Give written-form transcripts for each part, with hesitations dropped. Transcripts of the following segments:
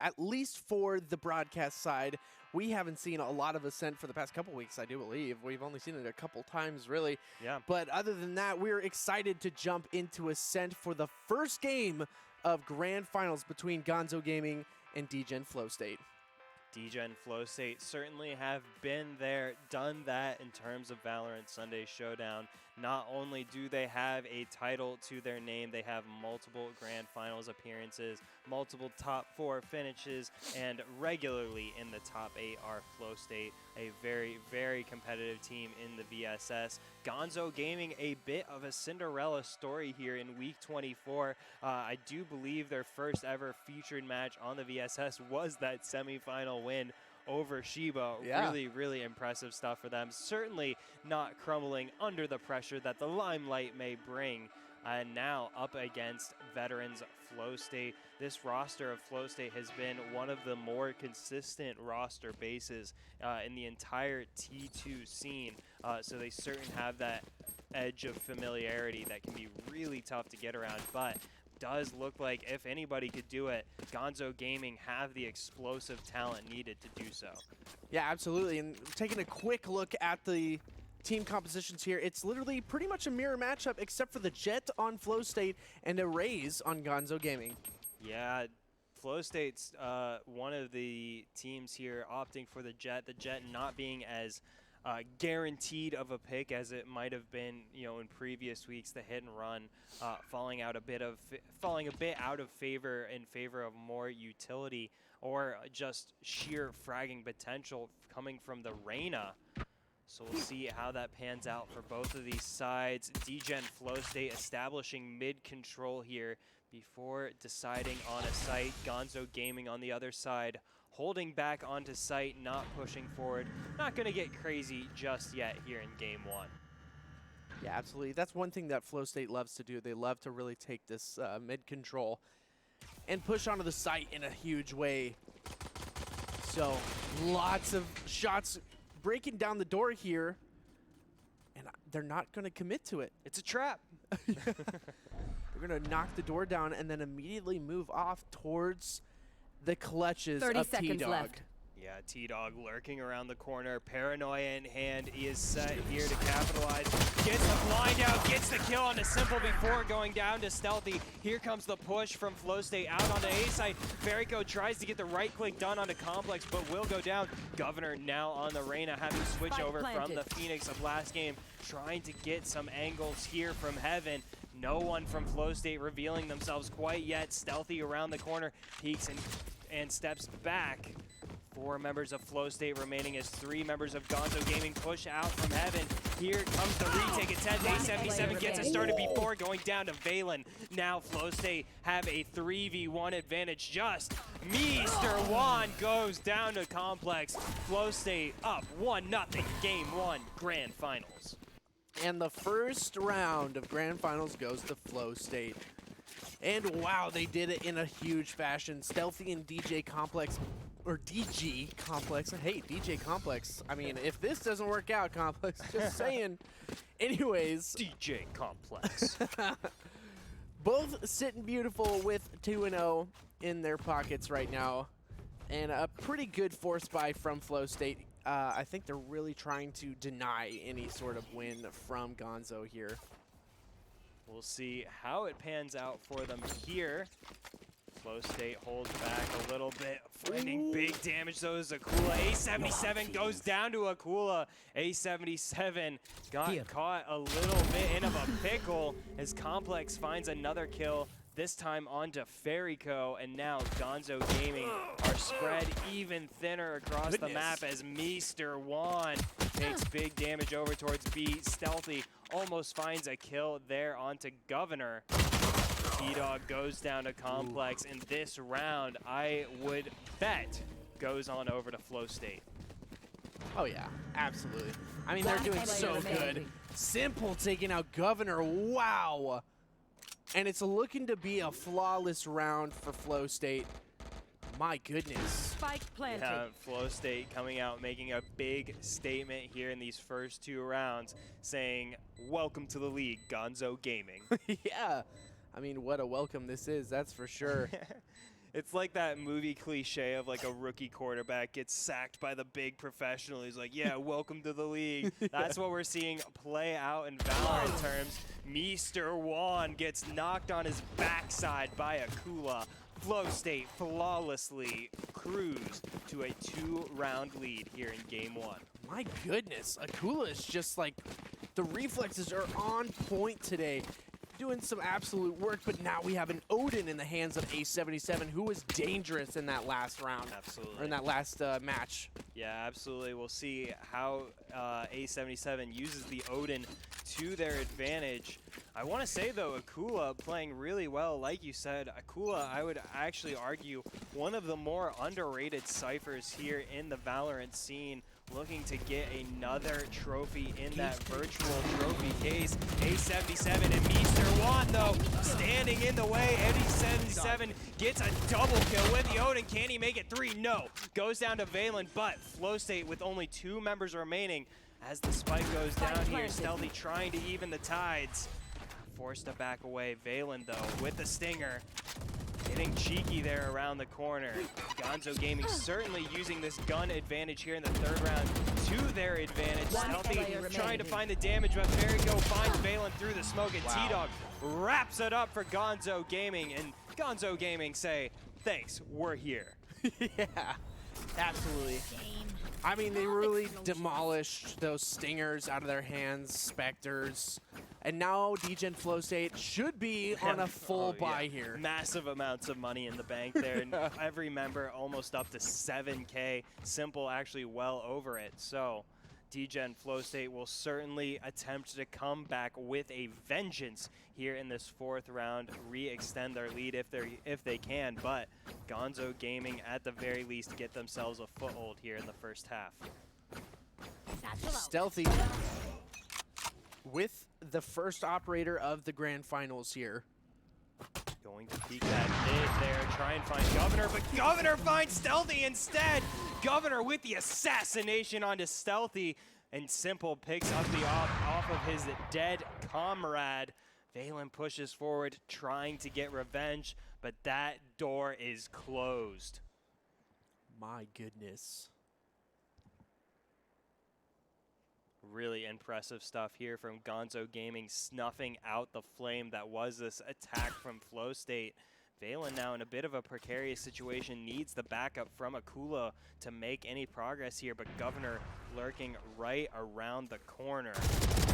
at least for the broadcast side, we haven't seen a lot of Ascent for the past couple weeks, I do believe. We've only seen it a couple times, really. Yeah. But other than that, we're excited to jump into Ascent for the first game of Grand Finals between Gonzo Gaming and Dgen Flowstate. Dgen Flowstate certainly have been there, done that in terms of Valorant Sunday Showdown. Not only do they have a title to their name, they have multiple Grand Finals appearances, multiple top 4 finishes, and regularly in the top 8 are Flowstate, a very, very competitive team in the VSS. Gonzo Gaming, a bit of a Cinderella story here in week 24. I do believe their first ever featured match on the VSS was that semifinal win over Shiba. Yeah. Really, really impressive stuff for them. Certainly not crumbling under the pressure that the limelight may bring. And now up against veterans Flowstate. This roster of Flowstate has been one of the more consistent roster bases in the entire T2 scene. So they certainly have that edge of familiarity that can be really tough to get around. But does look like if anybody could do it, Gonzo Gaming have the explosive talent needed to do so. Yeah, absolutely. And taking a quick look at the team compositions here, it's literally pretty much a mirror matchup except for the Jet on Flowstate and a Raze on Gonzo Gaming. Yeah, Flowstate's one of the teams here opting for the Jet not being as guaranteed of a pick as it might have been, in previous weeks. The hit and run falling a bit out of favor in favor of more utility or just sheer fragging potential coming from the Reyna. So we'll see how that pans out for both of these sides. Dgen Flowstate establishing mid control here before deciding on a site. Gonzo Gaming on the other side, holding back onto site, not pushing forward. Not going to get crazy just yet here in game 1. Yeah, absolutely. That's one thing that Flowstate loves to do. They love to really take this mid control and push onto the site in a huge way. So lots of shots breaking down the door here, and they're not going to commit to it. It's a trap. They're going to knock the door down and then immediately move off towards the clutches 30 of seconds T-Dog. left. Yeah, T-Dog lurking around the corner, paranoia in hand. He is set here to capitalize. Gets the blind out, gets the kill on the Simple before going down to Stealthy. Here comes the push from Flowstate out on the A side. Verico tries to get the right click done on the Complex, but will go down. Governor now on the Reyna, having to switch over from the Phoenix of last game, trying to get some angles here from Heaven. No one from Flowstate revealing themselves quite yet. Stealthy around the corner, peeks and steps back. 4 members of Flowstate remaining as 3 members of Gonzo Gaming push out from Heaven. Here comes the retake attempt. A77 gets it started before going down to Valen. Now Flowstate have a 3v1 advantage. Just Mr. Juan goes down to Complex. Flowstate up 1-0. Game 1 Grand Finals. And the first round of Grand Finals goes to Flowstate. And wow, they did it in a huge fashion. Stealthy and DJ Complex, or DG Complex. I hate DJ Complex. I mean, if this doesn't work out, Complex, just saying. Anyways. DJ Complex. Both sitting beautiful with 2-0 in their pockets right now. And a pretty good force buy from Flowstate. I think they're really trying to deny any sort of win from Gonzo here. We'll see how it pans out for them here. Flowstate holds back a little bit, finding big damage though is Akula. A77 goes down to Akula. A77 got caught a little bit in of a pickle as Complex finds another kill, this time onto Ferico, and now Gonzo Gaming are spread even thinner across the map as Mr. Juan takes big damage over towards B. Stealthy almost finds a kill there onto Governor. T-Dog goes down to Complex, and this round, I would bet, goes on over to Flowstate. Oh yeah, absolutely. I mean, they're doing so good. Simple taking out Governor, wow. And it's looking to be a flawless round for Flowstate. My goodness. Spike planted. Yeah, Flowstate coming out, making a big statement here in these first 2 rounds, saying, welcome to the league, Gonzo Gaming. Yeah. I mean, what a welcome this is, that's for sure. It's like that movie cliche of like a rookie quarterback gets sacked by the big professional. He's like, yeah, welcome to the league. That's what we're seeing play out in Valorant terms. Mr. Juan gets knocked on his backside by Akula. Flowstate flawlessly cruise to a 2-round lead here in game 1. My goodness, Akula is just like, the reflexes are on point today. Doing some absolute work, but now we have an Odin in the hands of A77, who was dangerous in that last round. Absolutely. Or in that last match. Yeah, absolutely. We'll see how A77 uses the Odin to their advantage. I want to say, though, Akula playing really well. Like you said, Akula, I would actually argue, one of the more underrated ciphers here in the Valorant scene, looking to get another trophy in that virtual trophy case. A77 and Mr. Juan, though, standing in the way. A77 gets a double kill with the Odin. Can he make it 3? No. Goes down to Valen, but Flowstate with only 2 members remaining. As the spike goes down here, Stealthy trying to even the tides. Forced to back away. Valen, though, with the stinger. Getting cheeky there around the corner. Gonzo Gaming certainly using this gun advantage here in the 3rd round to their advantage. Stealthy trying to find the damage, but there you go, finds Valen through the smoke, and T-Dog wraps it up for Gonzo Gaming, and Gonzo Gaming say, thanks, we're here. Yeah, absolutely. I mean, they really demolished those stingers out of their hands, Spectres. And now Dgen Flowstate should be on a full buy here. Massive amounts of money in the bank there. And every member almost up to 7K. Simple actually well over it. So Dgen Flowstate will certainly attempt to come back with a vengeance here in this 4th round, re-extend their lead if they can. But Gonzo Gaming at the very least get themselves a foothold here in the first half. Stealthy with the first operator of the grand finals here. Going to peek that mid there, try and find Governor, but Governor finds Stealthy instead. Governor with the assassination onto Stealthy, and Simple picks up the off of his dead comrade. Valen pushes forward, trying to get revenge, but that door is closed. My goodness. Really impressive stuff here from Gonzo Gaming, snuffing out the flame that was this attack from Flowstate. Valen now in a bit of a precarious situation, needs the backup from Akula to make any progress here, but Governor lurking right around the corner.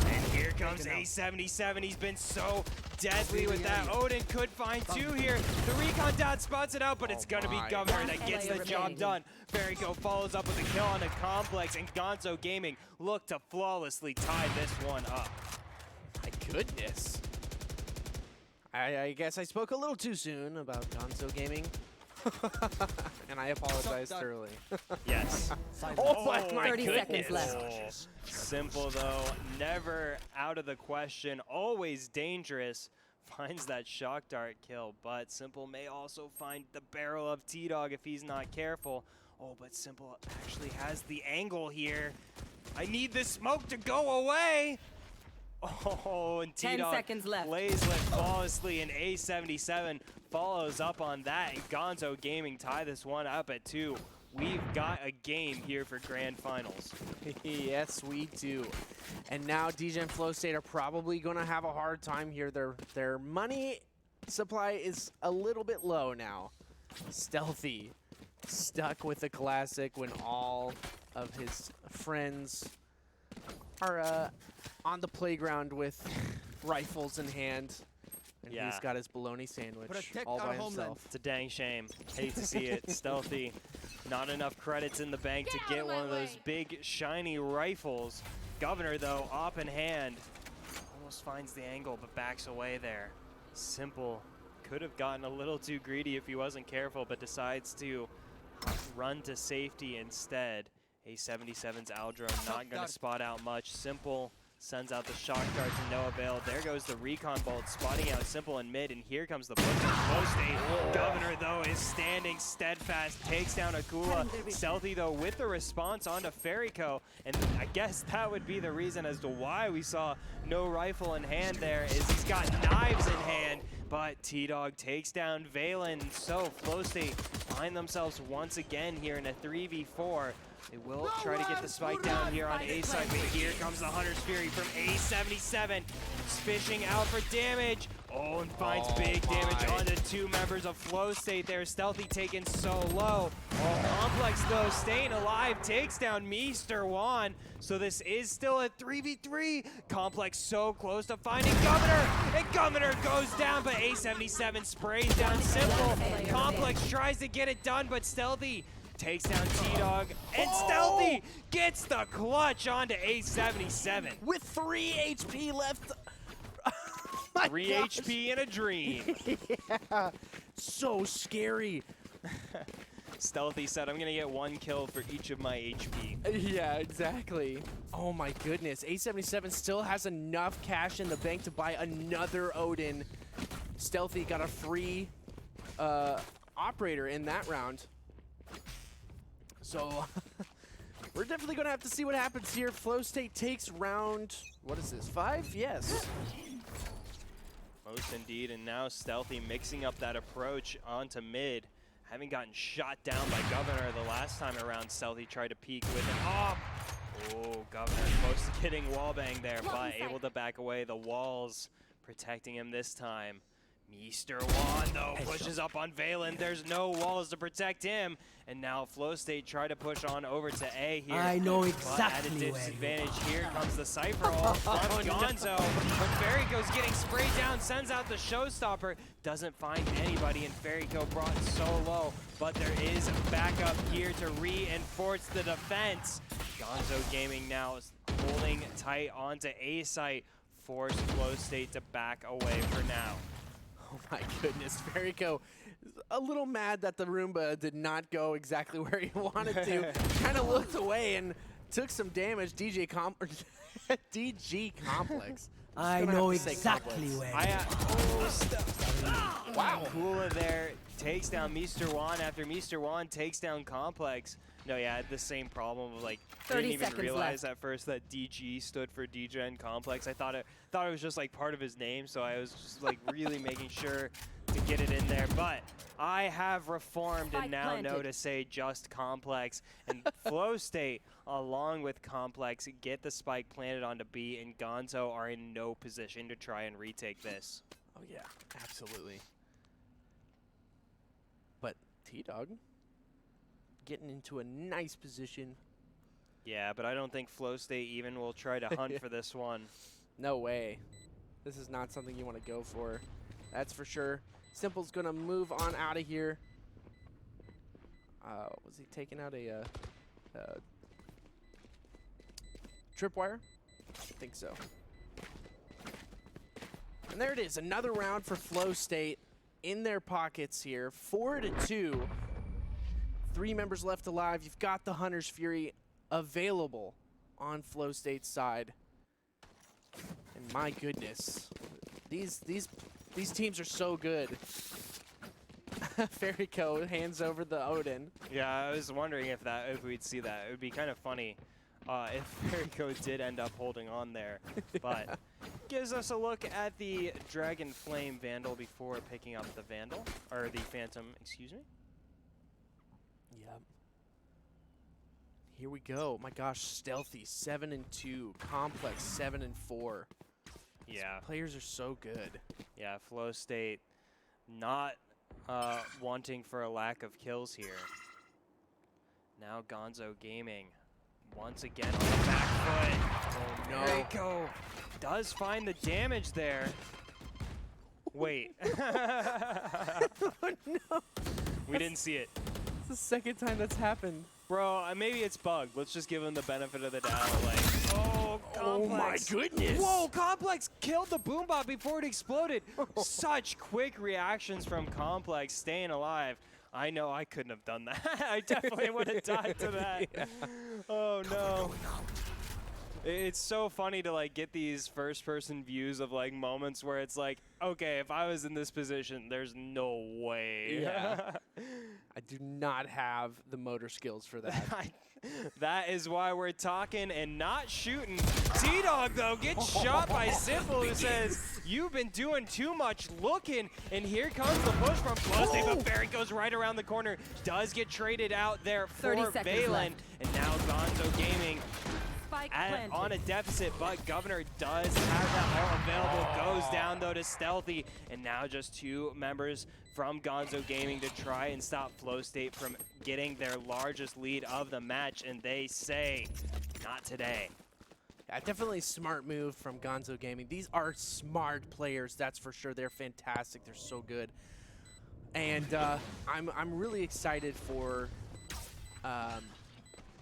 And here comes A77. He's been so deadly with that. Odin could find 2 here. The recon dot spots it out, but it's going to be Governor that gets the job done. Verrico follows up with a kill on the complex, and Gonzo Gaming look to flawlessly tie this one up. My goodness. I guess I spoke a little too soon about Gonzo Gaming. And I apologize thoroughly. Yes. Oh, my 30 goodness. seconds left. Simple, though, never out of the question, always dangerous. Finds that shock dart kill, but Simple may also find the barrel of T-Dog if he's not careful. Oh, but Simple actually has the angle here. I need this smoke to go away. Oh, and T-Dog plays lit flawlessly, and A77 follows up on that, and Gonzo Gaming tie this one up at 2. We've got a game here for Grand Finals. Yes, we do. And now Dgen Flowstate are probably going to have a hard time here. Their money supply is a little bit low now. Stealthy, stuck with the classic when all of his friends are on the playground with rifles in hand. And he's got his bologna sandwich all by himself. It's a dang shame. Hate to see it. Stealthy, not enough credits in the bank to get one of those big shiny rifles. Governor, though, op in hand, almost finds the angle but backs away there. Simple could have gotten a little too greedy if he wasn't careful, but decides to run to safety instead. A77's Aldro not going to spot out much. Simple sends out the shock dart to no avail. There goes the recon bolt, spotting out Simple in mid, and here comes the push from Flowstate. Governor, though, is standing steadfast, takes down Akula. Stealthy, though, with the response onto Verrico, and I guess that would be the reason as to why we saw no rifle in hand there, is he's got knives in hand. but T-Dog takes down Valen. So Flowstate find themselves once again here in a 3v4. They will try to get the spike down here on A side, but here comes the Hunter's Fury from A77, fishing out for damage. Oh, and finds big damage onto two members of Flowstate there. Stealthy taken so low. Complex, though, staying alive, takes down Mr. Juan. So this is still a 3v3. Complex so close to finding Governor, and Governor goes down, but A77 sprays down Simple. Complex tries to get it done, but Stealthy takes down T-Dog, and Stealthy gets the clutch onto A77. With 3 HP left. 3 HP in a dream. Yeah, so scary. Stealthy said, I'm gonna get 1 kill for each of my HP. Yeah, exactly. Oh my goodness, A77 still has enough cash in the bank to buy another Odin. Stealthy got a free operator in that round. So we're definitely gonna have to see what happens here. Flowstate takes round, what is this, 5? Yes. Most indeed, and now Stealthy mixing up that approach onto mid. Having gotten shot down by Governor the last time around, Stealthy tried to peek with an op. Oh, Governor close to getting wallbang there, but able to back away. The walls protecting him this time. Mr. Juan, though, pushes up on Valen. There's no walls to protect him. And now Flowstate try to push on over to A here. I know exactly but at a where disadvantage. Here comes the Cypher ult from Gonzo. But Ferryco getting sprayed down, sends out the showstopper. Doesn't find anybody, and Ferryco brought so low. But there is backup here to reinforce the defense. Gonzo Gaming now is holding tight onto A site. Force Flowstate to back away for now. Oh my goodness, Ferryco is a little mad that the Roomba did not go exactly where he wanted to. Kind of looked away and took some damage. DG Complex. I know exactly where. Wow. Kula there takes down Mr. Juan after Mr. Juan takes down Complex. No, yeah, I had the same problem of, like, I didn't even realize at first that DG stood for Dgen Complex. I thought it was just like part of his name, so I was just like really making sure to get it in there. But I have reformed and now know to say just Complex. And Flowstate, along with Complex, get the spike planted onto B, and Gonzo are in no position to try and retake this. Oh yeah, absolutely. But T-Dog getting into a nice position. Yeah, but I don't think Flowstate even will try to hunt for this one. No way. This is not something you want to go for. That's for sure. Simple's going to move on out of here. Was he taking out a tripwire? I think so. And there it is. Another round for Flowstate in their pockets here. 4-2. 3 members left alive. You've got the Hunter's Fury available on Flowstate's side. And my goodness, these teams are so good. Ferryco hands over the Odin. Yeah, I was wondering if we'd see that. It would be kind of funny if Ferryco did end up holding on there. But gives us a look at the Dragon Flame Vandal before picking up the Vandal, or the Phantom, excuse me. Yep. Here we go. My gosh, Stealthy 7-2, Complex 7-4. Yeah. These players are so good. Yeah, Flowstate not wanting for a lack of kills here. Now Gonzo Gaming once again on the back foot. Oh no. Ferryco does find the damage there. Wait. Oh no. We didn't see it. It's the second time that's happened. Bro, maybe it's bugged. Let's just give him the benefit of the doubt. Like, oh, Complex. Oh my goodness. Whoa, Complex killed the Boombot before it exploded. Such quick reactions from Complex, staying alive. I know I couldn't have done that. I definitely would have died to that. Yeah. Oh no. It's so funny to like get these first-person views of like moments where it's like, okay, if I was in this position, there's no way. Yeah. I do not have the motor skills for that. That is why we're talking and not shooting. T-Dog, though, gets shot by Simple, who says, you've been doing too much looking. And here comes the push from Flowstate, but Barry goes right around the corner. Does get traded out there for Valen. And now Gonzo Gaming on a deficit, but Governor does have that all available. Goes down, though, to Stealthy. And now just 2 members from Gonzo Gaming to try and stop Flowstate from getting their largest lead of the match, and they say, not today. Yeah, definitely a smart move from Gonzo Gaming. These are smart players, that's for sure. They're fantastic. They're so good. And I'm really excited for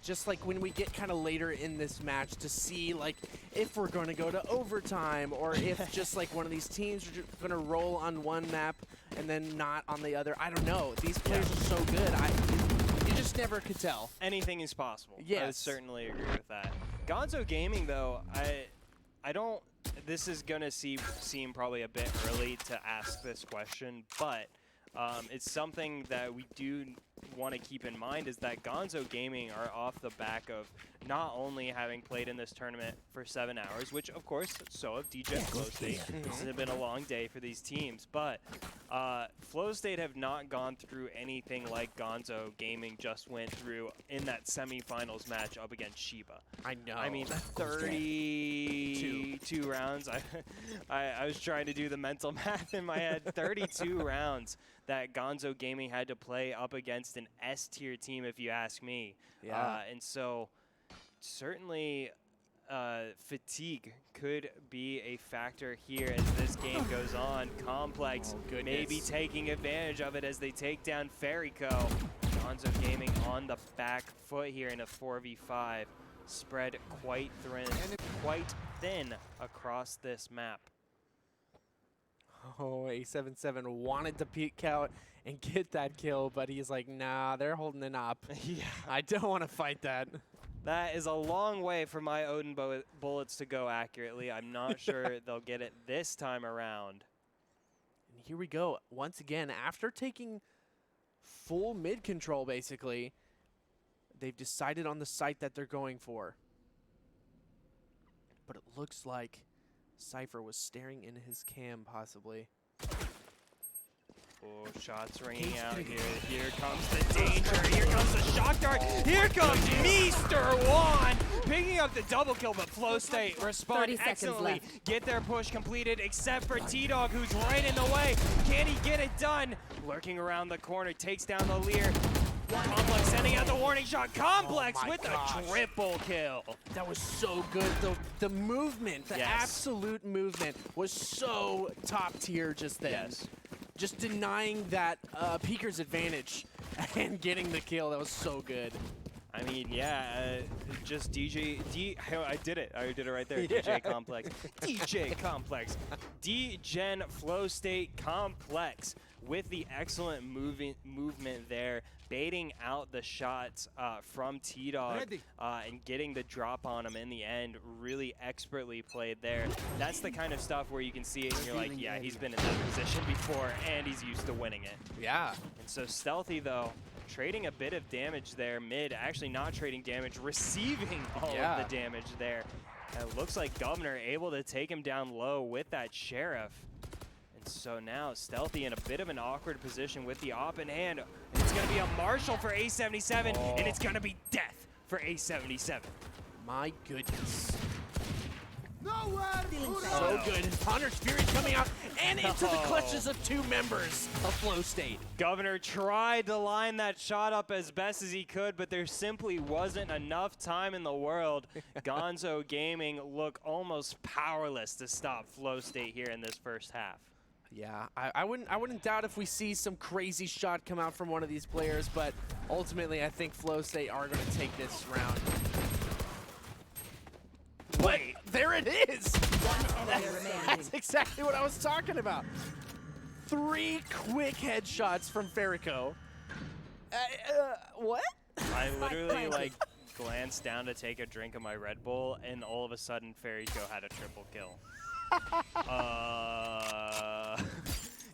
just like when we get kind of later in this match to see like if we're going to go to overtime or if just like one of these teams are going to roll on one map and then not on the other. I don't know. These players are so good. You just never could tell. Anything is possible. Yes. I would certainly agree with that. Gonzo Gaming, though, I don't. This is going to seem probably a bit early to ask this question, but it's something that we do want to keep in mind is that Gonzo Gaming are off the back of not only having played in this tournament for 7 hours, which of course so have Dgen and Flowstate. This has been a long day for these teams, but Flowstate have not gone through anything like Gonzo Gaming just went through in that semifinals match up against Shiba. I know. I mean, 32 rounds. I was trying to do the mental math in my head. 32 rounds that Gonzo Gaming had to play up against an S-tier team, if you ask me. Yeah. And so certainly fatigue could be a factor here as this game goes on. Complex maybe taking advantage of it as they take down Ferrico. Gonzo Gaming on the back foot here in a 4v5. Spread quite thin across this map. Oh, A77 wanted to peek out and get that kill, but he's like, nah, they're holding it up. Yeah. I don't want to fight that. That is a long way for my Odin bullets to go accurately. I'm not sure they'll get it this time around. And here we go. Once again, after taking full mid control, basically, they've decided on the site that they're going for. But it looks like Cypher was staring into his cam, possibly. Oh, shots ringing out here. Here comes the danger. Here comes the shock dart. Here comes Mr. Juan picking up the double kill, but Flowstate respond excellently. Get their push completed, except for T-Dog, who's right in the way. Can he get it done? Lurking around the corner, takes down the Lear. Complex sending out the warning shot. Complex with a triple kill. That was so good. The movement, the absolute movement was so top tier just then. Yes. Just denying that Peeker's advantage and getting the kill. That was so good. I mean, yeah, just I did it right there. Yeah. DJ Complex. DJ Complex. Dgen Flowstate Complex with the excellent movement there, baiting out the shots from T-Dog and getting the drop on him in the end. Really expertly played there. That's the kind of stuff where you can see it and you're like, yeah, he's been in that position before and he's used to winning it. Yeah. And so Stealthy, though, trading a bit of damage there mid, actually not trading damage, receiving all of the damage there. And it looks like Governor able to take him down low with that Sheriff. And so now Stealthy in a bit of an awkward position with the op in hand. It's going to be a Marshall for A77, and it's going to be death for A77. My goodness. Nowhere. So good. Hunter's Fury coming out and into the clutches of 2 members of Flowstate. Governor tried to line that shot up as best as he could, but there simply wasn't enough time in the world. Gonzo Gaming look almost powerless to stop Flowstate here in this first half. Yeah, I wouldn't doubt if we see some crazy shot come out from one of these players, but ultimately I think Flowstate are going to take this round. Wait, there it is! That's exactly what I was talking about. 3 quick headshots from Ferrico. What? I literally like glanced down to take a drink of my Red Bull, and all of a sudden, Fairyco had a triple kill.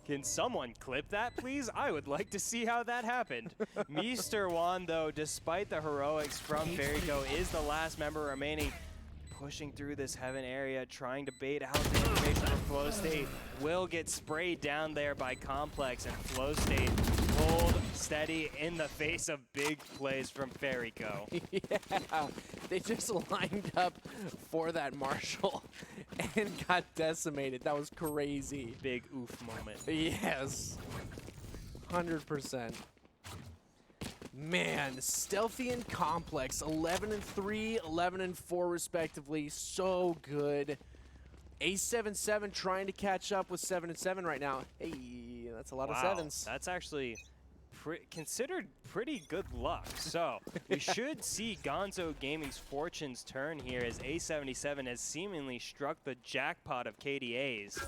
Can someone clip that, please? I would like to see how that happened. Mr. Juan, though, despite the heroics from Fairyco, is the last member remaining, pushing through this heaven area, trying to bait out the information for Flowstate. Will get sprayed down there by Complex, and Flowstate hold steady in the face of big plays from Fairyco. Yeah, they just lined up for that Marshall and got decimated. That was crazy. Big oof moment. Yes, 100%. Man, Stealthy and Complex, 11-3, 11-4 respectively. So good. A77 trying to catch up with 7-7 right now. Hey, that's a lot of sevens. That's actually considered pretty good luck. So we should see Gonzo Gaming's fortunes turn here as A77 has seemingly struck the jackpot of KDAs.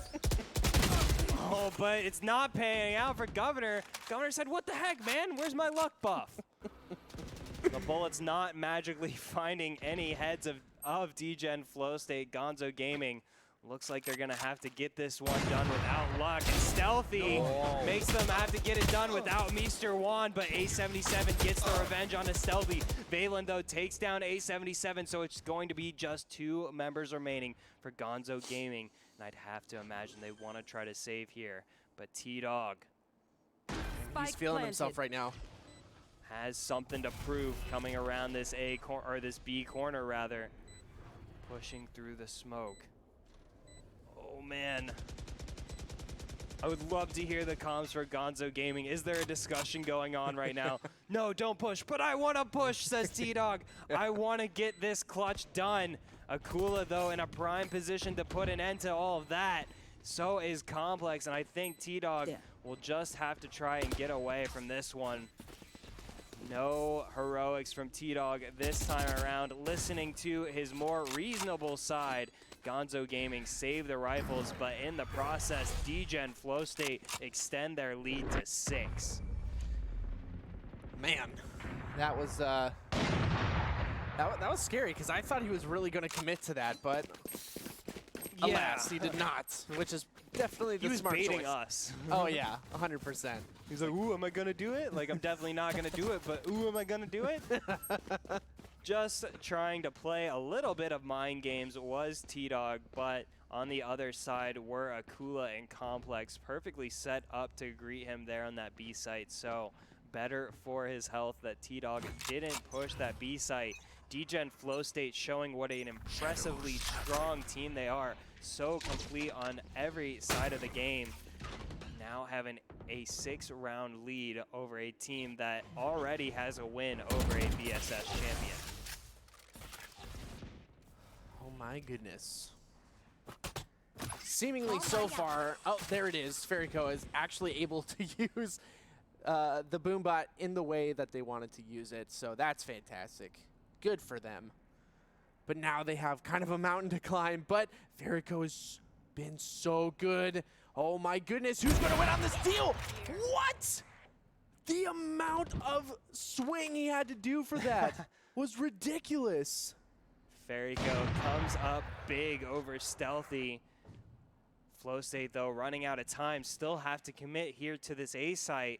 Oh, but it's not paying out for Governor. Governor said, what the heck, man? Where's my luck buff? The bullet's not magically finding any heads of Dgen, Flowstate, Gonzo Gaming. Looks like they're going to have to get this one done without luck. And Stealthy makes them have to get it done without Mr. Juan, but A77 gets the revenge on Stealthy. Valen, though, takes down A77, so it's going to be just 2 members remaining for Gonzo Gaming. And I'd have to imagine they want to try to save here. But T-Dog, he's feeling himself right now. Has something to prove coming around this this B corner rather. Pushing through the smoke. Oh man. I would love to hear the comms for Gonzo Gaming. Is there a discussion going on right now? No, don't push, but I want to push, says T-Dog. I want to get this clutch done. Akula, though, in a prime position to put an end to all of that. So is Complex, and I think T-Dog will just have to try and get away from this one. No heroics from T-Dog this time around. Listening to his more reasonable side, Gonzo Gaming save the rifles, but in the process, Dgen, Flowstate extend their lead to 6. Man, that was that was scary because I thought he was really going to commit to that, but alas, he did not, which is definitely the smart choice. He was baiting us. Oh yeah, 100%. He's like, ooh, am I gonna do it? Like, I'm definitely not gonna do it, but ooh, am I gonna do it? Just trying to play a little bit of mind games was T-Dog, but on the other side were Akula and Complex, perfectly set up to greet him there on that B site. So better for his health that T-Dog didn't push that B site. Dgen, Flowstate showing what an impressively strong team they are. So complete on every side of the game. Now having a 6-round lead over a team that already has a win over a BSS champion. Oh my goodness. Seemingly so far, oh, there it is. Fairyco is actually able to use the Boombot in the way that they wanted to use it, so that's fantastic. Good for them. But now they have kind of a mountain to climb, but Fairyco has been so good. Oh my goodness, who's going to win on this deal? What? The amount of swing he had to do for that was ridiculous. Fairyco comes up big over Stealthy. Flowstate, though, running out of time, still have to commit here to this A site.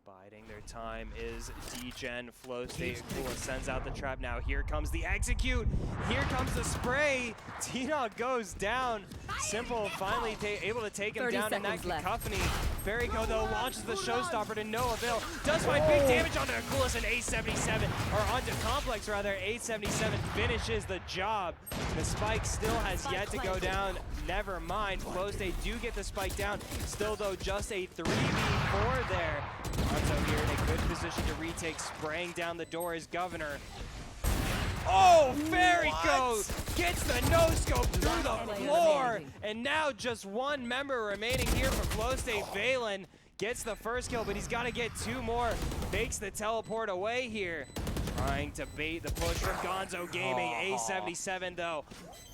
Biding their time is Dgen, Flowstate. Akula sends out the trap now. Here comes the execute. Here comes the spray. T-Dog goes down. Simple finally able to take him down in that cacophony. Fairyco, though, launches the showstopper to no avail. Does find big damage onto Akula and A77, or onto Complex rather. A77 finishes the job. The spike still has yet to go down. Never mind. Flowstate do get the spike down. Still, though, just a 3v4 there. Gonzo here in a good position to retake. Spraying down the door is Governor. Oh, Fairyco gets the no-scope through the floor. And now just 1 member remaining here for Flowstate. Valen gets the first kill, but he's got to get 2 more. Makes the teleport away here. Trying to bait the push from Gonzo Gaming. A77 though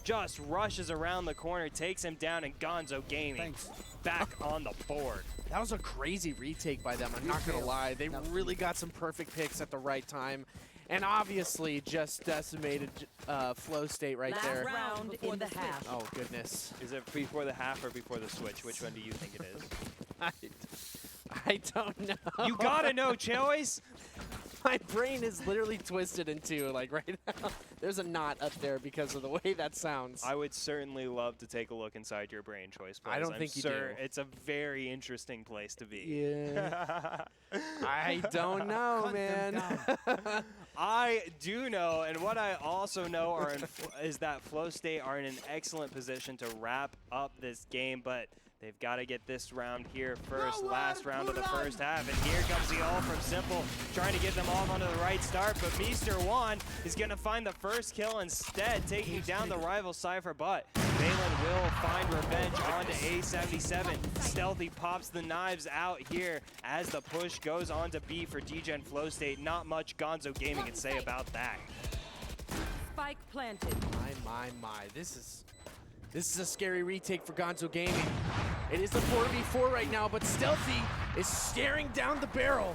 just rushes around the corner, takes him down, and Gonzo Gaming back on the board. That was a crazy retake by them, I'm not gonna lie. They really got some perfect picks at the right time. And obviously just decimated Flowstate right there. Last round before the half. Oh goodness. Is it before the half or before the switch? Which one do you think it is? I don't know. You gotta know, Choice. My brain is literally twisted in two, like right now. There's a knot up there because of the way that sounds. I would certainly love to take a look inside your brain, Choice. I don't think you do. It's a very interesting place to be. Yeah. I don't know, man. I do know, and what I also know is that Flowstate are in an excellent position to wrap up this game, but they've got to get this round here first, last round of the first half. And here comes the ult from Simple, trying to get them off onto the right start. But Mr. Juan is going to find the first kill instead, taking down the rival Cypher. But Valen will find revenge onto A77. Stealthy pops the knives out here as the push goes on to B for Dgen Flowstate. Not much Gonzo Gaming can say about that. Spike planted. My. This is a scary retake for Gonzo Gaming. It is a 4v4 right now, but Stealthy is staring down the barrel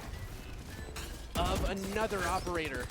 of another operator.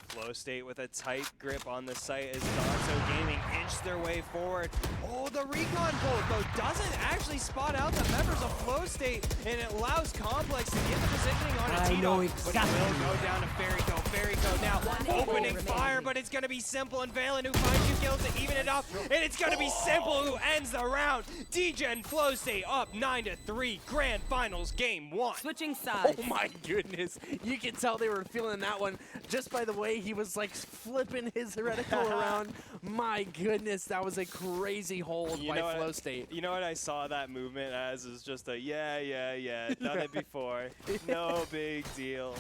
Flowstate with a tight grip on the site as Gonzo Gaming inch their way forward. Oh, the recon bolt, though, doesn't actually spot out the members of Flowstate, and it allows Complex to get the positioning on a Tito. But it will go down to Fairyco. Fairyco now opening fire, but it's going to be Simple and Valen who finds 2 kills to even it up, and it's going to be Simple who ends the round. Dgen Flowstate up 9-3, Grand Finals Game 1. Switching sides. Oh my goodness. You can tell they were feeling that one just by the way he was like flipping his reticle around. My goodness, that was a crazy hold by Flowstate. You know what I saw that movement as is just a yeah, done it before. No big deal.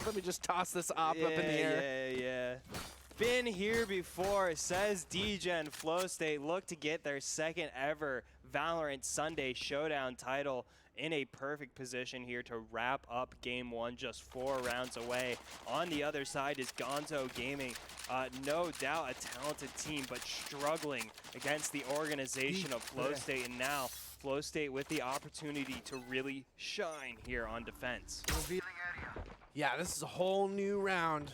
Let me just toss this op up in the air. Yeah. Been here before, says Dgen Flowstate. Look to get their second ever Valorant Sunday Showdown title in a perfect position here to wrap up Game 1, just 4 rounds away. On the other side is Gonzo Gaming. No doubt a talented team, but struggling against the organization of Flowstate. And now Flowstate with the opportunity to really shine here on defense. Yeah, this is a whole new round,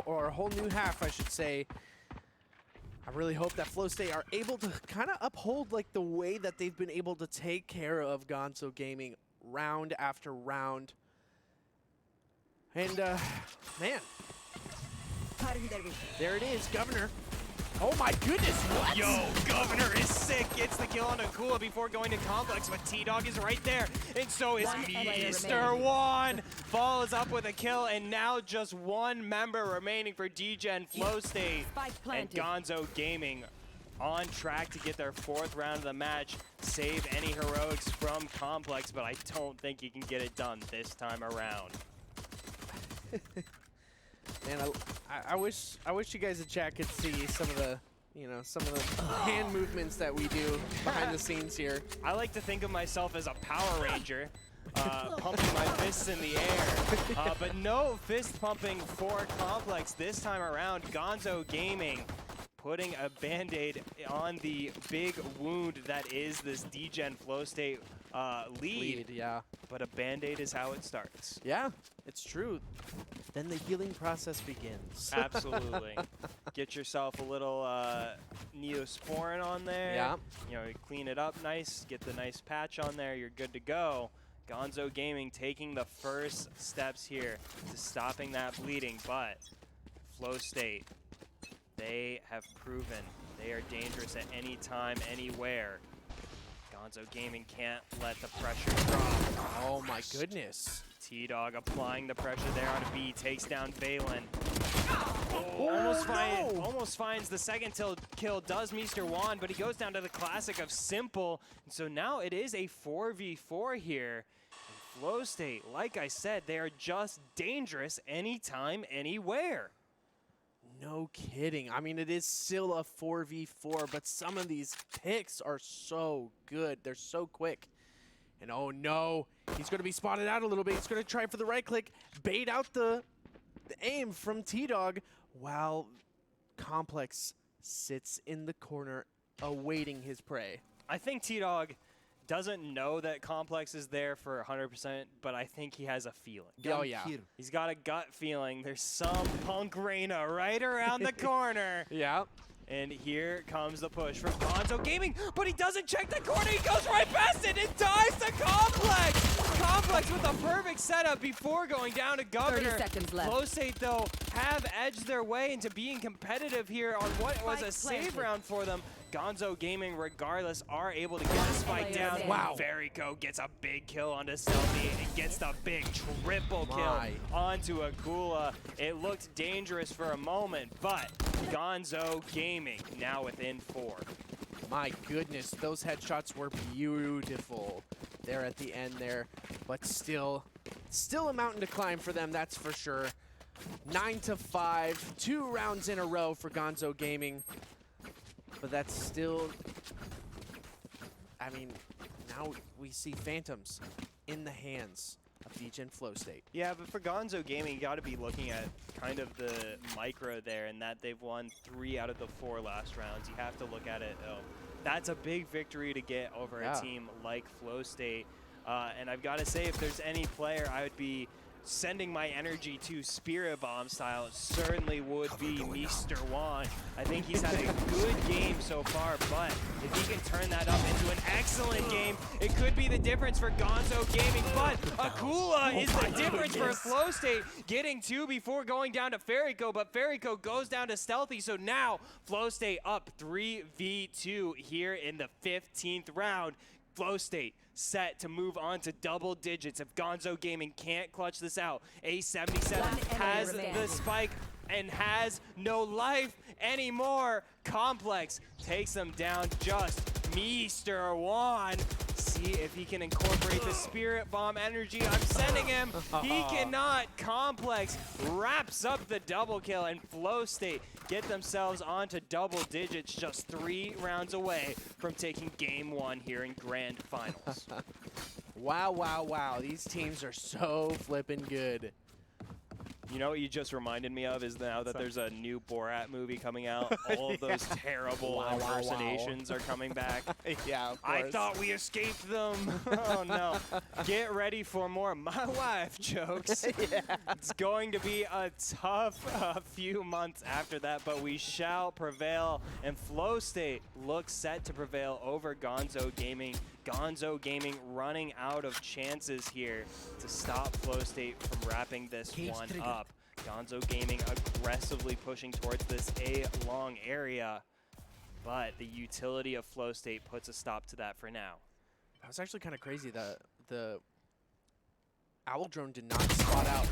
or a whole new half, I should say. I really hope that Flowstate are able to kind of uphold like the way that they've been able to take care of Gonzo Gaming round after round. And man, there it is, Governor. Oh my goodness, what? Yo, Governor is sick. Gets the kill on Akula before going to Complex, but T-Dog is right there. And so is Mr. Juan. Follows up with a kill, and now just 1 member remaining for Dgen Flowstate. And Gonzo Gaming on track to get their 4th round of the match. Save any heroics from Complex, but I don't think he can get it done this time around. Man, I wish you guys in chat could see some of the, some of the hand movements that we do behind the scenes here. I like to think of myself as a Power Ranger, pumping my fists in the air. But no fist pumping for Complex this time around. Gonzo Gaming putting a Band-Aid on the big wound that is this Dgen Flowstate lead. Yeah. But a Band-Aid is how it starts. Yeah, it's true. Then the healing process begins. Absolutely. Get yourself a little Neosporin on there. Yeah. You clean it up nice, get the nice patch on there, you're good to go. Gonzo Gaming taking the first steps here to stopping that bleeding, but Flowstate, they have proven they are dangerous at any time, anywhere. Gonzo Gaming can't let the pressure drop. Oh my goodness. T-Dog applying the pressure there on a B, takes down Valen. Almost finds the second kill, does Mr. Juan, but he goes down to the classic of Simple. And so now it is a 4v4 here. And Flowstate, like I said, they are just dangerous anytime, anywhere. No kidding. I mean, it is still a 4v4, but some of these picks are so good. They're so quick. And oh no, he's going to be spotted out a little bit. He's going to try for the right click, bait out the aim from T-Dog, while Complex sits in the corner awaiting his prey. I think T-Dog doesn't know that Complex is there for 100%, but I think he has a feeling. Oh yeah. He's got a gut feeling. There's some Punk Reina right around the corner. Yeah. And here comes the push from Gonzo Gaming, but he doesn't check the corner. He goes right past it and dives to Complex. Complex with a perfect setup before going down to Governor. 30 seconds left. Flowstate, though, have edged their way into being competitive here on what was a Spike save planted. round for them. Gonzo Gaming, regardless, are able to get the spike player down. standing. Wow. Verico gets a big kill onto Stealthy and gets the big triple kill My. onto Akula. It looked dangerous for a moment, but Gonzo Gaming now within 4. My goodness, those headshots were beautiful there at the end there, but still a mountain to climb for them, that's for sure. 9-5, 2 rounds in a row for Gonzo Gaming, but that's still, I mean, now we see Phantoms in the hands of Dgen Flowstate. Yeah, but for Gonzo Gaming, you got to be looking at kind of the micro there, and that they've won 3 out of the 4 last rounds. You have to look at it. Oh, that's a big victory to get over a team like Flowstate. And I've got to say, if there's any player I would be sending my energy to Spirit Bomb style, it certainly would be Mr. Juan. I think he's had a good game so far, but if he can turn that up into an excellent game, it could be the difference for Gonzo Gaming. But Akula is the difference for Flowstate, getting 2 before going down to Ferrico, but Ferrico goes down to Stealthy, so now Flowstate up 3v2 here in the 15th round. Flowstate set to move on to double digits if Gonzo Gaming can't clutch this out. A77 has the spike and has no life anymore. Complex takes them down just Mr. Juan. See if he can incorporate the Spirit Bomb energy I'm sending him. He cannot. Complex wraps up the double kill, and Flowstate get themselves onto double digits, just 3 rounds away from taking game 1 here in grand finals. Wow, wow, wow. These teams are so flippin' good. You know what you just reminded me of is now that there's a new Borat movie coming out. All of those terrible Wow, wow, wow. impersonations are coming back. Yeah, of I course. thought we escaped them. Oh no. Get ready for more My Wife jokes. It's going to be a tough few months after that, but we shall prevail. And Flowstate looks set to prevail over Gonzo Gaming. Gonzo Gaming running out of chances here to stop Flowstate from wrapping this one up. Gonzo Gaming aggressively pushing towards this A-long area, but the utility of Flowstate puts a stop to that for now. That was actually kind of crazy. The Owl Drone did not spot out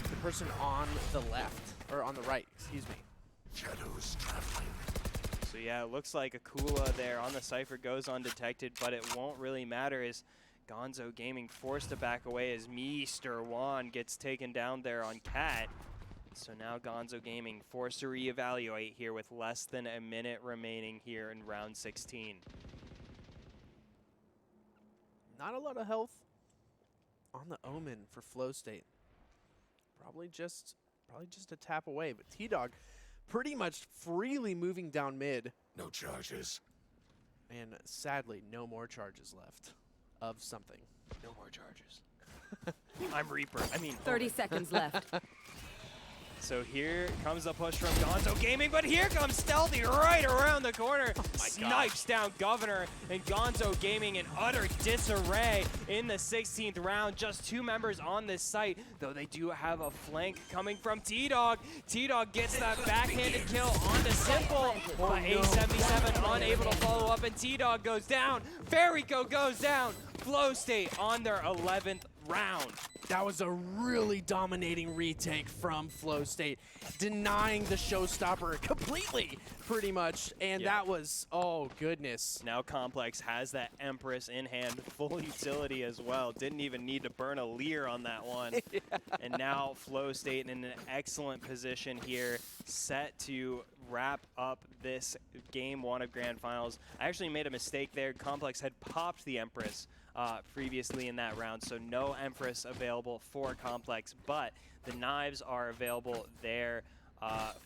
the person on the left, or on the right, excuse me. Shadows traveling. So yeah, it looks like Akula there on the Cypher goes undetected, but it won't really matter as Gonzo Gaming forced to back away as Mr. Juan gets taken down there on Cat. So now Gonzo Gaming forced to reevaluate here with less than a minute remaining here in round 16. Not a lot of health on the Omen for Flowstate. Probably just a tap away, but T-Dog pretty much freely moving down mid. No charges. And sadly, no more charges left of something. No more charges. I'm Reaper. I mean, 30 seconds left. So here comes the push from Gonzo Gaming, but here comes Stealthy right around the corner. Snipes down Governor, and Gonzo Gaming in utter disarray in the 16th round. Just 2 members on this site, though they do have a flank coming from T-Dog. T-Dog gets that backhanded kill onto Simple, but A77 unable to follow up, and T-Dog goes down. Ferrico goes down. Flowstate on their 11th round. That was a really dominating retake from Flowstate, denying the showstopper completely, pretty much. And that was, oh goodness. Now Complex has that Empress in hand, full utility as well. Didn't even need to burn a Leer on that one. And now Flowstate in an excellent position here, set to wrap up this game 1 of Grand Finals. I actually made a mistake there. Complex had popped the Empress previously in that round, so no Empress available for Complex, but the knives are available there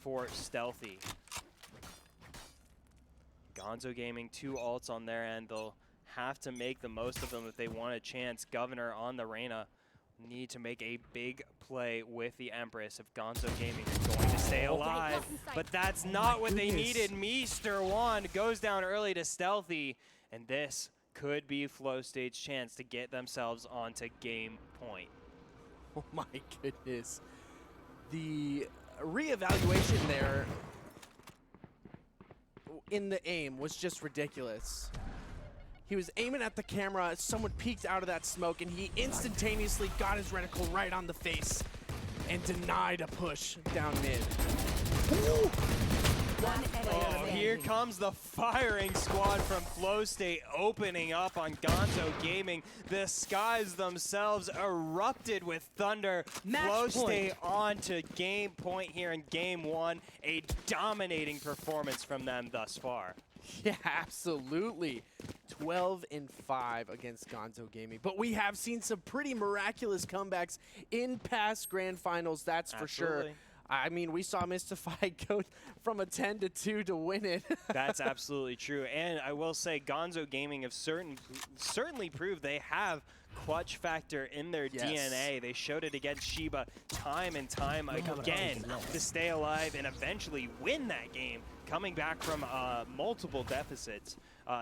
for Stealthy. Gonzo Gaming, 2 ults on their end. They'll have to make the most of them if they want a chance. Governor on the Reyna. Need to make a big play with the Empress if Gonzo Gaming is going to stay alive. But that's not what they needed. Meester 1 goes down early to Stealthy, and this could be Flowstate's chance to get themselves onto game point. Oh my goodness. The reevaluation there in the aim was just ridiculous. He was aiming at the camera, someone peeked out of that smoke, and he instantaneously got his reticle right on the face and denied a push down mid. Ooh. Oh, here comes the firing squad from Flowstate opening up on Gonzo Gaming. The skies themselves erupted with thunder. Flowstate on to game point here in game 1. A dominating performance from them thus far. Yeah, absolutely. 12-5 against Gonzo Gaming. But we have seen some pretty miraculous comebacks in past Grand Finals, that's for sure. I mean, we saw Mystify go from a 10-2 to win it. That's absolutely true. And I will say Gonzo Gaming have certainly proved they have clutch factor in their DNA. They showed it against Shiba time and time again to stay alive and eventually win that game, coming back from multiple deficits.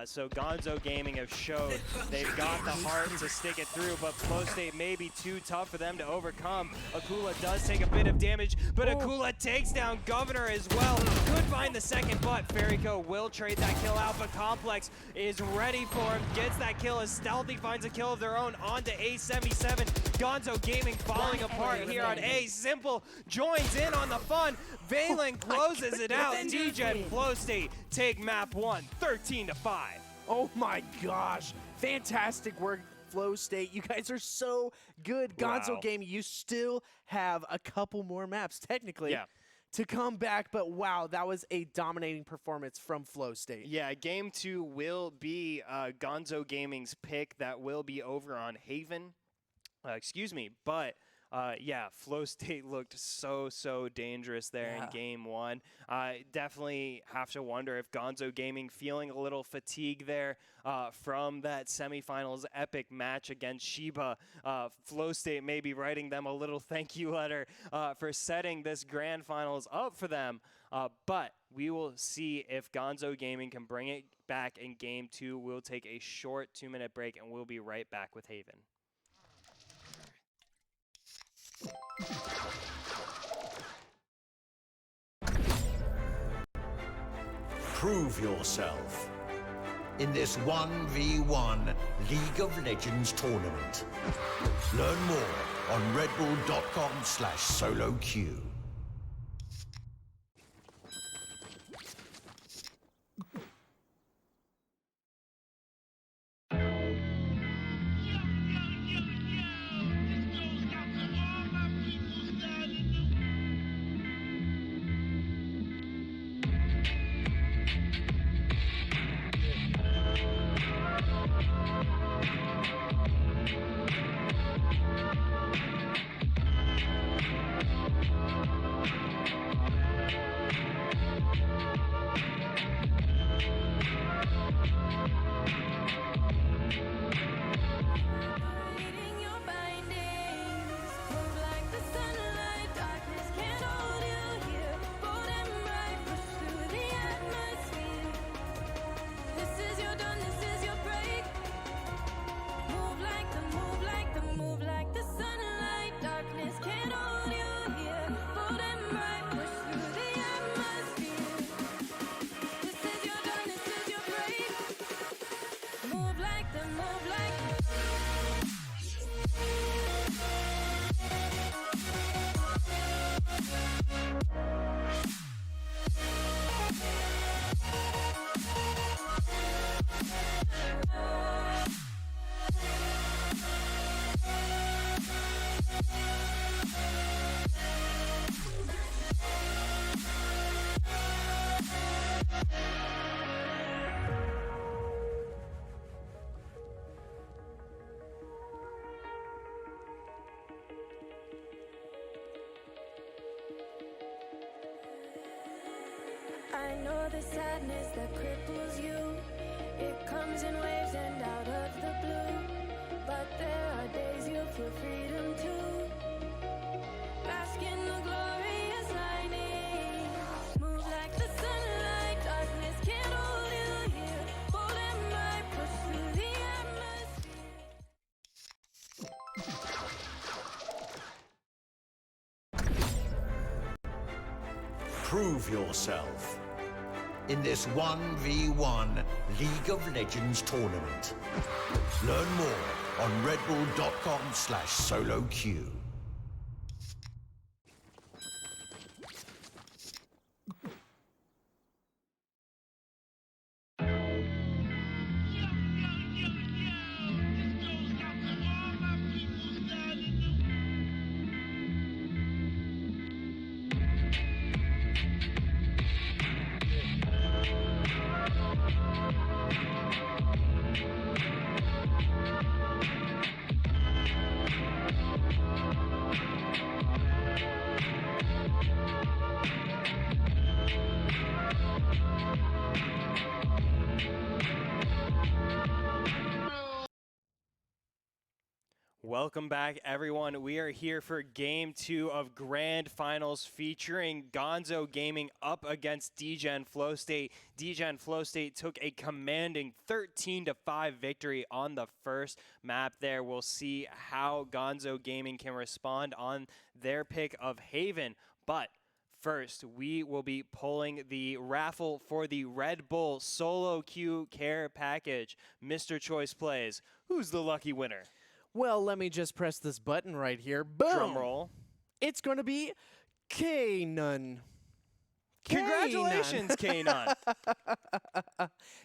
So Gonzo Gaming have showed they've got the heart to stick it through, but Flowstate may be too tough for them to overcome. Akula does take a bit of damage, but Akula takes down Governor as well. Could find the second, but Fairyco will trade that kill out, but Complex is ready for him. Gets that kill as Stealthy finds a kill of their own onto A77. Gonzo Gaming falling apart here on A. Simple joins in on the fun. Valen closes it out. Dgen Flowstate take map 1, 13-5. Oh my gosh. Fantastic work, Flowstate. You guys are so good. Gonzo Gaming, you still have a couple more maps, technically, to come back. But wow, that was a dominating performance from Flowstate. Yeah, game 2 will be Gonzo Gaming's pick. That will be over on Haven. But yeah, Flowstate looked so dangerous there in game 1. Definitely have to wonder if Gonzo Gaming feeling a little fatigue there from that semifinals epic match against Shiba. Flowstate may be writing them a little thank you letter for setting this grand finals up for them. But we will see if Gonzo Gaming can bring it back in game 2. We'll take a short 2-minute break and we'll be right back with Haven. Prove yourself in this 1v1 League of Legends tournament. Learn more on redbull.com/soloq. the sadness that cripples you. It comes in waves and out of the blue. But there are days you feel freedom too. Bask in the glorious lightning. Move like the sunlight, darkness can't hold you here. Bold and bright, push through the atmosphere. Prove yourself in this 1v1 League of Legends tournament. Learn more on redbull.com/soloq. Welcome back, everyone. We are here for Game 2 of Grand Finals featuring Gonzo Gaming up against Dgen Flowstate. Dgen Flowstate took a commanding 13-5 victory on the first map there. We'll see how Gonzo Gaming can respond on their pick of Haven. But first, we will be pulling the raffle for the Red Bull Solo Queue Care Package. Mr. Choice Plays, who's the lucky winner? Well, let me just press this button right here. Boom! Drum roll. It's going to be Kanan. Congratulations, Kanan.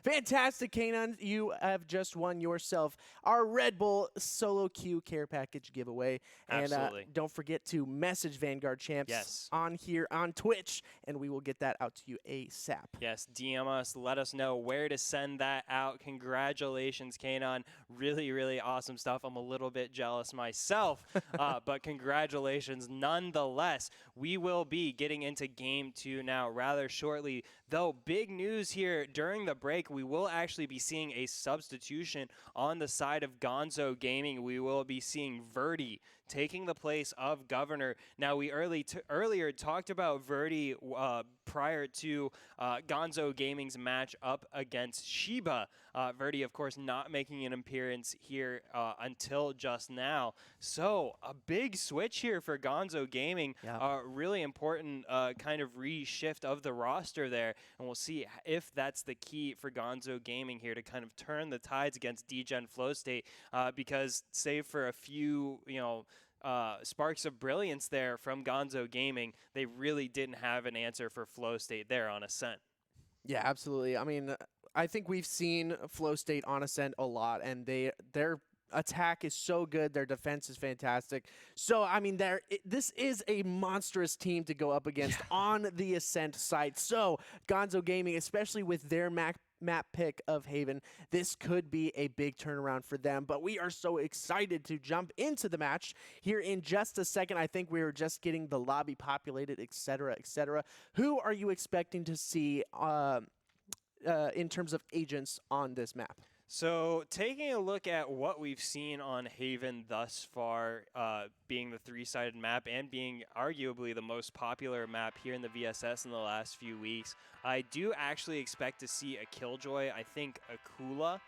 Fantastic, Kanan. You have just won yourself our Red Bull Solo Queue Care Package giveaway. Absolutely. And don't forget to message Vanguard Champs on here on Twitch, and we will get that out to you ASAP. Yes, DM us. Let us know where to send that out. Congratulations, Kanan. Really, really awesome stuff. I'm a little bit jealous myself, but congratulations nonetheless. We will be getting into Game 2 now rather shortly, though big news here during the break. We will actually be seeing a substitution on the side of Gonzo Gaming. We will be seeing Verdi taking the place of Governor. Now, we earlier talked about Verdi prior to Gonzo Gaming's match up against Shiba. Verdi, of course, not making an appearance here until just now. So a big switch here for Gonzo Gaming. Really important kind of reshift of the roster there. And we'll see if that's the key for Gonzo Gaming here to kind of turn the tides against Dgen Flowstate, because save for a few, sparks of brilliance there from Gonzo Gaming, they really didn't have an answer for Flowstate there on Ascent. Yeah, absolutely. I mean, I think we've seen Flowstate on Ascent a lot, and their attack is so good. Their defense is fantastic. So, I mean, this is a monstrous team to go up against on the Ascent side. So, Gonzo Gaming, especially with their map pick of Haven, this could be a big turnaround for them. But we are so excited to jump into the match here in just a second. I think we are just getting the lobby populated, etc., etc. Who are you expecting to see in terms of agents on this map? So taking a look at what we've seen on Haven thus far, being the three-sided map and being arguably the most popular map here in the VSS in the last few weeks, I do actually expect to see a Killjoy. I think Akula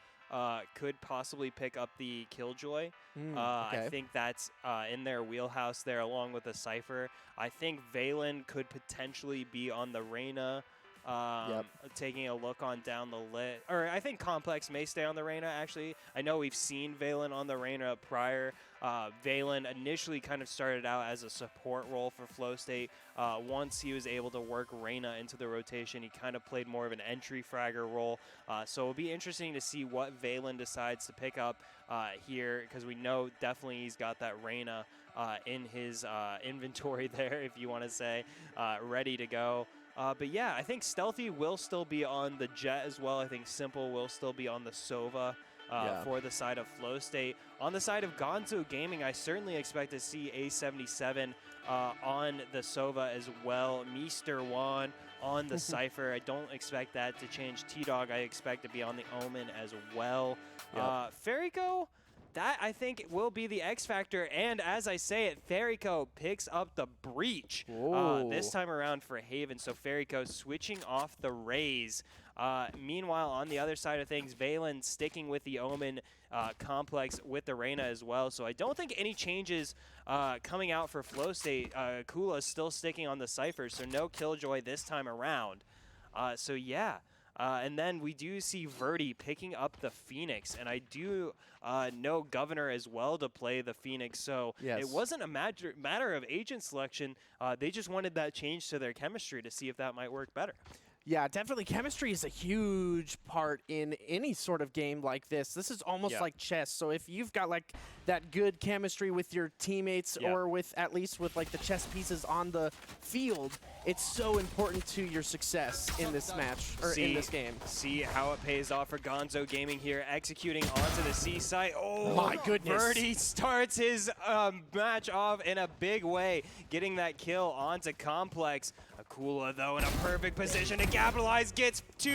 could possibly pick up the Killjoy. Okay. I think that's in their wheelhouse there, along with the Cypher. I think Valen could potentially be on the Reyna. Taking a look on down the lit, or I think Complex may stay on the Reyna. Actually, I know we've seen Valen on the Reyna prior. Valen initially kind of started out as a support role for Flowstate. Once he was able to work Reyna into the rotation, he kind of played more of an entry fragger role. So it'll be interesting to see what Valen decides to pick up here, because we know definitely he's got that Reyna in his inventory there, if you want to say, ready to go. But yeah, I think Stealthy will still be on the Jet as well. I think Simple will still be on the Sova. for the side of Flowstate. On the side of Gonzo Gaming, I certainly expect to see A77 on the Sova as well. Mr. Juan on the Cypher. I don't expect that to change. T-Dog, I expect to be on the Omen as well. Yep. Ferrico, that I think will be the X factor, and as I say it, Ferrico picks up the breach this time around for Haven. So Ferrico switching off the Raze. Meanwhile, on the other side of things, Valen sticking with the Omen complex with the Reyna as well. So I don't think any changes coming out for Flowstate. Kula's still sticking on the Cypher, so no Killjoy this time around. So yeah. And then we do see Verdi picking up the Phoenix, and I do know Governor as well to play the Phoenix, so it wasn't a matter of agent selection. They just wanted that change to their chemistry to see if that might work better. Yeah, definitely. Chemistry is a huge part in any sort of game like this. This is almost like chess. So if you've got like that good chemistry with your teammates or with at least with like the chess pieces on the field, it's so important to your success in this match or in this game. See how it pays off for Gonzo Gaming here, executing onto the C site. Oh my goodness. Verdi starts his match off in a big way, getting that kill onto Complex. Akula, though, in a perfect position to capitalize, gets 2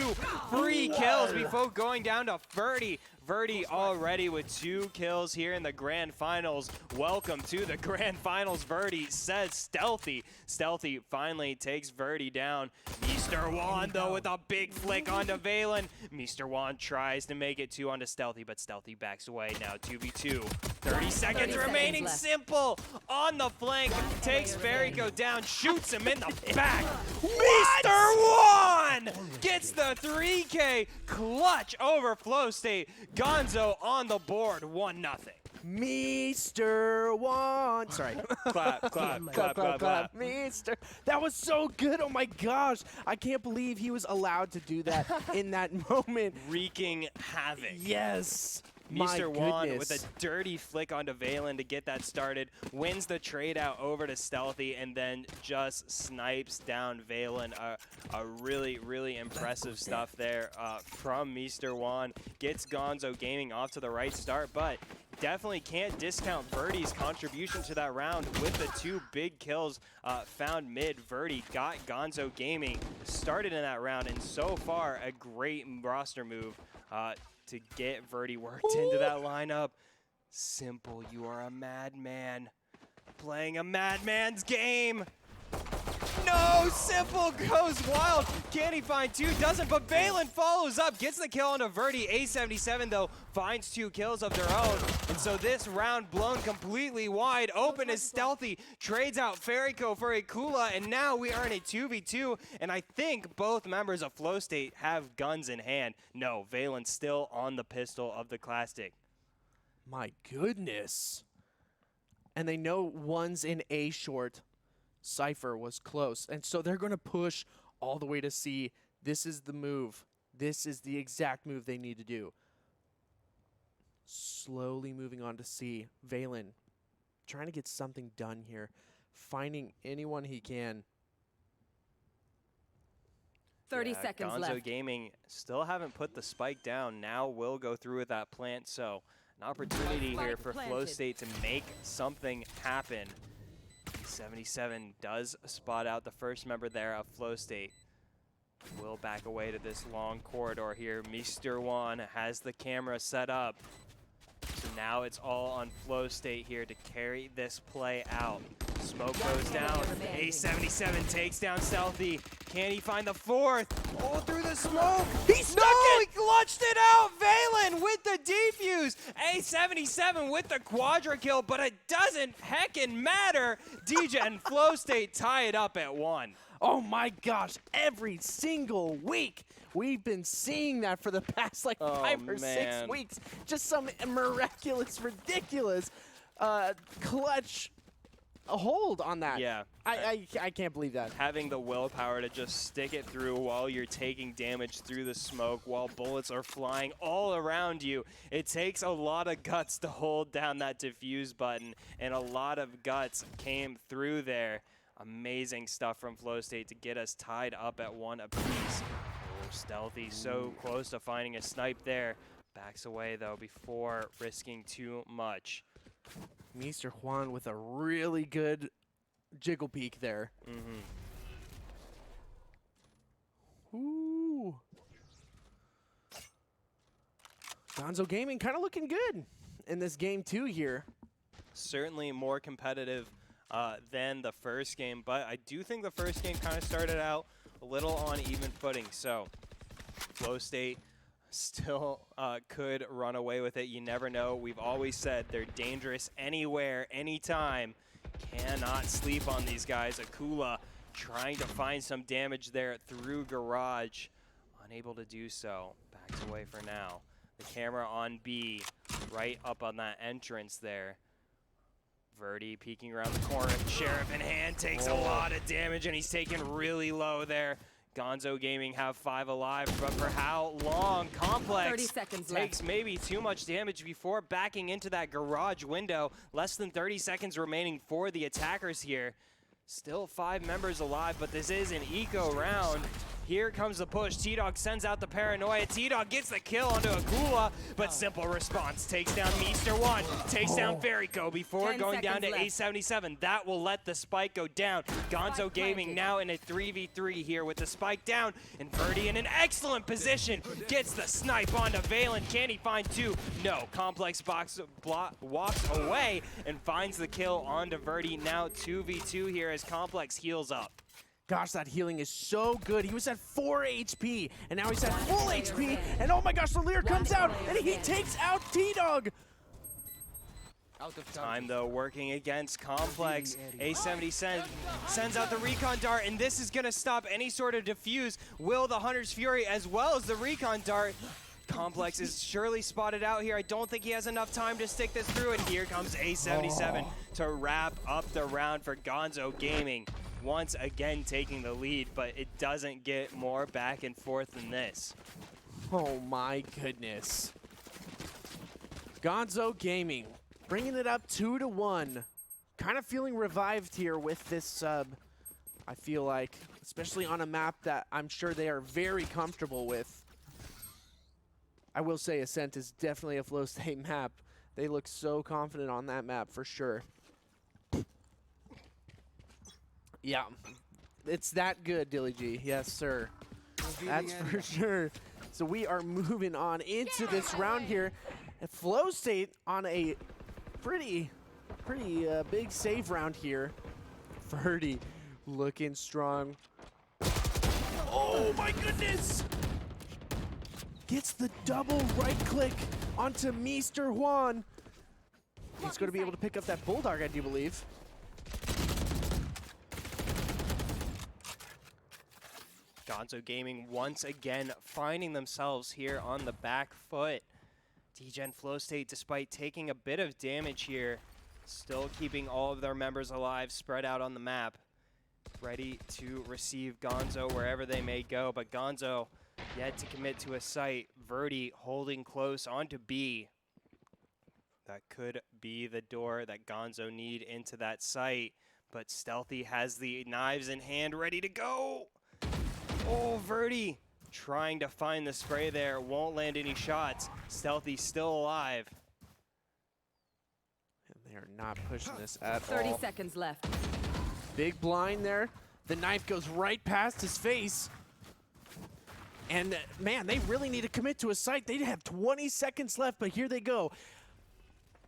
free kills before going down to Verdi. Verdi already with 2 kills here in the Grand Finals. Welcome to the Grand Finals, Verdi, says Stealthy. Stealthy finally takes Verdi down. Mr. Juan, though, with a big flick onto Valen. Mr. Juan tries to make it 2 onto Stealthy, but Stealthy backs away. Now 2v2. 30 seconds remaining. left. Simple on the flank. Takes Ferrico down, shoots him in the back. Mr. Juan gets the 3K clutch over Flowstate. Gonzo on the board, 1-0. Mr. Juan. Sorry. Clap, clap, clap, clap, clap. Mr. That was so good. Oh my gosh. I can't believe he was allowed to do that in that moment. Wreaking havoc. Yes. Mr. Juan with a dirty flick onto Valen to get that started, wins the trade out over to Stealthy, and then just snipes down Valen. A really, really impressive stuff there from Mr. Juan. Gets Gonzo Gaming off to the right start, but definitely can't discount Verdi's contribution to that round with the 2 big kills found mid. Verdi got Gonzo Gaming started in that round, and so far a great roster move to get Verdi worked into that lineup. Simple, you are a madman. Playing a madman's game. No, Simple goes wild. Can he find 2? Doesn't, but Valen follows up, gets the kill onto Verdi. A77, though, finds 2 kills of their own. And so this round blown completely wide open as Stealthy trades out Ferrico for a Kula, and now we are in a 2v2, and I think both members of Flowstate have guns in hand. No, Valen's still on the pistol of the Classic. My goodness. And they know one's in A short. Cypher was close, and so they're going to push all the way to C. This is the move. This is the exact move they need to do. Slowly moving on to C. Valen trying to get something done here, finding anyone he can. 30 seconds Gonzo left. Gaming still haven't put the spike down. Now will go through with that plant, so an opportunity here for Flowstate to make something happen. 77 does spot out the first member there of Flowstate. Will back away to this long corridor here. Mr. Juan has the camera set up. So now it's all on Flowstate here to carry this play out. Smoke goes down. A77 takes down Stealthy. Can he find the 4th? Oh, through the smoke. He stuck it! He clutched it out. Valen with the defuse. A77 with the quadra kill, but it doesn't heckin' matter. Dgen and Flowstate tie it up at 1. Oh my gosh, every single week we've been seeing that for the past like 5 or 6 weeks. Just some miraculous, ridiculous clutch hold on that. Yeah. I can't believe that. Having the willpower to just stick it through while you're taking damage through the smoke, while bullets are flying all around you. It takes a lot of guts to hold down that defuse button, and a lot of guts came through there. Amazing stuff from Flowstate to get us tied up at 1 apiece. Oh, Stealthy so close to finding a snipe there. Backs away, though, before risking too much. Mr. Juan with a really good jiggle peek there. Ooh. Gonzo Gaming kind of looking good in this game too here. Certainly more competitive than the first game, but I do think the first game kind of started out a little on even footing. So Flowstate still could run away with it. You never know. We've always said they're dangerous anywhere, anytime. Cannot sleep on these guys. Akula trying to find some damage there through Garage. Unable to do so. Backs away for now. The camera on B, right up on that entrance there. Verdi peeking around the corner. Sheriff in hand takes a lot of damage, and he's taken really low there. Gonzo Gaming have 5 alive, but for how long? Complex 30 seconds takes left. maybe too much damage before backing into that garage window. Less than 30 seconds remaining for the attackers here. Still 5 members alive, but this is an eco round. Here comes the push. T-Dog sends out the paranoia. T-Dog gets the kill onto Akula, but simple response. Takes down Meester 1, takes down Ferico before 10 going down to seconds left. A77. That will let the spike go down. Gonzo Gaming now in a 3v3 here with the spike down, and Verdi in an excellent position. Gets the snipe onto Valen. Can he find 2? No. Complex walks away and finds the kill onto Verdi. Now 2v2 here as Complex heals up. Gosh, that healing is so good. He was at 4 HP, and now he's at full HP, and oh my gosh, the Lear comes out, and he takes out T-Dog. Time, though, working against Complex. A70 sends out the Recon Dart, and this is going to stop any sort of defuse. Will the Hunter's Fury as well as the Recon Dart. Complex is surely spotted out here. I don't think he has enough time to stick this through, and here comes A77 to wrap up the round for Gonzo Gaming. Once again taking the lead, but it doesn't get more back and forth than this. Oh my goodness. Gonzo Gaming bringing it up 2-1. Kind of feeling revived here with this sub, I feel like, especially on a map that I'm sure they are very comfortable with. I will say Ascent is definitely a Flowstate map. They look so confident on that map for sure. Yeah, it's that good, Dilly G. Yes, sir. That's for sure. So we are moving on into this round here. And Flowstate on a pretty big save round here. Verdi looking strong. Oh my goodness! Gets the double right click onto Meester Juan. He's going to be able to pick up that Bulldog, I do believe. Gonzo Gaming once again finding themselves here on the back foot. Dgen Flowstate, despite taking a bit of damage here, still keeping all of their members alive, spread out on the map, ready to receive Gonzo wherever they may go. But Gonzo yet to commit to a site. Verdi holding close onto B. That could be the door that Gonzo need into that site. But Stealthy has the knives in hand, ready to go. Oh, Verdi trying to find the spray there. Won't land any shots. Stealthy still alive. And they are not pushing this at 30 all. seconds left. Big blind there. The knife goes right past his face. And man, they really need to commit to a site. They have 20 seconds left, but here they go.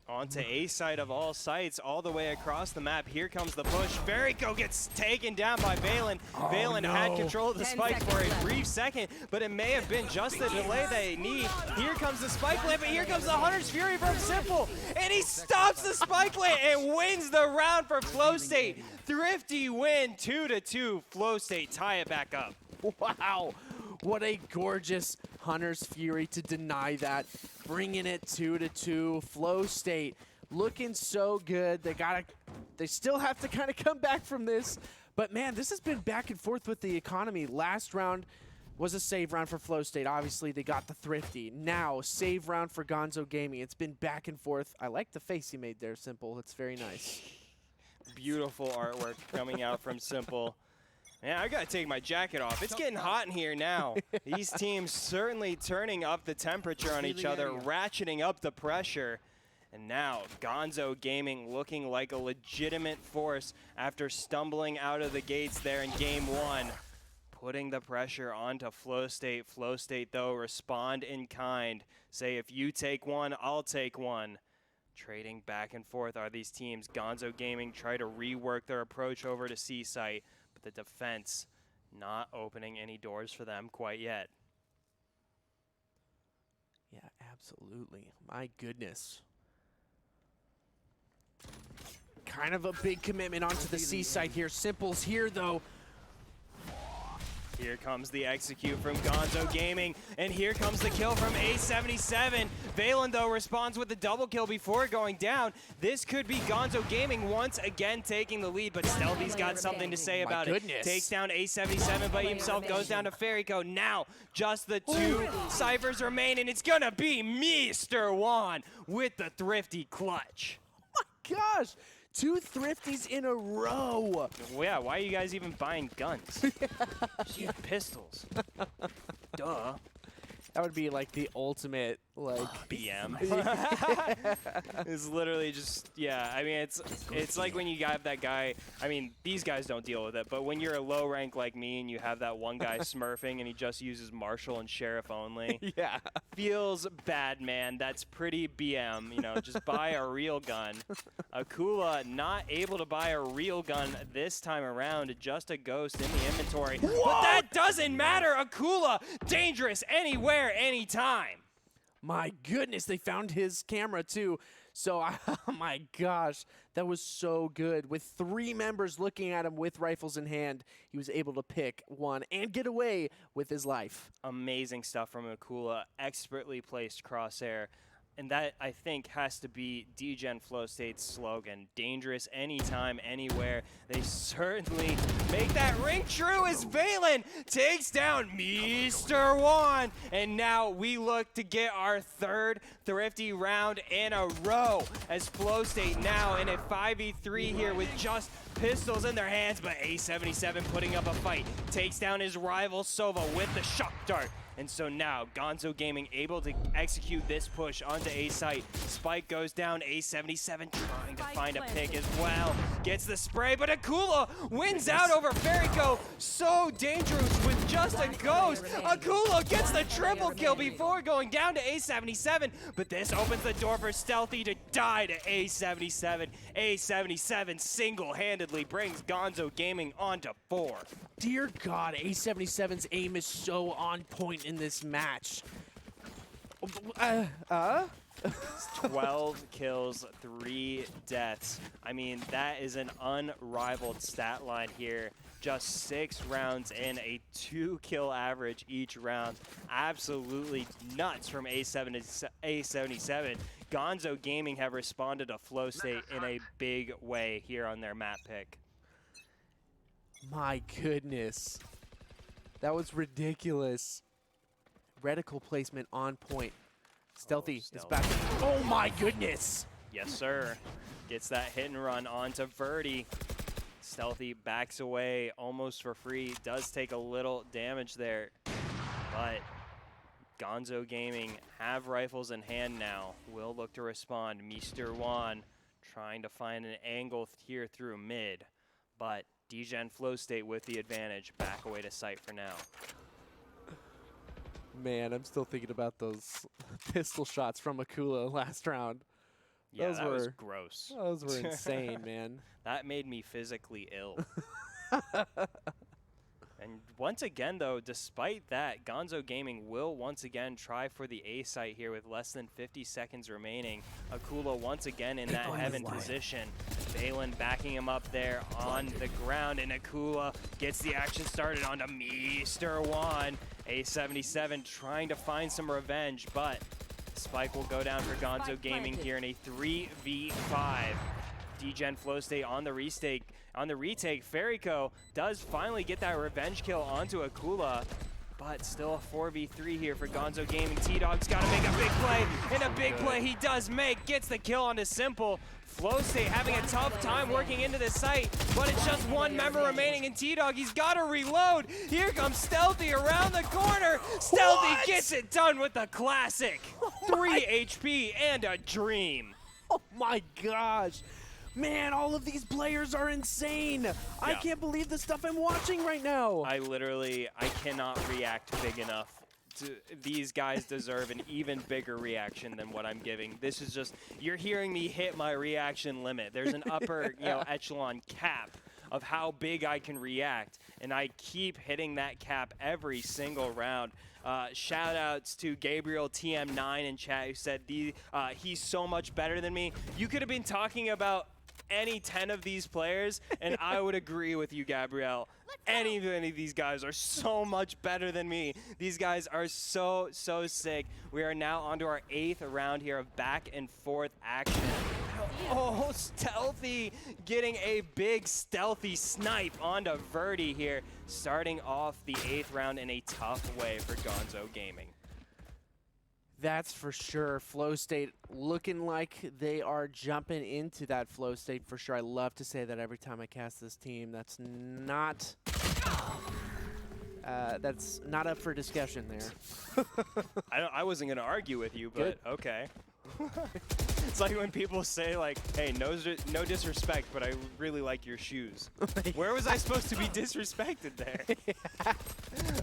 On to A side of all sites, all the way across the map. Here comes the push. Ferico gets taken down by Valen. Valen had control of the 10 spike for seconds a left. brief second, but it may have been just the delay they need. Here comes the spike plant, but here comes the Hunter's Fury from Simple, and he stops the spike plant and wins the round for Flowstate. Thrifty win, 2-2. Flowstate tie it back up. Wow, what a gorgeous Hunter's Fury to deny that. Bringing it 2-2. Flowstate looking so good. They still have to kind of come back from this. But man, this has been back and forth with the economy. Last round was a save round for Flowstate. Obviously, they got the Thrifty. Now, save round for Gonzo Gaming. It's been back and forth. I like the face he made there, Simple. It's very nice. Beautiful artwork coming out from Simple. Yeah, I gotta take my jacket off. It's getting hot in here now. These teams certainly turning up the temperature on each other, ratcheting up the pressure. And now Gonzo Gaming looking like a legitimate force after stumbling out of the gates there in game 1. Putting the pressure onto Flowstate. Flowstate, though, respond in kind. Say, if you take one, I'll take one. Trading back and forth are these teams. Gonzo Gaming try to rework their approach over to C-Site. But the defense not opening any doors for them quite yet. Yeah, absolutely. My goodness. Kind of a big commitment onto the C side here. Simple's here, though. Here comes the execute from Gonzo Gaming, and here comes the kill from A77. Valen, though, responds with the double kill before going down. This could be Gonzo Gaming once again taking the lead, but Stealthy's got something to say about it. Takes down A77, but himself goes down to Ferryco. Now, just the 2 Cyphers remain, and it's gonna be Mr. Juan with the thrifty clutch. Oh my gosh! 2 thrifties in a row. Well, yeah, why are you guys even buying guns? Just use pistols. Duh. That would be like the ultimate, like BM. It's literally just, yeah. I mean, it's like when you have that guy. I mean, these guys don't deal with it, but when you're a low rank like me and you have that one guy smurfing and he just uses Marshal and Sheriff only. Yeah. Feels bad, man. That's pretty BM. You know, just buy a real gun. Akula not able to buy a real gun this time around. Just a ghost in the inventory. What? But that doesn't matter. Akula, dangerous anywhere, anytime. My goodness, they found his camera too. So, oh my gosh, that was so good. With 3 members looking at him with rifles in hand, he was able to pick one and get away with his life. Amazing stuff from Akula, expertly placed crosshair. And that, I think, has to be Dgen Flowstate's slogan. Dangerous anytime, anywhere. They certainly make that ring true as Valen takes down Mr. Juan. And now we look to get our 3rd thrifty round in a row as Flowstate now in a 5v3 here with just pistols in their hands. But A77 putting up a fight. Takes down his rival Sova with the shock dart. And so now, Gonzo Gaming able to execute this push onto A-Site. Spike goes down, A77 trying to find a pick as well. Gets the spray, but Akula wins out over Ferryco. So dangerous with just a ghost. Akula gets the triple kill before going down to A77, but this opens the door for Stealthy to die to A77. A77 single-handedly brings Gonzo Gaming onto 4. Dear God, A77's aim is so on point in this match. 12 kills, 3 deaths. I mean, that is an unrivaled stat line here. Just 6 rounds in, a 2-kill average each round. Absolutely nuts from A77. Gonzo Gaming have responded to Flowstate in a big way here on their map pick. My goodness. That was ridiculous. Reticle placement on point. Stealthy is back. Oh my goodness. Yes, sir. Gets that hit and run onto Verdi. Stealthy backs away almost for free. Does take a little damage there. But Gonzo Gaming have rifles in hand now. Will look to respond. Mr. Juan trying to find an angle here through mid. But Dgen Flowstate with the advantage. Back away to site for now. Man, I'm still thinking about those pistol shots from Akula last round. Yeah, that was gross. Those were insane, man. That made me physically ill. And once again, though, despite that, Gonzo Gaming will once again try for the A site here with less than 50 seconds remaining. Akula once again in that heaven position. Valen backing him up there on the ground, and Akula gets the action started onto Mr. Juan. A77 trying to find some revenge, but Spike will go down for Gonzo Gaming here in a 3v5. Dgen Flowstate on the retake. Ferryco does finally get that revenge kill onto Akula. but still a 4v3 here for Gonzo Gaming. T-Dog's got to make a big play, and a big play he does make. Gets the kill onto Simple. Flowstate having a tough time working into the site, but it's just one member remaining in T-Dog. He's got to reload. Here comes Stealthy around the corner. Stealthy gets it done with the classic. 3 HP and a dream. Oh my gosh. Man, all of these players are insane. I can't believe the stuff I'm watching right now. I cannot react big enough. These guys deserve an even bigger reaction than what I'm giving. This is just, you're hearing me hit my reaction limit. There's an upper echelon cap of how big I can react, and I keep hitting that cap every single round. Shout outs to Gabriel TM9 in chat who said he's so much better than me. You could have been talking about any 10 of these players, and I would agree with you, Gabrielle. Any of these guys are so much better than me. These guys are so sick. We are now onto our 8th round here of back and forth action. Oh, Stealthy getting a big stealthy snipe onto Verdi here, starting off the 8th round in a tough way for Gonzo Gaming. That's for sure. Flowstate looking like they are jumping into that flow state for sure. I love to say that every time I cast this team. That's not up for discussion there. I wasn't going to argue with you, but okay. It's like when people say, like, hey, no disrespect, but I really like your shoes. Where was I supposed to be disrespected there?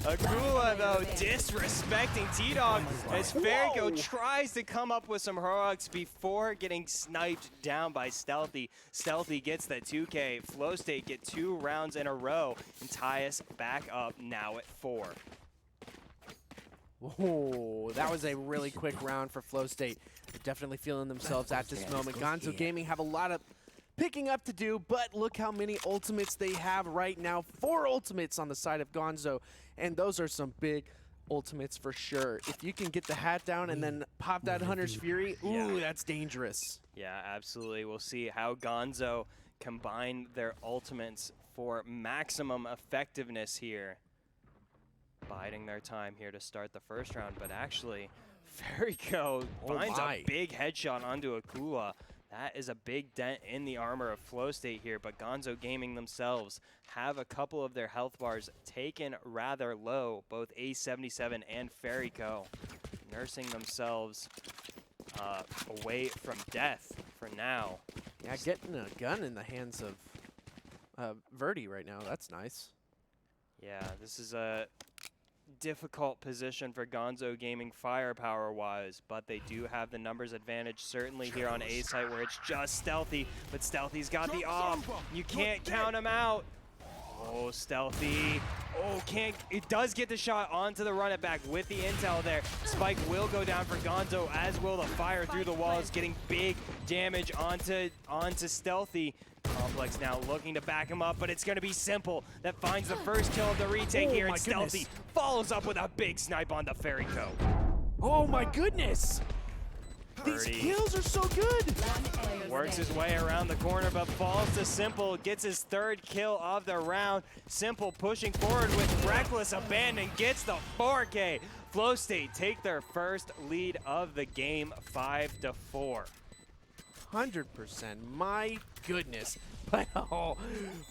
Akula, though, disrespecting T-Dog as Ferrico tries to come up with some heroics before getting sniped down by Stealthy. Stealthy gets the 2K. Flowstate get 2 rounds in a row and tie us back up now at 4. Oh, that was a really quick round for Flowstate. They're definitely feeling themselves at this moment. Gonzo Gaming have a lot of picking up to do, but look how many ultimates they have right now. 4 ultimates on the side of Gonzo, and those are some big ultimates for sure. If you can get the hat down and then pop that Hunter's Fury, ooh, that's dangerous. Yeah, absolutely. We'll see how Gonzo combine their ultimates for maximum effectiveness here. Biding their time here to start the first round, but actually, Ferrico finds a big headshot onto Akula. That is a big dent in the armor of Flowstate here, but Gonzo Gaming themselves have a couple of their health bars taken rather low, both A77 and Ferrico, nursing themselves away from death for now. Yeah, getting a gun in the hands of Verdi right now, that's nice. Yeah, this is a difficult position for Gonzo Gaming firepower-wise, but they do have the numbers advantage certainly here on A site where it's just Stealthy, but Stealthy's got the off. You can't count him out. Oh, Stealthy. Oh, it does get the shot onto the run it back with the intel there. Spike will go down for Gonzo, as will the fire through the walls, getting big damage onto Stealthy. Complex now looking to back him up, but it's going to be Simple that finds the first kill of the retake here, and Stealthy follows up with a big snipe on the Ferrico. Oh my goodness! Birdie. These kills are so good! Works his way around the corner, but falls to Simple, gets his 3rd kill of the round. Simple pushing forward with reckless abandon, gets the 4K. Flowstate take their first lead of the game, 5-4. 100%. My goodness. But, oh,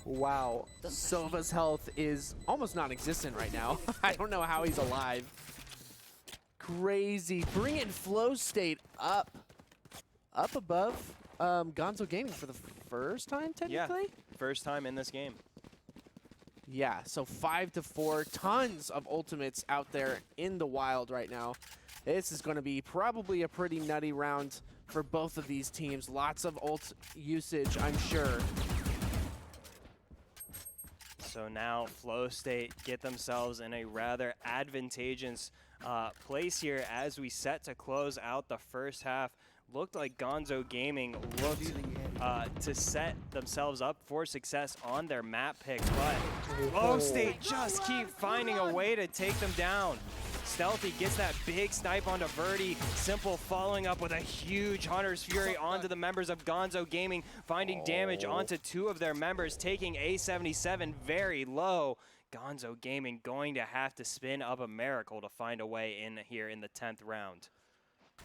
wow. Sova's health is almost non-existent right now. I don't know how he's alive. Crazy. Bringing Flowstate up above Gonzo Gaming for the first time, technically? Yeah, first time in this game. Yeah, so 5-4. Tons of ultimates out there in the wild right now. This is going to be probably a pretty nutty round for both of these teams. Lots of ult usage, I'm sure. So now Flowstate get themselves in a rather advantageous place here as we set to close out the first half. Looked like Gonzo Gaming looked to set themselves up for success on their map pick, but Flowstate just keep finding a way to take them down. Stealthy gets that big snipe onto Verdi. Simple following up with a huge Hunter's Fury onto the members of Gonzo Gaming, finding damage onto 2 of their members, taking A77 very low. Gonzo Gaming going to have to spin up a miracle to find a way in here in the 10th round.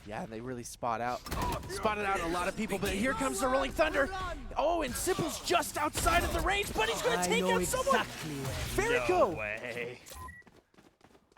Yeah, they really spotted out a lot of people, but here comes the Rolling Thunder. Oh, and Simple's just outside of the range, but he's going to take out someone. Verico. No way.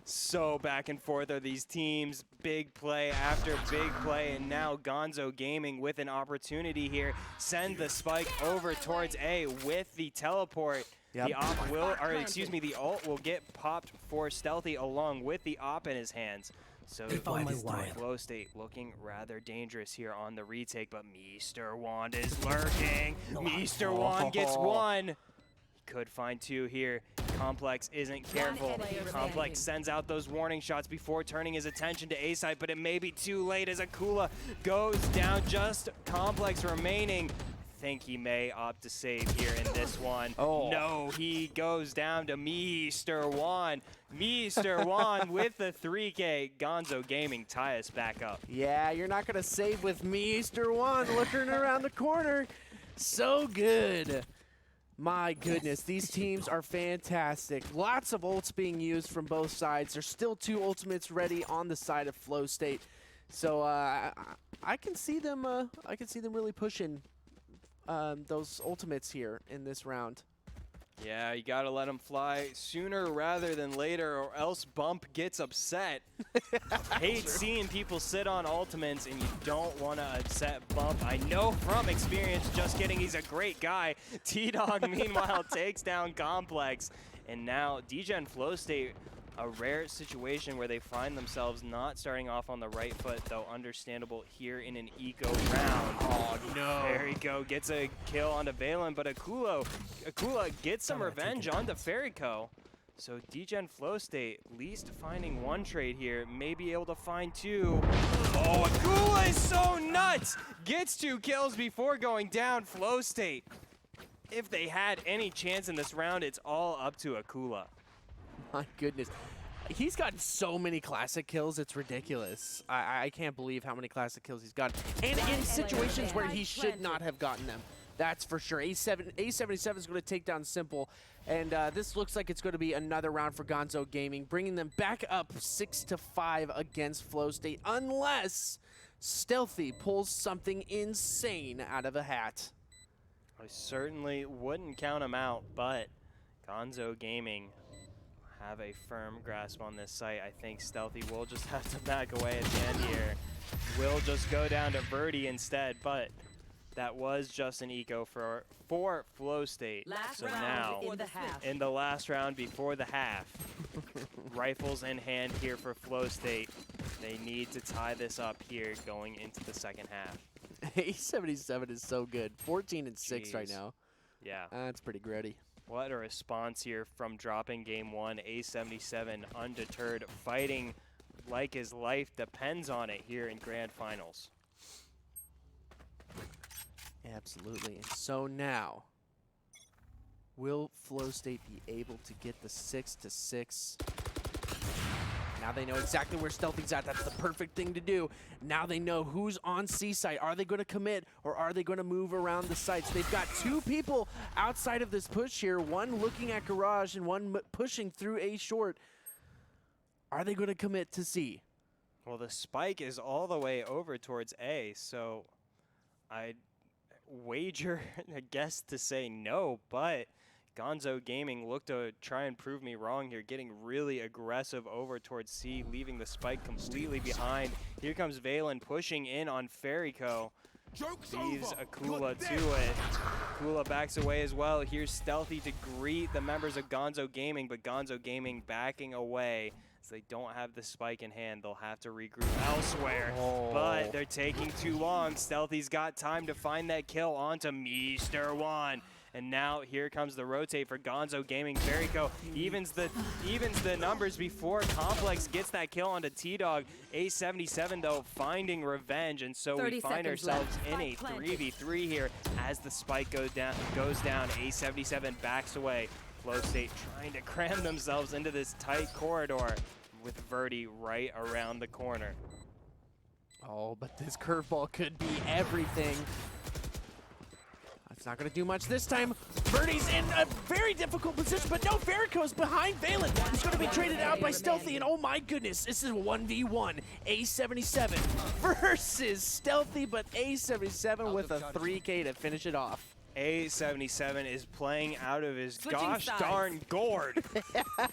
So back and forth are these teams, big play after big play, and now Gonzo Gaming with an opportunity here. Send the spike over towards A with the teleport. Yep. The op will, or excuse me, the ult will get popped for Stealthy along with the op in his hands. So Flowstate looking rather dangerous here on the retake, but Mr. Wand is lurking. Mr. Wand gets one. He could find two here. Complex isn't careful. Complex sends out those warning shots before turning his attention to A side, but it may be too late as Akula goes down. Just Complex remaining. I think he may opt to save here in this one. Oh. No, he goes down to Mr. Juan. Mr. Juan with the 3K. Gonzo Gaming tie us back up. Yeah, you're not going to save with Mr. One looking around the corner. So good. My goodness, these teams are fantastic. Lots of ults being used from both sides. There's still 2 ultimates ready on the side of Flowstate. So I can see them really pushing those ultimates here in this round. Yeah, you gotta let them fly sooner rather than later, or else Bump gets upset. Hate seeing people sit on ultimates, and you don't want to upset Bump. I know from experience, just kidding, he's a great guy. T-Dog, meanwhile, takes down Complex. And now Dgen Flowstate, a rare situation where they find themselves not starting off on the right foot, though understandable here in an eco round. Oh no. There you go, gets a kill onto Valen, but Akula gets some revenge onto Ferico. So Dgen Flowstate, at least finding one trade here, may be able to find 2. Oh, Akula is so nuts! Gets 2 kills before going down. Flowstate, if they had any chance in this round, it's all up to Akula. My goodness. He's gotten so many classic kills, it's ridiculous. I can't believe how many classic kills he's gotten. And in situations where he should not have gotten them. That's for sure. A77 is going to take down Simple. And this looks like it's going to be another round for Gonzo Gaming, bringing them back up 6-5 against Flowstate, unless Stealthy pulls something insane out of a hat. I certainly wouldn't count him out, but Gonzo Gaming have a firm grasp on this site. I think Stealthy will just have to back away at the end here. Will just go down to Birdie instead, but that was just an eco for Flowstate. So now, in the last round before the half, rifles in hand here for Flowstate. They need to tie this up here going into the second half. A77 is so good. 14-6 right now. Yeah. That's pretty gritty. What a response here from dropping game 1. A77 undeterred, fighting like his life depends on it here in Grand Finals. Absolutely. And so now, will Flowstate be able to get the 6-6? Now they know exactly where Stealthy's at. That's the perfect thing to do. Now they know who's on C site. Are they going to commit, or are they going to move around the sites? They've got 2 people outside of this push here, one looking at Garage and one pushing through A short. Are they going to commit to C? Well, the spike is all the way over towards A, so I'd wager, I guess, to say no, but Gonzo Gaming looked to try and prove me wrong here, getting really aggressive over towards C, leaving the spike completely behind. Here comes Valen pushing in on Ferico. Leaves Akula to it. Akula backs away as well. Here's Stealthy to greet the members of Gonzo Gaming, but Gonzo Gaming backing away. So they don't have the spike in hand. They'll have to regroup elsewhere. But they're taking too long. Stealthy's got time to find that kill onto Mr. One. And now here comes the rotate for Gonzo Gaming. Ferico evens the numbers before Complex gets that kill onto T-Dog. A77 though finding revenge, and so we find ourselves in a 3v3 here as the spike goes down. A77 backs away. Flowstate trying to cram themselves into this tight corridor with Verdi right around the corner. Oh, but this curveball could be everything. It's not going to do much this time. Verdi's in a very difficult position, but no, Verico's behind Valen. He's going to be traded out by Stealthy, and oh my goodness, this is a 1v1. A77 versus Stealthy, but A77 with a 3K to finish it off. A77 is playing out of his Switching gosh sides. darn gourd.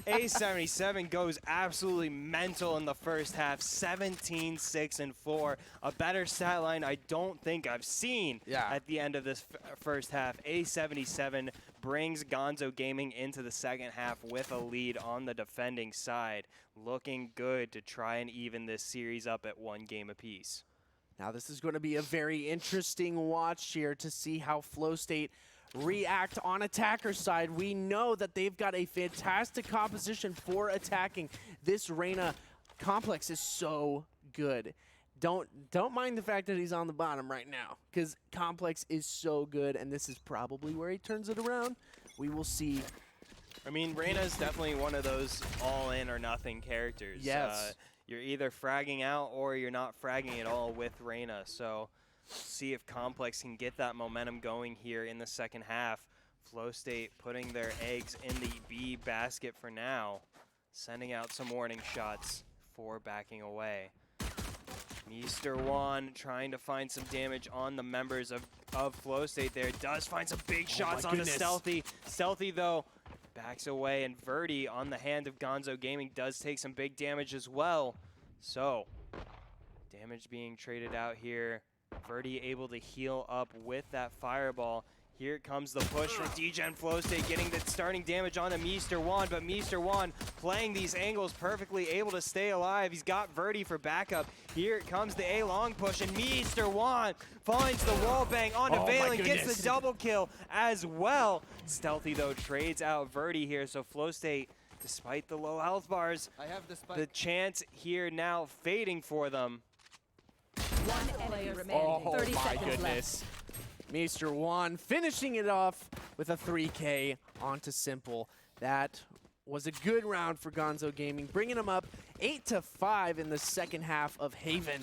A77 goes absolutely mental in the first half, 17, 6, and 4. A better stat line I don't think I've seen at the end of this first half. A77 brings Gonzo Gaming into the second half with a lead on the defending side. Looking good to try and even this series up at 1 game apiece. Now this is going to be a very interesting watch here to see how Flowstate react on attacker's side. We know that they've got a fantastic composition for attacking. This Reyna complex is so good. Don't mind the fact that he's on the bottom right now, because complex is so good, and this is probably where he turns it around. We will see. I mean, Reyna is definitely one of those all-in or nothing characters. Yes. You're either fragging out or you're not fragging at all with Reyna. So see if Complex can get that momentum going here in the second half. Flowstate putting their eggs in the B basket for now. Sending out some warning shots for backing away. Mr. Juan trying to find some damage on the members of Flowstate there. Does find some big shots on the Stealthy. Stealthy, though, backs away, and Verdi on the hand of Gonzo Gaming does take some big damage as well. So, damage being traded out here. Verdi able to heal up with that fireball. Here comes the push from Dgen Flowstate, getting the starting damage on to Mr. Juan, but Mr. Juan playing these angles perfectly, able to stay alive. He's got Verdi for backup. Here comes the A-long push, and Mr. Juan finds the wall bang onto Valen, gets the double kill as well. Stealthy, though, trades out Verdi here, so Flowstate, despite the low health bars, the chance here now fading for them. One enemy remaining. 30 seconds left. Mr. Juan finishing it off with a 3K onto Simple. That was a good round for Gonzo Gaming, bringing them up 8-5 in the second half of Haven.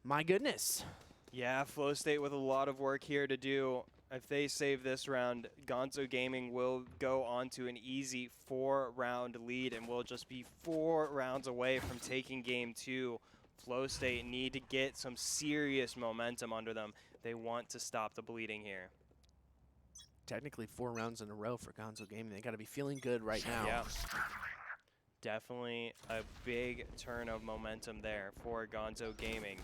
My goodness. Yeah, Flowstate with a lot of work here to do. If they save this round, Gonzo Gaming will go on to an easy 4-round lead and will just be 4 rounds away from taking game 2. Flowstate need to get some serious momentum under them. They want to stop the bleeding here. Technically 4 rounds in a row for Gonzo Gaming. They got to be feeling good right now. Yeah. Definitely a big turn of momentum there for Gonzo Gaming.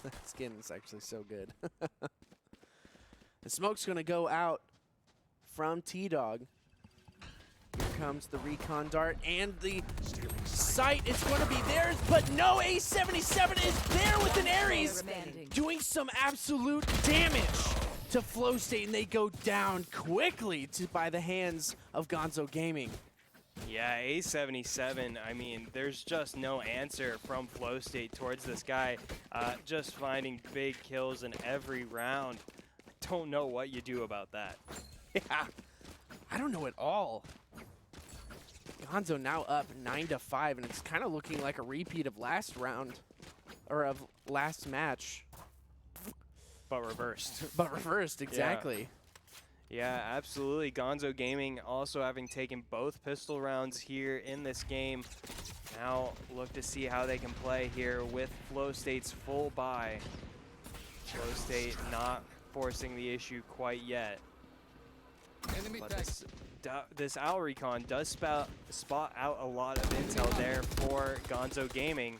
That skin is actually so good. The smoke's going to go out from T-Dog. Here comes the recon dart and the sight. It's going to be theirs, but no, A77 is there with an Ares, doing some absolute damage to Flowstate, and they go down quickly by the hands of Gonzo Gaming. Yeah, A77, I mean, there's just no answer from Flowstate towards this guy. Just finding big kills in every round. Don't know what you do about that. Yeah, I don't know at all. Gonzo now up 9-5, and it's kind of looking like a repeat of last round, or of last match. But reversed. But reversed, exactly. Yeah, absolutely. Gonzo Gaming also having taken both pistol rounds here in this game. Now look to see how they can play here with Flowstate's full buy. Flowstate not forcing the issue quite yet. But this Owl Recon does spot out a lot of intel there for Gonzo Gaming.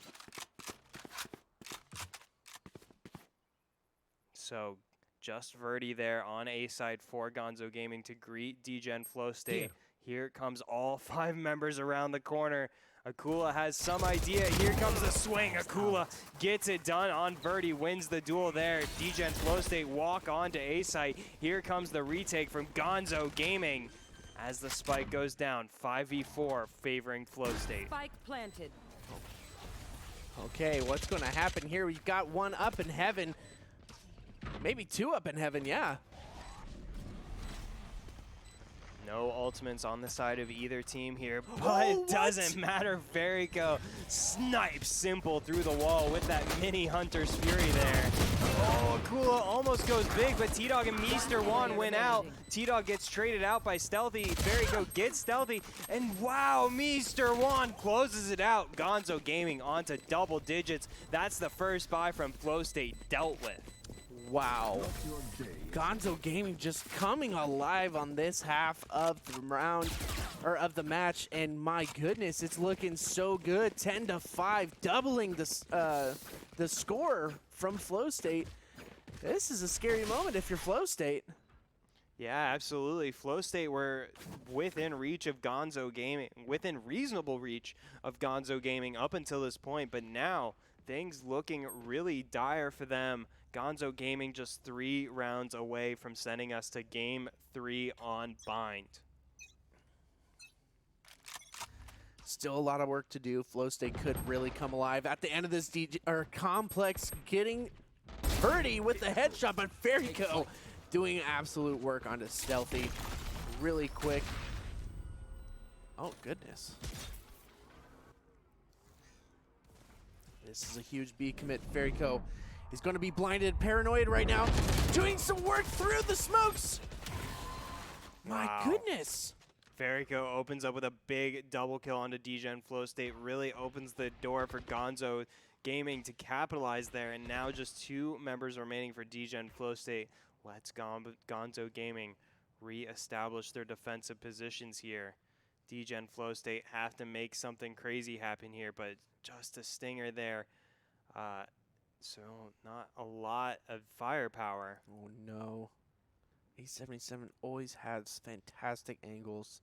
So just Verdi there on A side for Gonzo Gaming to greet Dgen Flowstate. Here comes all 5 members around the corner. Akula has some idea. Here comes the swing. Akula gets it done on Verdi, wins the duel there. Dgen Flowstate walk on to A site. Here comes the retake from Gonzo Gaming as the spike goes down. 5v4 favoring Flowstate. Spike planted. Okay, what's going to happen here? We've got 1 up in heaven. Maybe 2 up in heaven, yeah. No ultimates on the side of either team here, but it doesn't matter. Verico snipes Simple through the wall with that mini Hunter's Fury there. Oh, Akula almost goes big, but T-Dog and Mr. Juan win out. T-Dog gets traded out by Stealthy. Verico gets Stealthy, and wow, Mr. Juan closes it out. Gonzo Gaming onto double digits. That's the first buy from Flowstate dealt with. Wow. Gonzo Gaming just coming alive on this half of the round, or of the match, and my goodness, it's looking so good. 10-5, doubling the score from Flowstate. This is a scary moment if you're Flowstate. Yeah, absolutely. Flowstate were within reach of Gonzo Gaming, within reasonable reach of Gonzo Gaming up until this point, but now things looking really dire for them. Gonzo Gaming just 3 rounds away from sending us to Game 3 on Bind. Still a lot of work to do. Flowstate could really come alive at the end of this complex, getting Purdy with the headshot, but Verico doing absolute work onto Stealthy really quick. Oh, goodness. This is a huge B commit. Verico is going to be blinded, paranoid right now, doing some work through the smokes. My goodness. Verico opens up with a big double kill onto Dgen. Flowstate really opens the door for Gonzo Gaming to capitalize there, and now just 2 members remaining for Dgen. Flowstate lets Gonzo Gaming re-establish their defensive positions here. Dgen Flowstate have to make something crazy happen here, but just a stinger there. So not a lot of firepower. Oh no. A77 always has fantastic angles.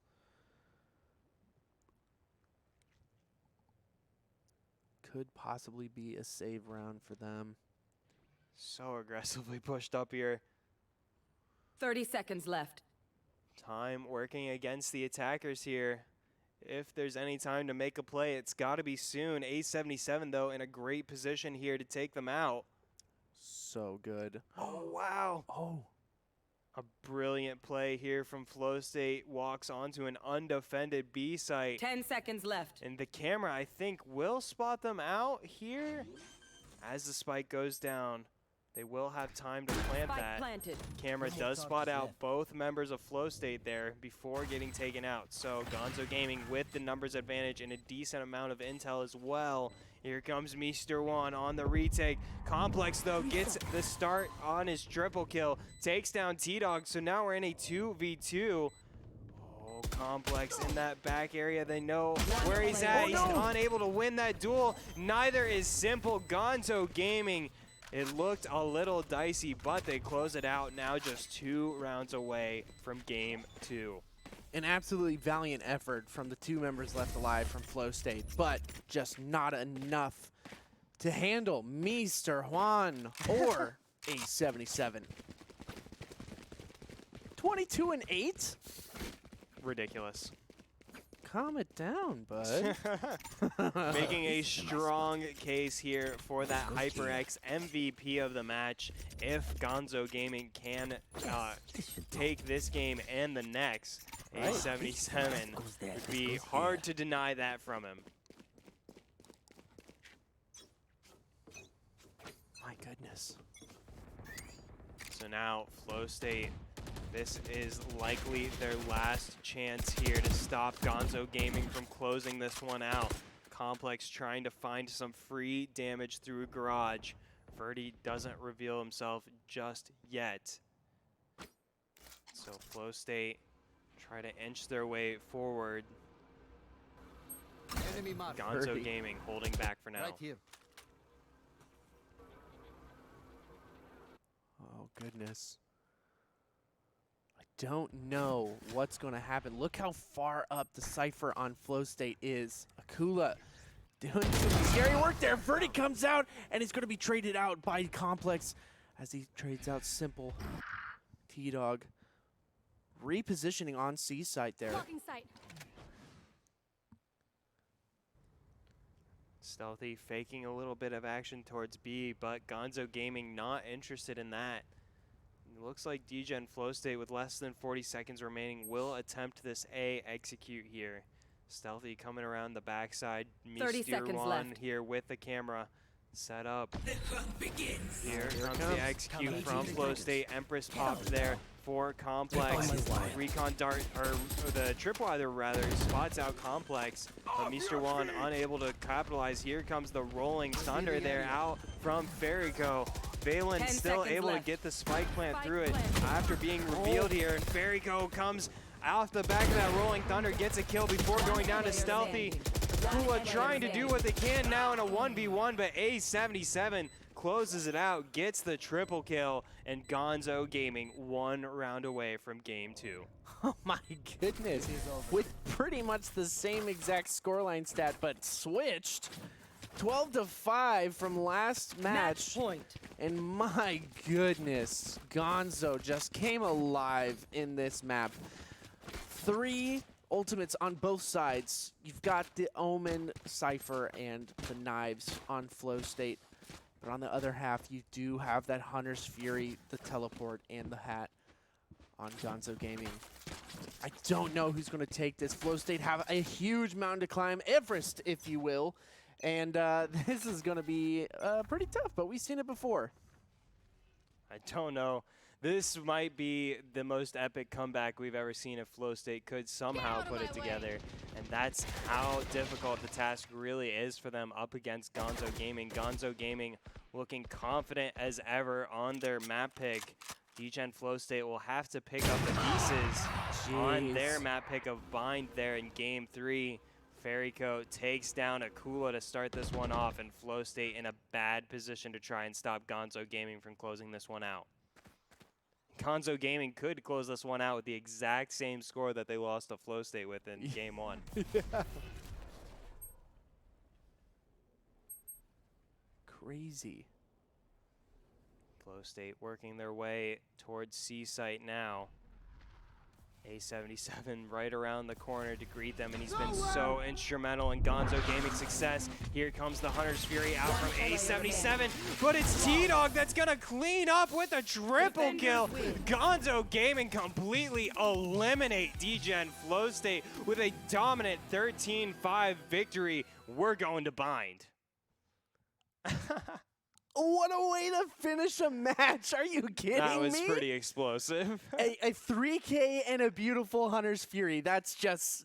Could possibly be a save round for them. So aggressively pushed up here. 30 seconds left. Time working against the attackers here. If there's any time to make a play, it's got to be soon. A77, though, in a great position here to take them out. So good. Oh, wow. Oh. A brilliant play here from Flowstate. Walks onto an undefended B site. 10 seconds left. And the camera, I think, will spot them out here. As the spike goes down, they will have time to plant Spike that. planted. Camera does spot out both members of Flowstate there before getting taken out. So Gonzo Gaming with the numbers advantage and a decent amount of intel as well. Here comes Mr. Juan on the retake. Complex, though, gets the start on his triple kill. Takes down T-Dog, so now we're in a 2v2. Oh, Complex in that back area. They know where he's at. He's unable to win that duel. Neither is Simple. Gonzo Gaming, it looked a little dicey, but they close it out now just 2 rounds away from Game 2. An absolutely valiant effort from the 2 members left alive from Flowstate, but just not enough to handle Mr. Juan or A77. 22-8? Ridiculous. Calm it down, bud. Making a strong case here for that HyperX MVP of the match. If Gonzo Gaming can take this game and the next, A77 would be hard to deny that from him. My goodness. So now Flowstate, this is likely their last chance here to stop Gonzo Gaming from closing this one out. Complex trying to find some free damage through a garage. Verdi doesn't reveal himself just yet. So Flowstate try to inch their way forward. Gonzo Verdi. Gaming holding back for now. Right here. Oh, goodness. I don't know what's going to happen. Look how far up the Cypher on Flowstate is. Akula doing some scary work there. Verdi comes out, and he's going to be traded out by Complex as he trades out Simple. T-Dog repositioning on C site there. Sight. Stealthy faking a little bit of action towards B, but Gonzo Gaming not interested in that. looks like Dgen Flowstate with less than 40 seconds remaining will attempt this A execute here. Stealthy coming around the backside. 30 seconds One left. here with the camera set up. The hunt begins. Here comes comes. the execute from Flowstate. Empress popped there for Complex. Recon dart, or the tripwire rather, spots out Complex. But Mr. One unable to capitalize. Here comes the rolling thunder there out from Ferrico. Valen 10 still seconds able to left. get the spike plant Spike through it plant. after being revealed here. And Ferrico comes off the back of that rolling thunder, gets a kill before going down to Stealthy. Kula trying to do what they can now in a 1v1, but A77 closes it out, gets the triple kill, and Gonzo Gaming 1 round away from game 2. Oh my goodness. With pretty much the same exact scoreline stat, but switched. 12-5 from last match. point. And my goodness, Gonzo just came alive in this map. 3 ultimates on both sides. You've got the Omen, Cypher, and the knives on Flowstate. But on the other half, you do have that Hunter's Fury, the teleport, and the hat on Gonzo Gaming. I don't know who's going to take this. Flowstate have a huge mountain to climb, Everest, if you will. And this is going to be pretty tough, but we've seen it before. I don't know. This might be the most epic comeback we've ever seen if Flowstate could somehow put it together. And that's how difficult the task really is for them up against Gonzo Gaming. Gonzo Gaming looking confident as ever on their map pick. Dgen Flowstate will have to pick up the pieces on their map pick of Bind there in game 3. Ferrico takes down Akula to start this one off, and Flowstate in a bad position to try and stop Gonzo Gaming from closing this one out. Gonzo Gaming could close this one out with the exact same score that they lost to Flowstate with in game 1. Yeah. Crazy. Flowstate working their way towards C site now. A77 right around the corner to greet them, and he's been so instrumental in Gonzo Gaming's success. Here comes the Hunter's Fury out from A77, but it's T-Dog that's gonna clean up with a triple kill. Gonzo Gaming completely eliminate Dgen Flowstate with a dominant 13-5 victory. We're going to Bind. What a way to finish a match. Are you kidding me? That was pretty explosive. a 3K and a beautiful Hunter's Fury. That's just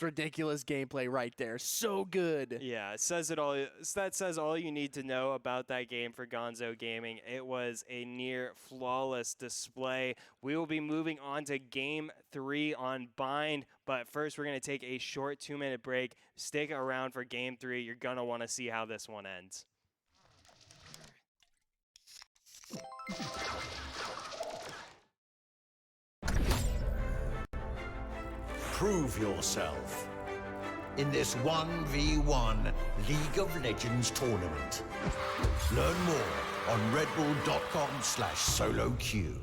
ridiculous gameplay right there. So good. Yeah, it says it all. That says all you need to know about that game for Gonzo Gaming. It was a near flawless display. We will be moving on to game 3 on Bind, but first we're going to take a short 2-minute break. Stick around for game 3. You're going to want to see how this one ends. Prove yourself in this 1v1 League of Legends tournament. Learn more on redbull.com/soloq.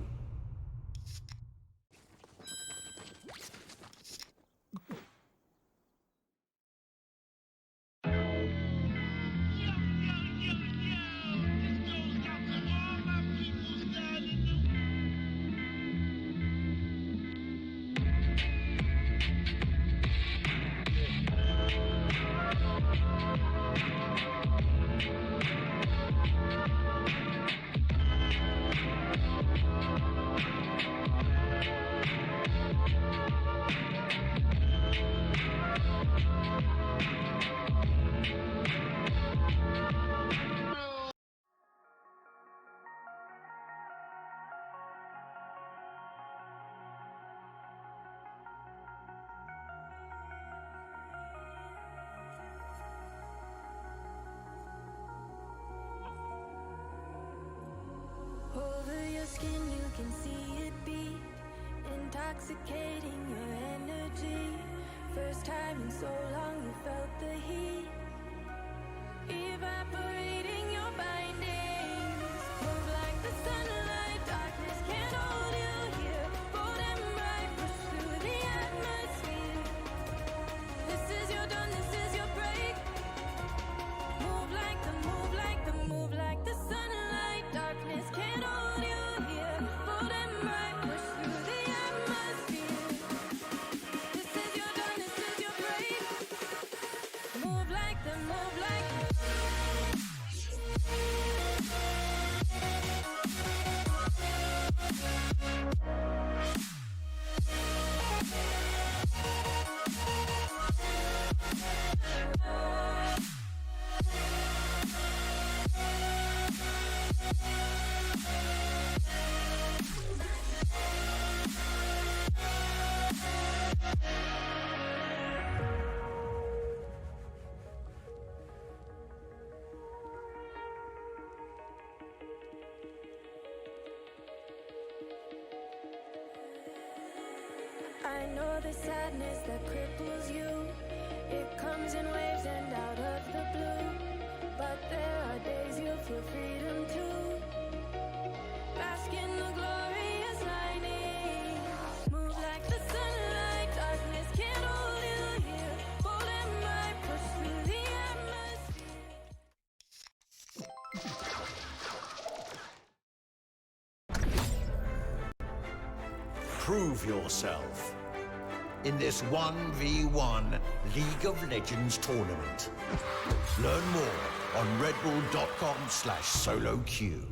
Over your skin, you can see it beat, intoxicating your energy. First time in so long, you felt the heat, evaporating your bindings. Move like the sunlight, darkness can't hold you here. Bold and bright, push through the atmosphere. This is your dawn, this is your break. Move like the, move like the, move like the sunlight. Darkness can't hold you here. Bold and I know the sadness that cripples you. It comes in waves and out of the blue. But there are days you feel freedom too. Bask in the glorious lightning. Move like the sunlight. Darkness can't hold you here. Bold and bright, push through the atmosphere. Prove yourself in this 1v1 League of Legends tournament. Learn more on redbull.com/soloq.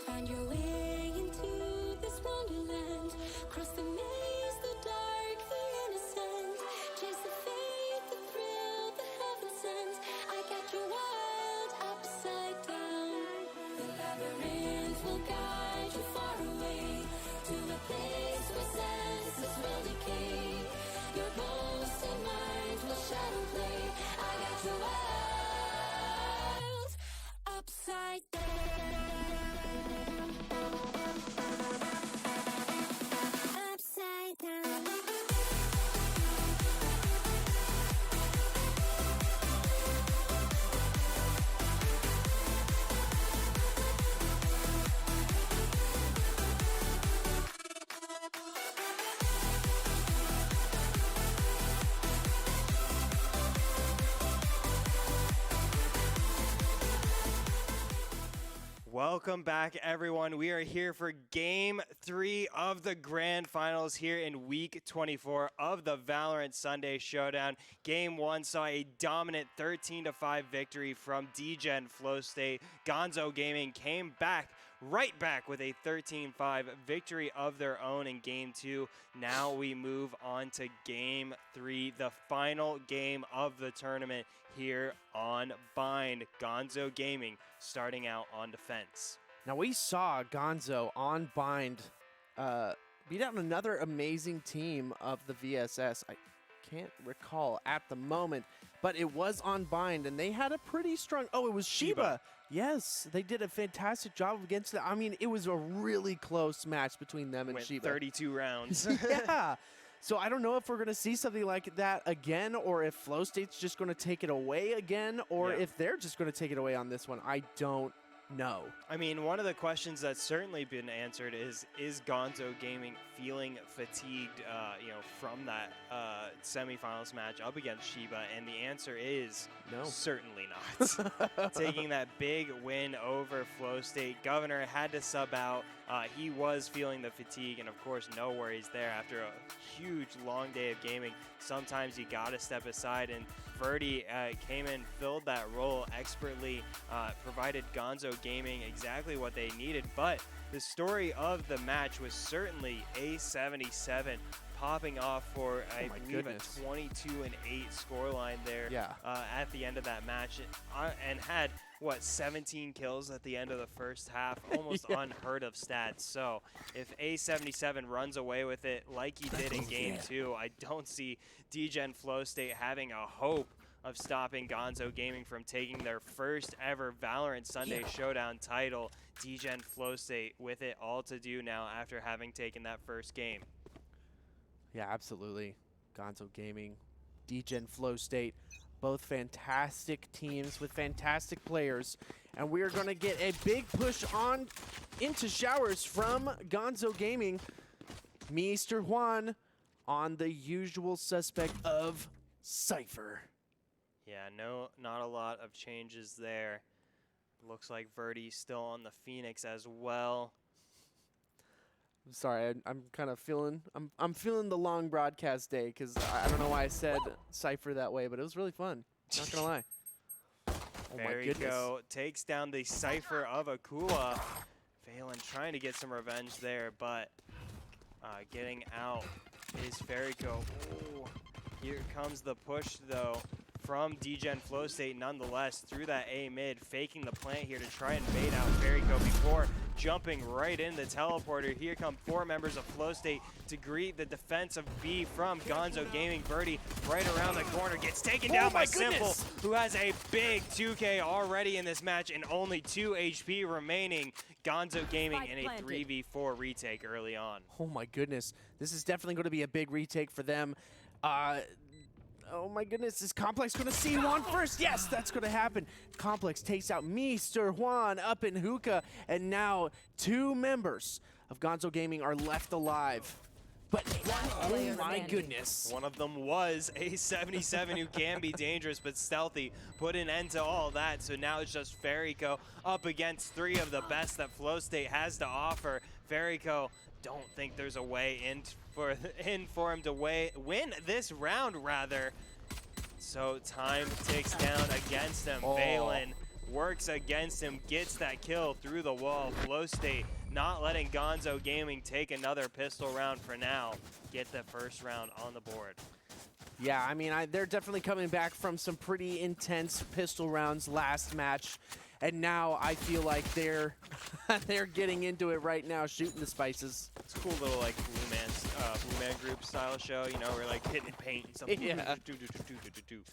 Find your way into this wonderland. Cross the maze, the dark, the innocent. Chase the faith, the thrill, the heaven sent. I got you wild upside down. The labyrinth will guide you far away to a place where senses will decay. Your ghost and mind will shadow play. I got you wild upside down. Upside down. Welcome back, everyone. We are here for Game 3 of the Grand Finals here in Week 24 of the Valorant Sunday Showdown. Game 1 saw a dominant 13-5 victory from Dgen Flowstate. Gonzo Gaming came right back with a 13-5 victory of their own in Game 2. Now we move on to Game 3, the final game of the tournament here on Bind. Gonzo Gaming starting out on defense. Now we saw Gonzo on Bind beat out another amazing team of the VSS. I can't recall at the moment, but it was on Bind, and they had a pretty strong... Oh, it was Sheba. Yes, they did a fantastic job against it. I mean, it was a really close match between them and Went Sheba. 32 rounds. Yeah. So I don't know if we're going to see something like that again, or if Flowstate's just going to take it away again, or if they're just going to take it away on this one. I don't know. I mean, one of the questions that's certainly been answered is Gonzo Gaming feeling fatigued, from that semifinals match up against Sheba? And the answer is no, certainly not. Taking that big win over Flowstate, Governor had to sub out. He was feeling the fatigue, and of course, no worries there. After a huge, long day of gaming, sometimes you got to step aside, and Verdi came in, filled that role expertly, provided Gonzo Gaming exactly what they needed. But the story of the match was certainly A77 popping off for, I believe, a 22-8 scoreline there at the end of that match, and had, 17 kills at the end of the first half, almost unheard of stats. So if A77 runs away with it like he did in Game 2, I don't see Dgen Flowstate having a hope of stopping Gonzo Gaming from taking their first ever Valorant Sunday Showdown title. Dgen Flowstate with it all to do now after having taken that first game. Yeah, absolutely. Gonzo Gaming, Dgen Flowstate Both fantastic teams with fantastic players. And we are going to get a big push on into showers from Gonzo Gaming. Mr. Juan on the usual suspect of Cypher. Yeah, not a lot of changes there. Looks like Verdi still on the Phoenix as well. I'm sorry, I'm kind of feeling I'm feeling the long broadcast day because I don't know why I said Cypher that way, but it was really fun. Not gonna lie. Oh my goodness. Veriko takes down the Cypher of Akua. Valen trying to get some revenge there, but getting out is Veriko. Oh, here comes the push though from Dgen Flowstate nonetheless through that A mid, faking the plant here to try and bait out Veriko before jumping right in the teleporter. Here come 4 members of Flowstate to greet the defense of B from Gonzo Gaming. Verdi right around the corner gets taken down by Simple, who has a big 2K already in this match and only 2 HP remaining. Gonzo Gaming in a 3v4 retake early on. Oh my goodness, this is definitely going to be a big retake for them. Oh my goodness, is Complex going to see Juan first? Yes, that's going to happen. Complex takes out Mr. Juan up in hookah, and now 2 members of Gonzo Gaming are left alive. But oh my goodness. One of them was A77 who can be dangerous but stealthy. Put an end to all that, so now it's just Veriko up against 3 of the best that Flowstate has to offer. Veriko, don't think there's a way in for him to win this round, rather. So time ticks down against him. Valen works against him, gets that kill through the wall. Flowstate not letting Gonzo Gaming take another pistol round for now. Get the first round on the board. Yeah, I mean, they're definitely coming back from some pretty intense pistol rounds last match. And now I feel like they're getting into it right now, shooting the spices. It's a cool little like Blue Man Group style show, you know, where like hitting paint and stuff. Yeah.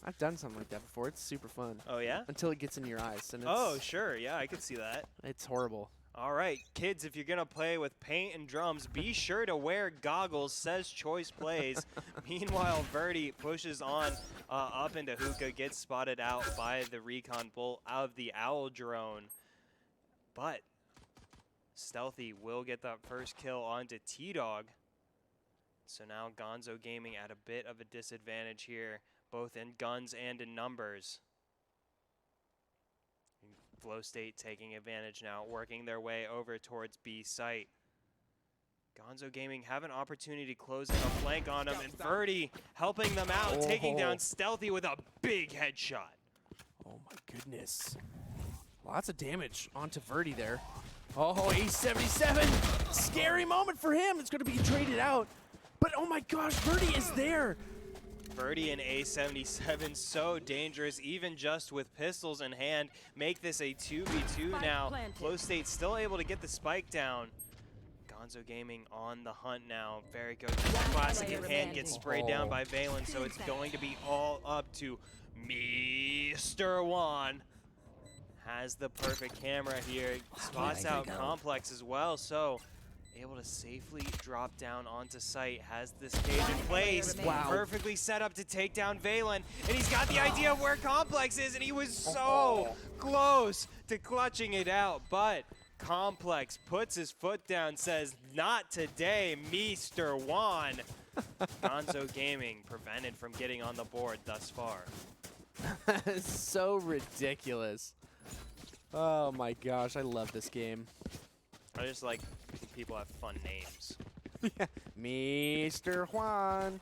I've done something like that before. It's super fun. Oh yeah? Until it gets in your eyes. And it's, oh sure, yeah, I could see that. It's horrible. All right, kids, if you're gonna play with paint and drums, be sure to wear goggles, says Choice Plays. Meanwhile, Verdi pushes on up into hookah, gets spotted out by the recon bolt of the Owl drone. But Stealthy will get that first kill onto T-Dog. So now Gonzo Gaming at a bit of a disadvantage here, both in guns and in numbers. Flowstate taking advantage now, working their way over towards B site. Gonzo Gaming have an opportunity to close in a flank on him, and Verdi helping them out, taking down Stealthy with a big headshot. Oh my goodness. Lots of damage onto Verdi there. Oh, A77. Scary moment for him. It's going to be traded out. But oh my gosh, Verdi is there. Verdi and A77 so dangerous, even just with pistols in hand. Make this a 2v2 now. Flowstate still able to get the spike down. Gonzo Gaming on the hunt now. Veriko, classic in hand, gets sprayed down by Valen, so it's going to be all up to Mr. Juan. Has the perfect camera here, spots out Complex as well, so able to safely drop down onto site, has this cage in place, perfectly set up to take down Valen, and he's got the idea of where Complex is, and he was so close to clutching it out, but Complex puts his foot down, says, not today, Mr. Juan. Gonzo Gaming prevented from getting on the board thus far. So ridiculous. Oh my gosh, I love this game. I just like when people have fun names. Yeah. Mr. Juan.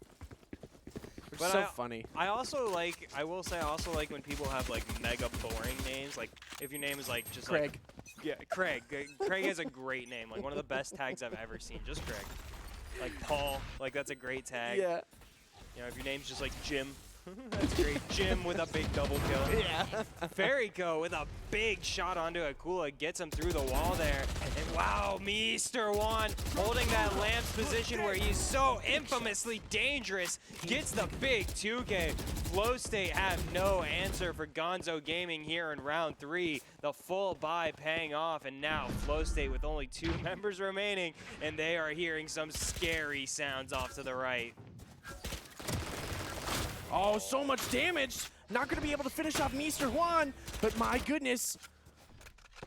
They're But so funny. I also like, I will say I also like when people have like mega boring names. Like if your name is like just Craig. Like, yeah, Craig. Craig has a great name. Like one of the best tags I've ever seen. Just Craig. Like Paul. Like that's a great tag. Yeah. You know, if your name's just like Jim. That's great. Jim with a big double kill. Yeah. Veriko with a big shot onto Akula, gets him through the wall there. And wow, Mr. Juan holding that Lamb's position where he's so infamously dangerous, gets the big 2K. Flowstate have no answer for Gonzo Gaming here in round 3. The full buy paying off, and now Flowstate with only 2 members remaining, and they are hearing some scary sounds off to the right. Oh, so much damage. Not going to be able to finish off Mr. Juan, but my goodness.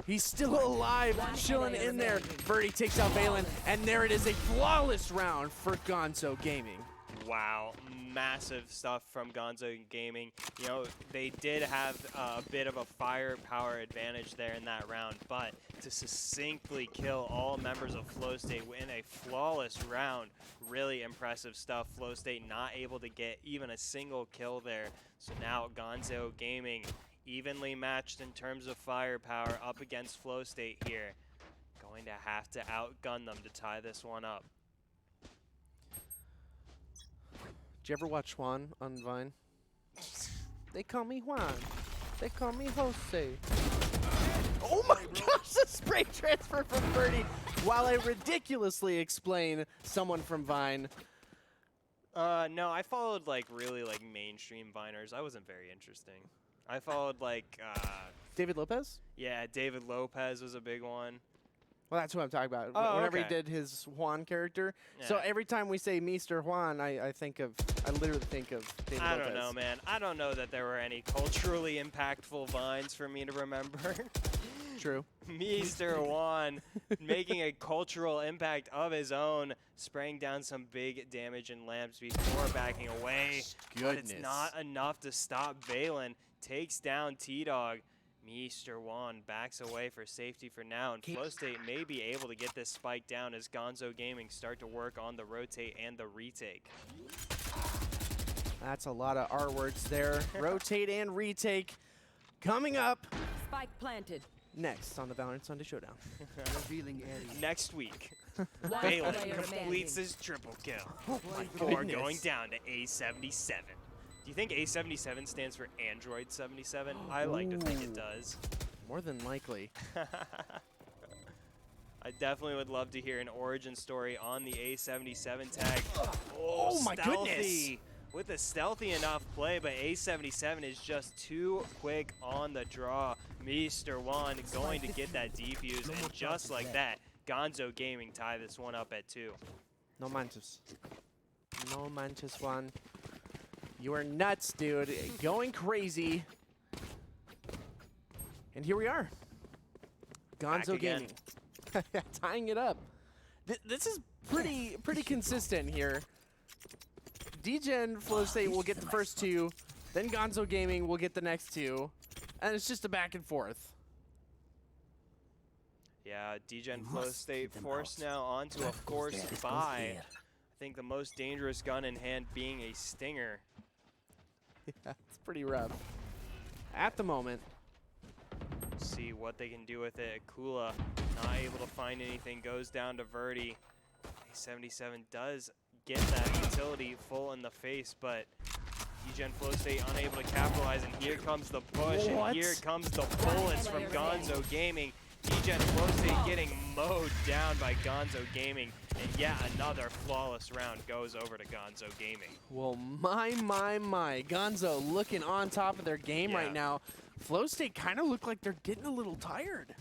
He's still alive, chilling in there. Birdie takes out Valen, and there it is, a flawless round for Gonzo Gaming. Wow, massive stuff from Gonzo Gaming. You know, they did have a bit of a firepower advantage there in that round, but to succinctly kill all members of Flowstate in a flawless round, really impressive stuff. Flowstate not able to get even a single kill there. So now Gonzo Gaming evenly matched in terms of firepower up against Flowstate here. Going to have to outgun them to tie this one up. Did you ever watch Juan on Vine? They call me Juan. They call me Jose. Oh my gosh, the spray transfer from Birdie. While I ridiculously explain someone from Vine. No, I followed like really like mainstream Viners. I wasn't very interesting. I followed like David Lopez? yeah, David Lopez was a big one. Well, that's what I'm talking about. Oh, Whenever okay. he did his Juan character. So Yeah. every time we say Mr. Juan, I literally think of David I Lopez. don't know, man. I don't know that there were any culturally impactful Vines for me to remember. True. Mr. Juan making a cultural impact of his own, spraying down some big damage in lamps before backing away. But it's Goodness. not enough to stop Valen. Takes down T-Dog. Mr. Juan backs away for safety for now, and Flowstate may be able to get this spike down as Gonzo Gaming start to work on the rotate and the retake. That's a lot of R words there. Rotate and retake. Coming up Spike planted. next on the Valorant Sunday Showdown. Revealing area. Next week, One Valen player completes remaining. his triple kill my before goodness. going down to A77. Do you think A77 stands for Android 77? I like to think it does. More than likely. I definitely would love to hear an origin story on the A77 tag. Oh my goodness. Stealthy. With a stealthy enough play, but A77 is just too quick on the draw. Mr. Juan going to get that defuse, and just like that, Gonzo Gaming tie this one up at 2. No manches. No manches, Juan. You are nuts, dude. Going crazy. And here we are. Back Gonzo again. Gaming. Tying it up. This is pretty consistent here. Dgen Flowstate will get the first 2, then Gonzo Gaming will get the next 2, and it's just a back and forth. Yeah, Dgen Must Flowstate keep them forced out. now onto a That goes forced there, it goes buy. there. I think the most dangerous gun in hand being a Stinger. Yeah, it's pretty rough. At the moment. See what they can do with it. Kula not able to find anything, goes down to Verdi. A77 does get that utility full in the face, but Dgen Flowstate unable to capitalize, and here comes the push, What? and here comes the bullets from Gonzo Gaming. Dgen Flowstate getting mowed down by Gonzo Gaming, and yet another flawless round goes over to Gonzo Gaming. Well, my. Gonzo looking on top of their game Yeah. right now. Flowstate kind of look like they're getting a little tired.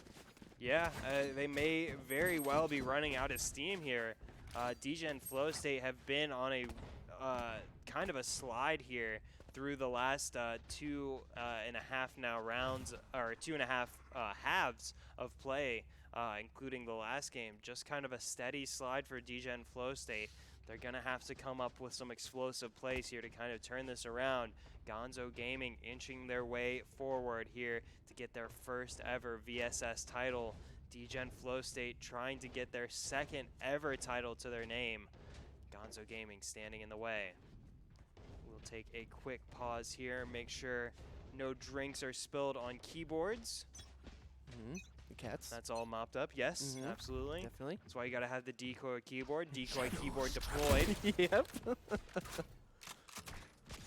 Yeah, they may very well be running out of steam here. Dgen Flowstate have been on a kind of a slide here through the last 2.5 now rounds, or 2.5 halves of play, including the last game. Just kind of a steady slide for Dgen Flowstate. They're going to have to come up with some explosive plays here to kind of turn this around. Gonzo Gaming inching their way forward here to get their first ever VSS title. Dgen Flowstate trying to get their second ever title to their name. Gonzo Gaming standing in the way. We'll take a quick pause here, make sure no drinks are spilled on keyboards. The cats. That's all mopped up. Yes, Mhm. absolutely. Definitely. That's why you gotta have the decoy keyboard. Decoy keyboard deployed. Yep.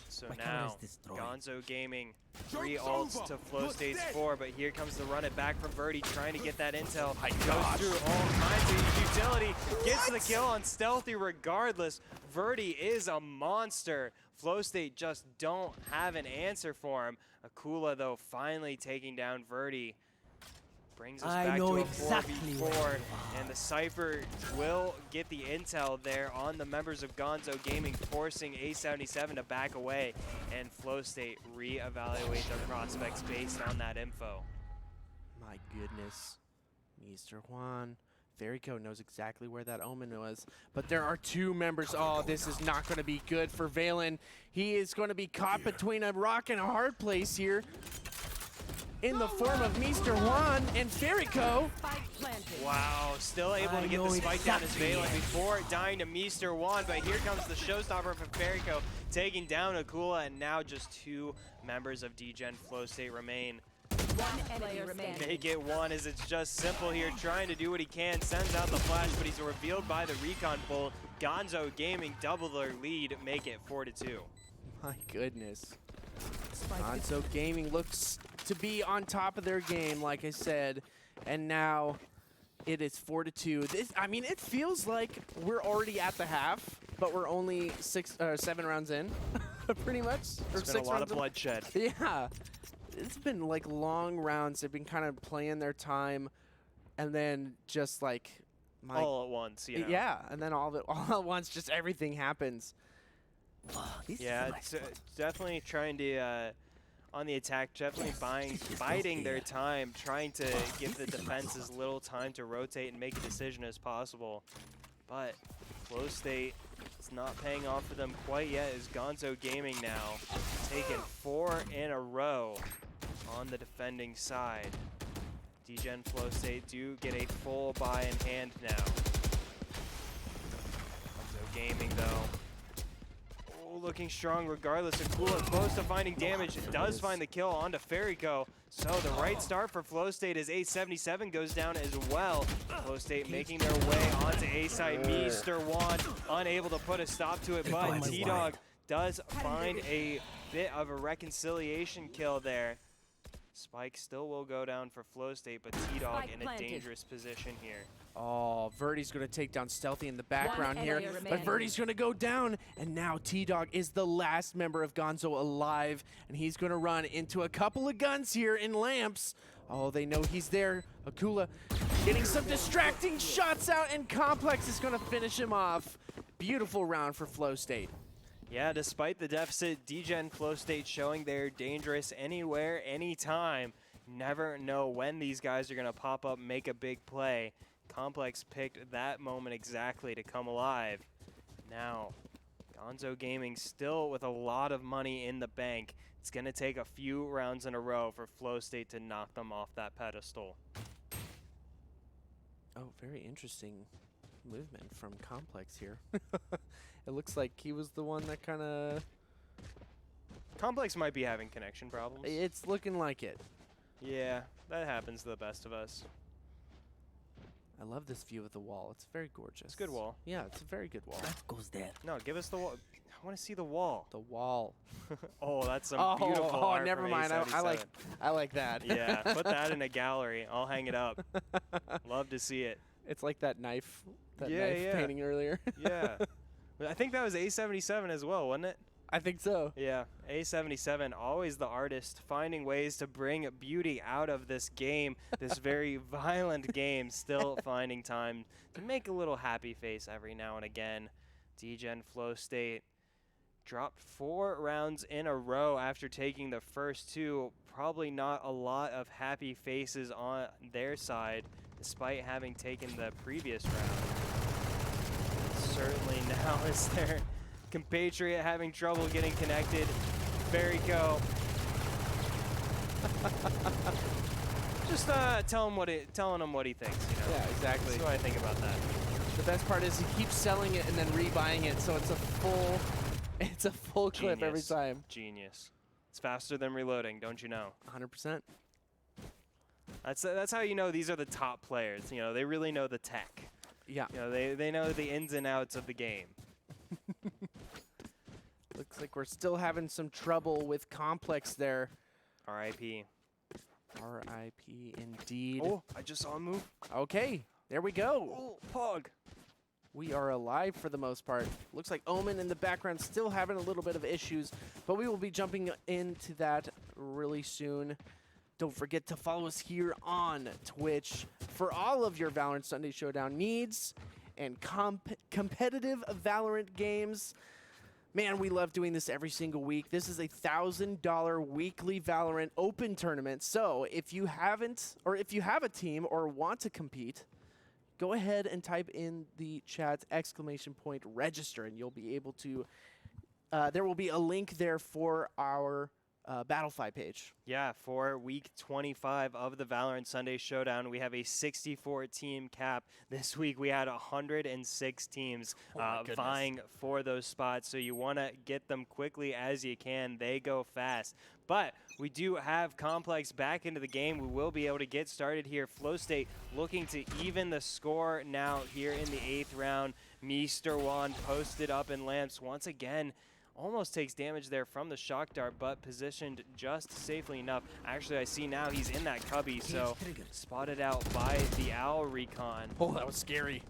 So My camera now, is destroyed. Gonzo Gaming, 3 ults to Flowstate's 4, but here comes the run it back from Verdi, trying to get that intel. Goes through all kinds of utility, gets the kill on Stealthy regardless. Verdi is a monster. Flowstate just don't have an answer for him. Akula, though, finally taking down Verdi. Brings us back to a 4v4, and the Cypher will get the intel there on the members of Gonzo Gaming, forcing A77 to back away, and Flowstate reevaluate their prospects based on that info. My goodness. Mr. Juan. Verico knows exactly where that Omen was, but there are two members. Oh, this is not going to be good for Valen. He is going to be caught between a rock and a hard place here in the form of Mr. Juan and Verico. Wow, still able to get the spike down as Valen before dying to Mr. Juan, but here comes the showstopper from Verico, taking down Akula, and now just two members of Dgen Flowstate remain. One enemy remaining. Make it one, as it's just simple here, trying to do what he can, sends out the flash, but he's revealed by the recon bull. Gonzo Gaming double their lead, make it 4-2. My goodness. Gonzo Gaming looks to be on top of their game, like I said, and now it is 4-2. This, I mean, it feels like we're already at the half, but we're only 7 rounds in, pretty much. It's been a lot of bloodshed. Yeah. It's been like long rounds. They've been kind of playing their time, and then just like all at once, you know. Yeah, and then all at once, just everything happens. Yeah, it's definitely trying to on the attack, definitely biding their time, trying to give the defense as little time to rotate and make a decision as possible. But Flowstate is not paying off for them quite yet, as Gonzo Gaming now taking 4 in a row on the defending side. Dgen Flowstate do get a full buy in hand now. Gonzo Gaming though, looking strong regardless. Akula close to finding damage, does find the kill onto Verico. So the right start for Flowstate as A77 goes down as well. Flowstate making their way onto A side. Mr. Juan unable to put a stop to it, but T-Dog does find a bit of a reconciliation kill there. Spike still will go down for Flowstate, but T-Dog in a dangerous position here. Oh, Verdi's going to take down Stealthy in the background here, but Verdi's going to go down, and now T-Dog is the last member of Gonzo alive, and he's going to run into a couple of guns here in lamps. Oh, they know he's there. Akula getting some distracting shots out, and Complex is going to finish him off. Beautiful round for Flowstate. Yeah, despite the deficit, Dgen Flowstate showing they're dangerous anywhere, anytime. Never know when these guys are going to pop up, make a big play. Complex picked that moment exactly to come alive. Now, Gonzo Gaming still with a lot of money in the bank. It's going to take a few rounds in a row for Flowstate to knock them off that pedestal. Oh, very interesting movement from Complex here. It looks like he was the one that kind of... Complex might be having connection problems. It's looking like it. Yeah, that happens to the best of us. I love this view of the wall. It's very gorgeous. It's a good wall. Yeah, it's a very good wall. That goes there. No, give us the wall. I want to see the wall. The wall. Oh, that's some beautiful art never from mind. A77. I like that. Yeah, put that in a gallery. I'll hang it up. Love to see it. It's like that knife, knife Yeah. painting earlier. Yeah. I think that was A77 as well, wasn't it? I think so. Yeah, A77, always the artist, finding ways to bring beauty out of this game, this very violent game, still finding time to make a little happy face every now and again. Dgen Flowstate dropped 4 rounds in a row after taking the first 2. Probably not a lot of happy faces on their side, despite having taken the previous round. Certainly now is their compatriot having trouble getting connected. Verico. Just telling him what he thinks, you know. Yeah, exactly. That's what I think about that. The best part is he keeps selling it and then rebuying it, so it's a full clip every time. Genius. It's faster than reloading, don't you know? 100%. That's how you know these are the top players. You know, they really know the tech. Yeah. You know, they know the ins and outs of the game. Looks like we're still having some trouble with Complex there. R.I.P. R.I.P. indeed. Oh, I just saw him move. Okay, there we go. Oh, Pog. We are alive for the most part. Looks like Omen in the background still having a little bit of issues, but we will be jumping into that really soon. Don't forget to follow us here on Twitch for all of your Valorant Sunday Showdown needs and competitive Valorant games. Man, we love doing this every single week. This is a $1,000 weekly Valorant open tournament. So if you haven't, or if you have a team or want to compete, go ahead and type in the chat !register, and you'll be able to, there will be a link there for our Battlefy page. Yeah, for week 25 of the Valorant Sunday Showdown, we have a 64-team cap. This week we had 106 teams vying for those spots, so you want to get them quickly as you can. They go fast. But we do have Complex back into the game. We will be able to get started here. Flowstate looking to even the score now here in the 8th round. Mr. Juan posted up in lamps once again. Almost takes damage there from the shock dart, but positioned just safely enough. Actually, I see now he's in that cubby, so spotted out by the Owl Recon. Oh, that was scary.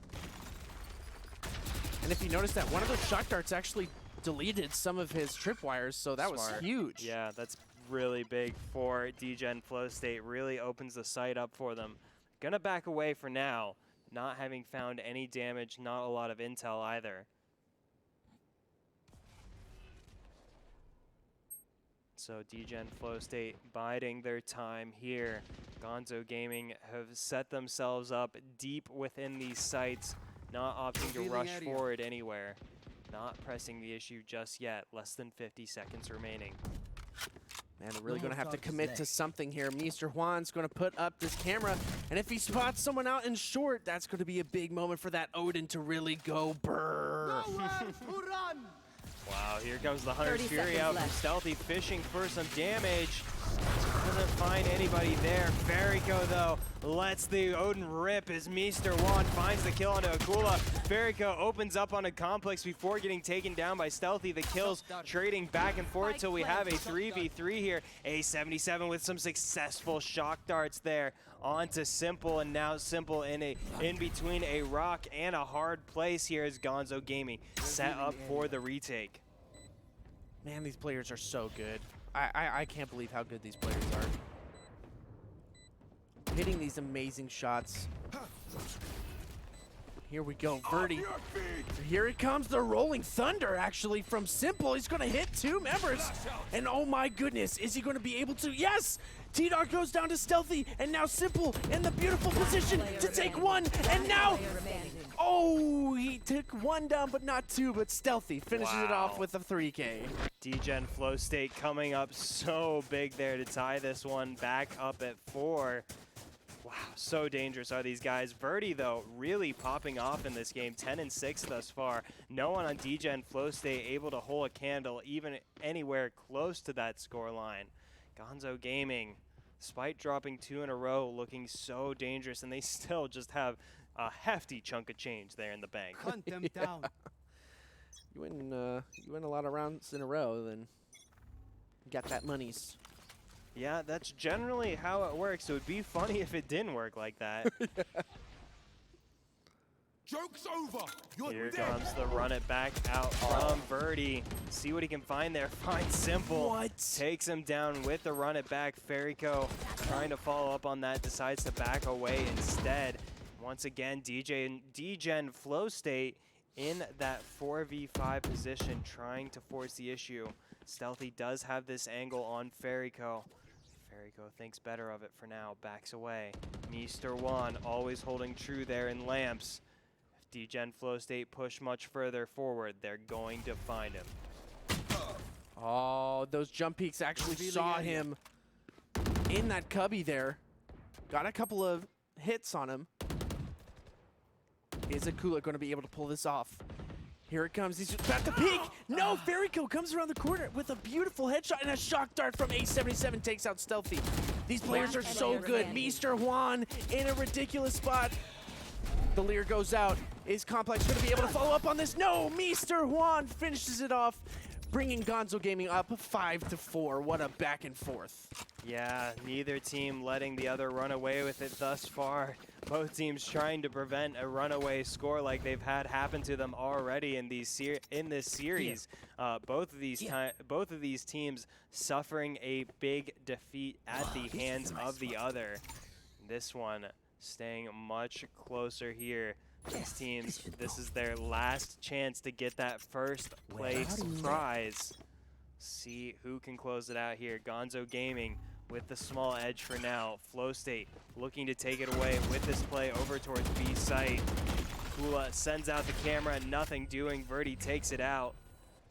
And if you notice that one of those shock darts actually deleted some of his tripwires, so that was huge. Yeah, that's really big for Dgen Flowstate. Really opens the site up for them. Gonna back away for now, not having found any damage, not a lot of intel either. So Dgen Flowstate biding their time here. Gonzo Gaming have set themselves up deep within these sites, not opting to rush forward anywhere. Not pressing the issue just yet. Less than 50 seconds remaining. Man, they're really going to have to commit to something here. Mr. Juan's going to put up this camera, and if he spots someone out in short, that's going to be a big moment for that Odin to really go brrr. Wow, here comes the Hunter's Fury out from Stealthy, fishing for some damage. Doesn't find anybody there. Veriko, though, lets the Odin rip as Mr. Juan finds the kill onto Akula. Veriko opens up on a Complex before getting taken down by Stealthy. The kills trading back and forth till we have a 3v3 here. A77 with some successful shock darts there onto Simple, and now Simple in between a rock and a hard place here as Gonzo Gaming set up for the retake. Man, these players are so good. I can't believe how good these players are. Hitting these amazing shots. Here we go, Verdi. Here it comes, the Rolling Thunder, actually, from Simple. He's going to hit 2 members. And oh my goodness, is he going to be able to? Yes! T-Dog goes down to Stealthy, and now Simple in the beautiful position to take 1. And now, oh, he took 1 down, but not 2, but Stealthy finishes it off with a 3K. Dgen Flowstate coming up so big there to tie this one back up at 4. Wow, so dangerous are these guys. Verdi, though, really popping off in this game. 10-6 thus far. No one on Dgen Flowstate able to hold a candle even anywhere close to that scoreline. Gonzo Gaming, despite dropping 2 in a row, looking so dangerous, and they still just have a hefty chunk of change there in the bank. Hunt them down. You win a lot of rounds in a row, then you got that monies. Yeah, that's generally how it works. It would be funny if it didn't work like that. Joke's over. Here comes the run it back out from Verdi. See what he can find there. Finds Simple. What? Takes him down with the run it back. Veriko trying to follow up on that. Decides to back away instead. Once again, Dgen Flowstate in that 4v5 position, trying to force the issue. Stealthy does have this angle on Veriko. Veriko thinks better of it for now, backs away. Mr. Juan always holding true there in lamps. If Dgen Flowstate push much further forward, they're going to find him. Oh, those jump peaks actually saw him in that cubby there. Got a couple of hits on him. Is Akula going to be able to pull this off? Here it comes. He's about to peek. No, Veriko comes around the corner with a beautiful headshot, and a shock dart from A77 takes out Stealthy. These players are so good. Mr. Juan in a ridiculous spot. The Lear goes out. Is Complex going to be able to follow up on this? No, Mr. Juan finishes it off bringing Gonzo Gaming up 5-4. What a back and forth. Yeah, neither team letting the other run away with it thus far. Both teams trying to prevent a runaway score like they've had happen to them already in this series. Both of these teams suffering a big defeat at the hands of the other. This one staying much closer here. These teams, this is their last chance to get that first place prize. See who can close it out here. Gonzo Gaming with the small edge for now. Flowstate looking to take it away with this play over towards B site. Kula sends out the camera, nothing doing. Verdi takes it out.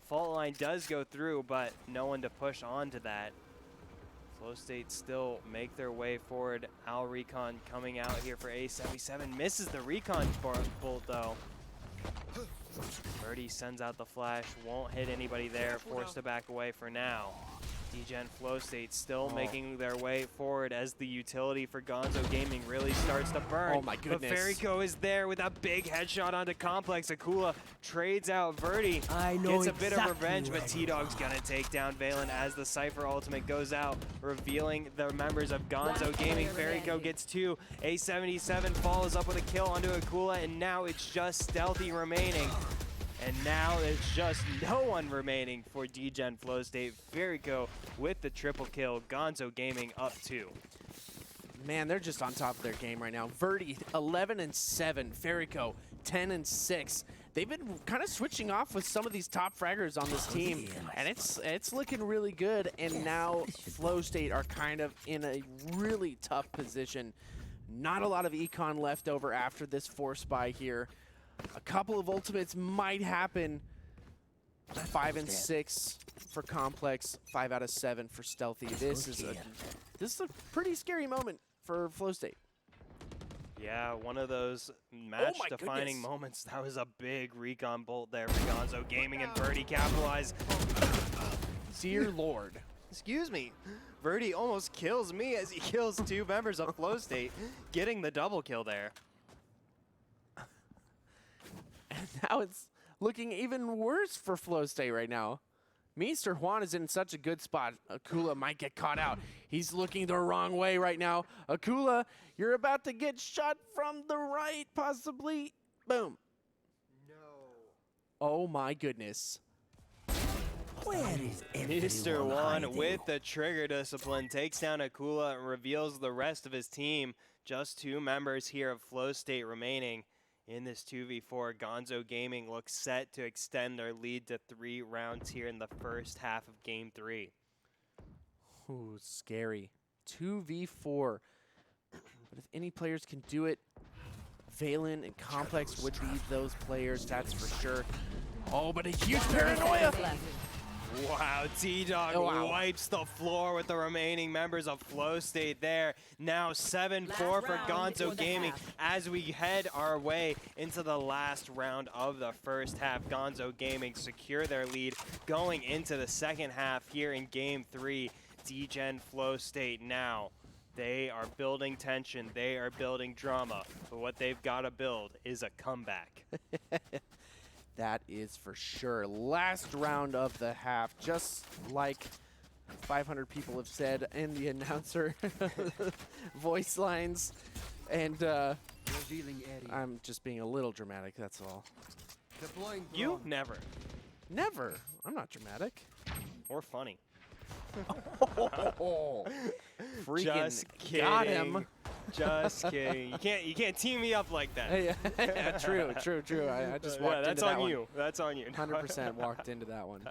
Fault line does go through, but no one to push onto that. Flowstate still make their way forward. Al Recon coming out here for A77. Misses the Recon bolt though. Verdi sends out the flash, won't hit anybody there, forced to back away for now. Dgen Flowstate still making their way forward as the utility for Gonzo Gaming really starts to burn. Oh my goodness. But Ferrico is there with a big headshot onto Complex. Akula trades out Verdi. Gets a bit of revenge, but T-Dog's gonna take down Valen as the Cypher ultimate goes out, revealing the members of Gonzo Gaming. Ferrico gets 2. A77 follows up with a kill onto Akula, and now it's just Stealthy remaining. And now it's just no one remaining for Dgen Flowstate. Ferrico with the triple kill. Gonzo Gaming up 2. Man, they're just on top of their game right now. Verdi 11-7, Ferrico 10-6. They've been kind of switching off with some of these top fraggers on this team, and it's looking really good. And now Flowstate are kind of in a really tough position. Not a lot of econ left over after this force buy here. A couple of ultimates might happen. 5 and 6 for Complex, 5 out of 7 for Stealthy. This is a pretty scary moment for Flowstate. Yeah, one of those match-defining moments. That was a big recon bolt there for Gonzo Gaming, and Verdi capitalized. Dear Lord. Excuse me. Verdi almost kills me as he kills 2 members of Flowstate, getting the double kill there. And now it's looking even worse for Flowstate right now. Mr. Juan is in such a good spot. Akula might get caught out. He's looking the wrong way right now. Akula, you're about to get shot from the right, possibly. Boom. No. Oh my goodness. Where is Mr. Juan with the trigger discipline takes down Akula and reveals the rest of his team. Just 2 members here of Flowstate remaining. In this 2v4, Gonzo Gaming looks set to extend their lead to 3 rounds here in the first half of Game 3. Ooh, scary. 2v4. But if any players can do it, Valen and Complex would be those players, that's for sure. Oh, but a huge paranoia! Wow, T-Dog wipes the floor with the remaining members of Flowstate there. Now 7-4 for Gonzo Gaming as we head our way into the last round of the first half. Gonzo Gaming secure their lead going into the second half here in Game 3. Dgen Flowstate now. They are building tension, they are building drama, but what they've got to build is a comeback. That is for sure. Last round of the half, just like 500 people have said in the announcer voice lines. And I'm just being a little dramatic, that's all. You? Never. Never. I'm not dramatic. Or funny. Freaking just kidding. got him. Just kidding. You can't team me up like that. Yeah, true. I just walked that's into that on one. you. That's on you. 100% walked into that one.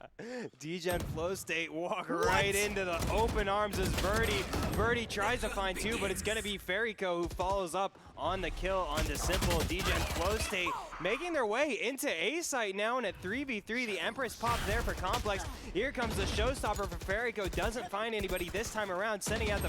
Dgen Flowstate walk right into the open arms as Verdi tries to find 2, but it's going to be Ferrico who follows up on the kill onto Simple. Dgen Flowstate making their way into A site now, and at 3v3, the Empress pop there for Complex. Here comes the showstopper for Ferrico. Doesn't find anybody this time around, sending out the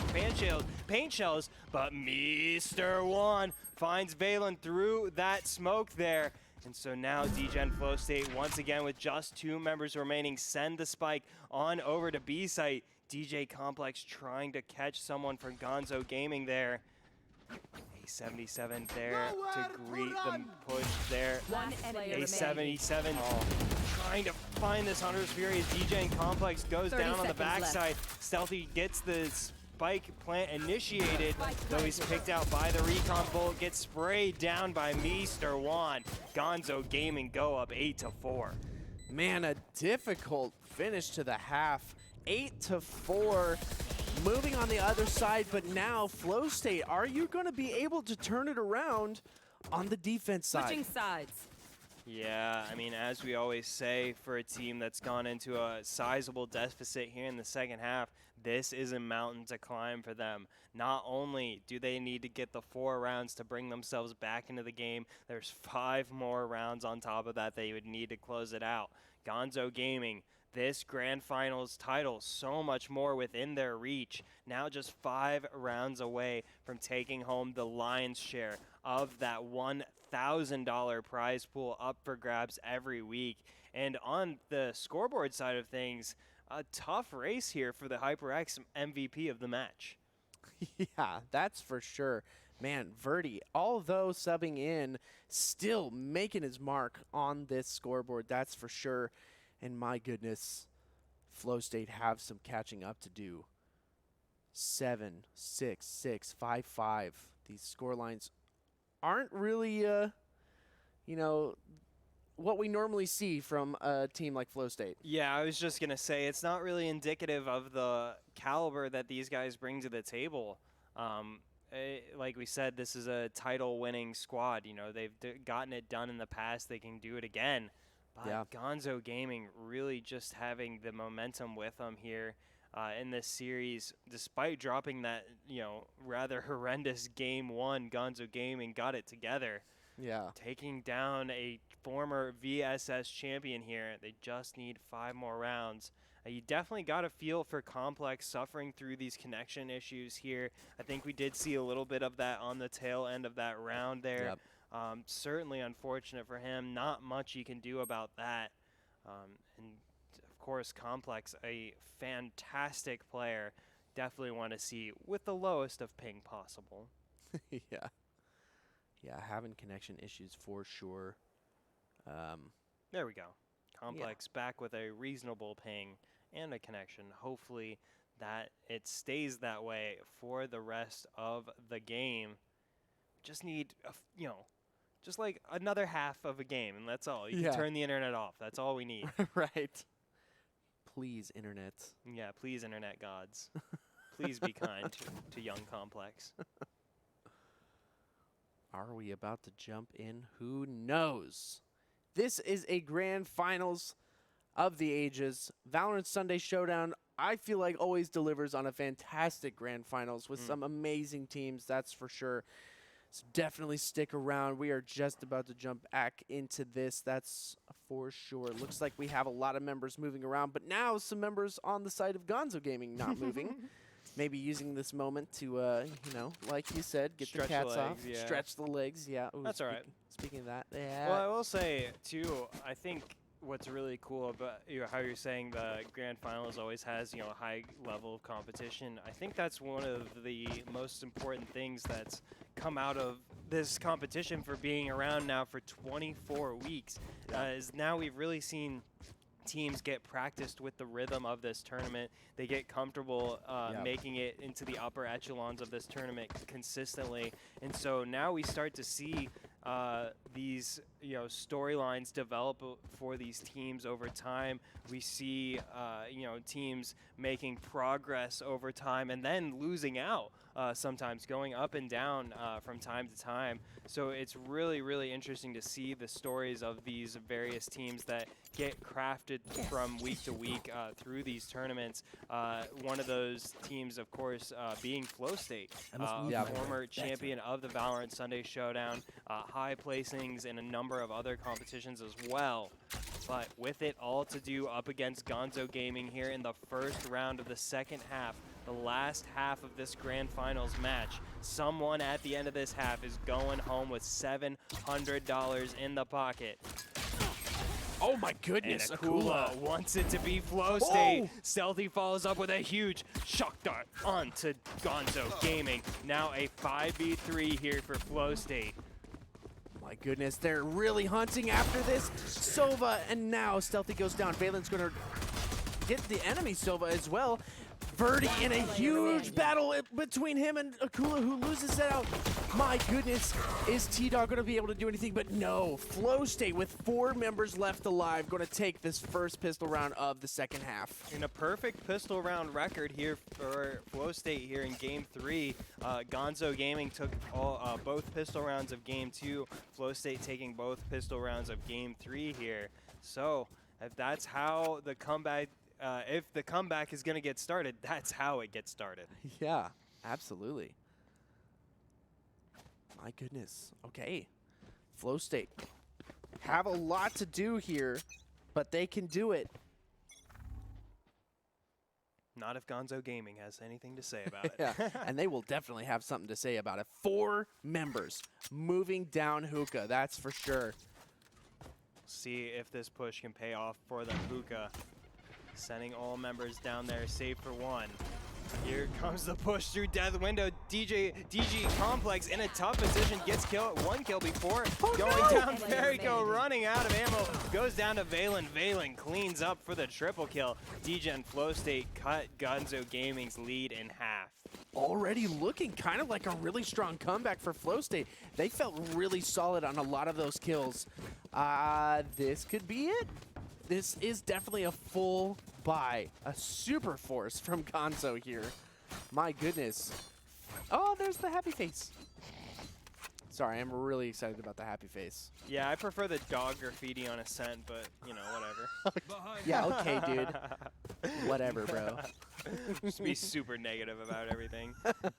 paint shells, but Mr. Juan finds Valen through that smoke there. And so now Dgen Flowstate, once again with just 2 members remaining, send the spike on over to B site. DJ Complex trying to catch someone from Gonzo Gaming there. A77 there to greet the push there. A77 trying to find this Hunter's Fury as Dgen Complex goes 30 down on the seconds left. backside. Stealthy gets the spike plant initiated, though he's picked out by the recon bolt, gets sprayed down by Mr. Juan. Gonzo Gaming go up 8-4. Man, a difficult finish to the half. 8-4. Moving on the other side, but now Flowstate, are you going to be able to turn it around on the defense side? Switching sides. Yeah, I mean, as we always say, for a team that's gone into a sizable deficit here in the second half, this is a mountain to climb for them. Not only do they need to get the 4 rounds to bring themselves back into the game, there's 5 more rounds on top of that they would need to close it out. Gonzo Gaming, this grand finals title, so much more within their reach. Now just 5 rounds away from taking home the lion's share of that $1,000 prize pool up for grabs every week. And on the scoreboard side of things, a tough race here for the HyperX MVP of the match. Yeah, that's for sure. Man, Verdi, although subbing in, still making his mark on this scoreboard, that's for sure. And my goodness, Flowstate have some catching up to do. 7, 6, 6, 5, 5. These score lines aren't really, you know, what we normally see from a team like Flowstate. Yeah, I was just going to say, it's not really indicative of the caliber that these guys bring to the table. Like we said, this is a title-winning squad. You know, they've gotten it done in the past. They can do it again. But Yeah. Gonzo Gaming really just having the momentum with them here in this series. Despite dropping that, you know, rather horrendous game 1, Gonzo Gaming got it together. Yeah. Taking down a former VSS champion here. They just need 5 more rounds. You definitely got a feel for Complex suffering through these connection issues here. I think we did see a little bit of that on the tail end of that round there. Yep. Certainly unfortunate for him. Not much you can do about that. And of course, Complex, a fantastic player. Definitely want to see with the lowest of ping possible. Yeah. Yeah, having connection issues for sure. There we go. Complex back with a reasonable ping and a connection. Hopefully that it stays that way for the rest of the game. Just need, you know, just like another half of a game, and that's all. You Yeah. can turn the internet off. That's all we need. Right. Please, internet. Yeah, please, internet gods. Please be kind to young Complex. Are we about to jump in? Who knows? This is a grand finals of the ages. Valorant Sunday Showdown, I feel like always delivers on a fantastic grand finals with some amazing teams, that's for sure. So definitely stick around. We are just about to jump back into this, that's for sure. Looks like we have a lot of members moving around, but now some members on the side of Gonzo Gaming not moving. Maybe using this moment to, you know, like you said, get Stretch the cats the off, legs, yeah. stretch the legs. Yeah, ooh, That's all right. Speaking of that, yeah. Well, I will say, too, I think what's really cool about how you're saying the grand finals always has, you know, a high level of competition. I think that's one of the most important things that's come out of this competition for being around now for 24 weeks. Is now we've really seen teams get practiced with the rhythm of this tournament. They get comfortable making it into the upper echelons of this tournament consistently. And so now we start to see these, you know, storylines develop for these teams over time. We see, you know, teams making progress over time and then losing out sometimes, going up and down from time to time. So it's really, really interesting to see the stories of these various teams that get crafted from week to week through these tournaments. One of those teams, of course, being Flowstate, former champion of the Valorant Sunday Showdown, high placings in a number of other competitions as well. But with it all to do up against Gonzo Gaming here in the first round of the second half, the last half of this grand finals match, someone at the end of this half is going home with $700 in the pocket. Oh my goodness, And Akula wants it to be Flowstate. Oh! Stealthy follows up with a huge shock dart onto Gonzo Gaming. Now a 5v3 here for Flowstate. my goodness, they're really hunting after this. Sova, and now Stealthy goes down. Valen's gonna get the enemy Sova as well. Verdi in a huge battle between him and Akula, who loses it out. My goodness, is T-Dog gonna be able to do anything? But no, Flowstate with 4 members left alive, gonna take this first pistol round of the second half. In a perfect pistol round record here for Flowstate here in Game 3. Gonzo Gaming took both pistol rounds of Game 2. Flowstate taking both pistol rounds of Game 3 here. So if that's how the comeback, if the comeback is going to get started, that's how it gets started. Yeah, absolutely. My goodness. Okay. Flowstate have a lot to do here, but they can do it. Not if Gonzo Gaming has anything to say about it. Yeah, and they will definitely have something to say about it. 4 members moving down Hookah, that's for sure. See if this push can pay off for the Hookah. Sending all members down there, save for 1. Here comes the push through death window. DG Complex in a tough position, gets 1 kill before going down. Ferrico running out of ammo, goes down to Valen. Valen cleans up for the triple kill. Dgen Flowstate cut Gonzo Gaming's lead in half. Already looking kind of like a really strong comeback for Flowstate. They felt really solid on a lot of those kills. This could be it. This is definitely a full buy, a super force from Gonzo here. My goodness. Oh, there's the happy face. Sorry, I'm really excited about the happy face. Yeah, I prefer the dog graffiti on Ascent, but, you know, whatever. Yeah, okay, dude. Whatever, bro. Just be super negative about everything.